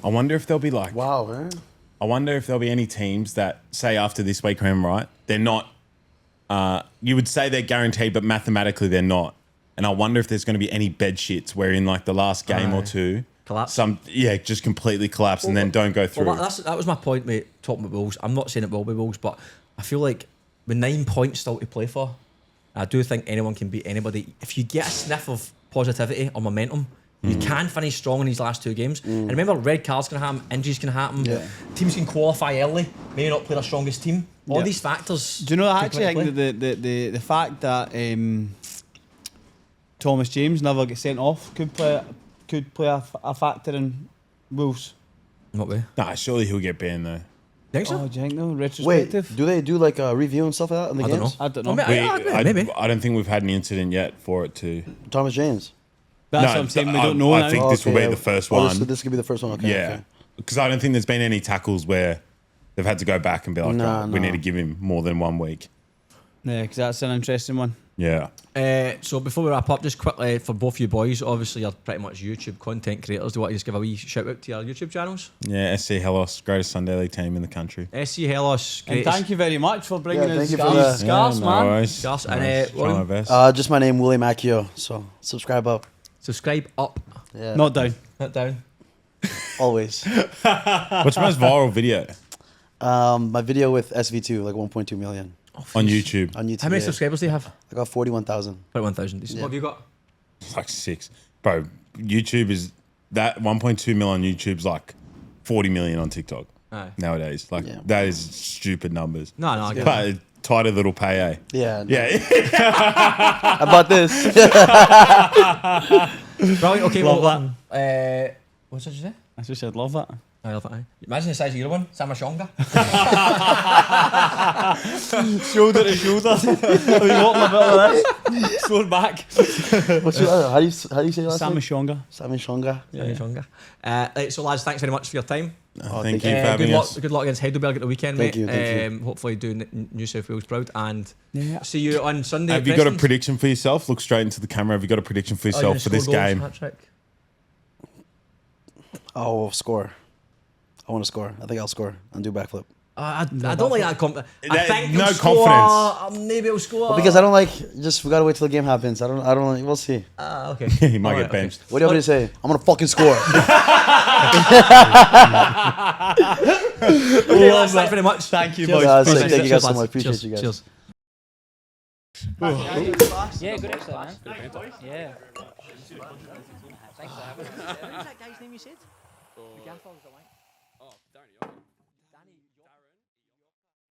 I wonder if there'll be like. Wow, man. I wonder if there'll be any teams that say after this weekend, right? They're not. You would say they're guaranteed, but mathematically they're not. And I wonder if there's going to be any bed shits where in like the last game or two, Collapse. just completely collapse and then don't go through. Well, that was my point, mate. Talking about Wolves, I'm not saying it will be Wolves, but I feel like with 9 points still to play for, I do think anyone can beat anybody. If you get a sniff of positivity or momentum, you can finish strong in these last 2 games. And remember, red cards can happen, injuries can happen, teams can qualify early, maybe not play their strongest team. All these factors. Do you know, I can actually come into think that the fact that Thomas James never gets sent off could play a factor in Wolves. play. What way? Nah, surely he'll get banned though. Think so? Oh, do you think no? Wait, Retrospective? do they do like a review and stuff like that in the I don't games? know. I don't know. Oh, mate, maybe. I don't think we've had an incident yet for it to. Thomas James. That's No, what I'm saying. We don't know. I now. think this will be Okay. the first Oh, one. this could be the first one. Okay. Yeah, Okay. because I don't think there's been any tackles where they've had to go back and be like, Nah, we no. need to give him more than 1 week. Yeah, because that's an interesting one. Yeah. So before we wrap up, just quickly for both you boys, obviously you're pretty much YouTube content creators. Do you want to just give a wee shout out to your YouTube channels? Yeah, SC Helos, greatest Sunday League team in the country. SC Helos, And thank you very much for bringing Yeah, us thank you for these the- scarves, no man. worries. Scars. No And, worries. Try my William? best. Just my name, William Akio. So subscribe up. Subscribe up, Yeah. Not down. not down. Always. What's your most viral video My video with SV2, like 1.2 million on YouTube? on YouTube. How many yeah. subscribers do you have? I got 41,000. 1,000. What have you got? It's like 6. Bro, YouTube is that 1.2 million on YouTube's like 40 million on TikTok Aye. nowadays. Like Yeah. that is stupid numbers. No, I get it. But a tighter little pay, eh? Yeah. Yeah. How about this? Brilliant. Okay, Love well, what did you say? I just said love that. Imagine the size of your one, Samushonga. Shoulder to shoulder. Have you walked a bit of this? Sword back. What's your, how do you say your last name? Samushonga. Samushonga. Samushonga. Right, so lads, thanks very much for your time. Thank you for having us. Good luck against Heidelberg at the weekend, mate. Thank you. Hopefully doing New South Wales proud, and see you on Sunday. Have you got a prediction for yourself? Look straight into the camera. Have you got a prediction for yourself for this game? I'll score. I want to score. I think I'll score and do backflip. I don't like that. I think no he'll confidence. Score, maybe he'll score. Well, because I don't like. Just we gotta wait till the game happens. I don't. Like, we'll see. Okay. He might get benched. What do you want me to say? I'm gonna fucking score. Okay, lads, thanks very much. Thank you, Cheers. boys. Thank you guys so lads. much. Appreciate Cheers. you guys. Cheers. Yeah, good exercise, man. Yeah. Thanks for having us. What was that guy's name you said? The gaffer was the white. Oh, Danny.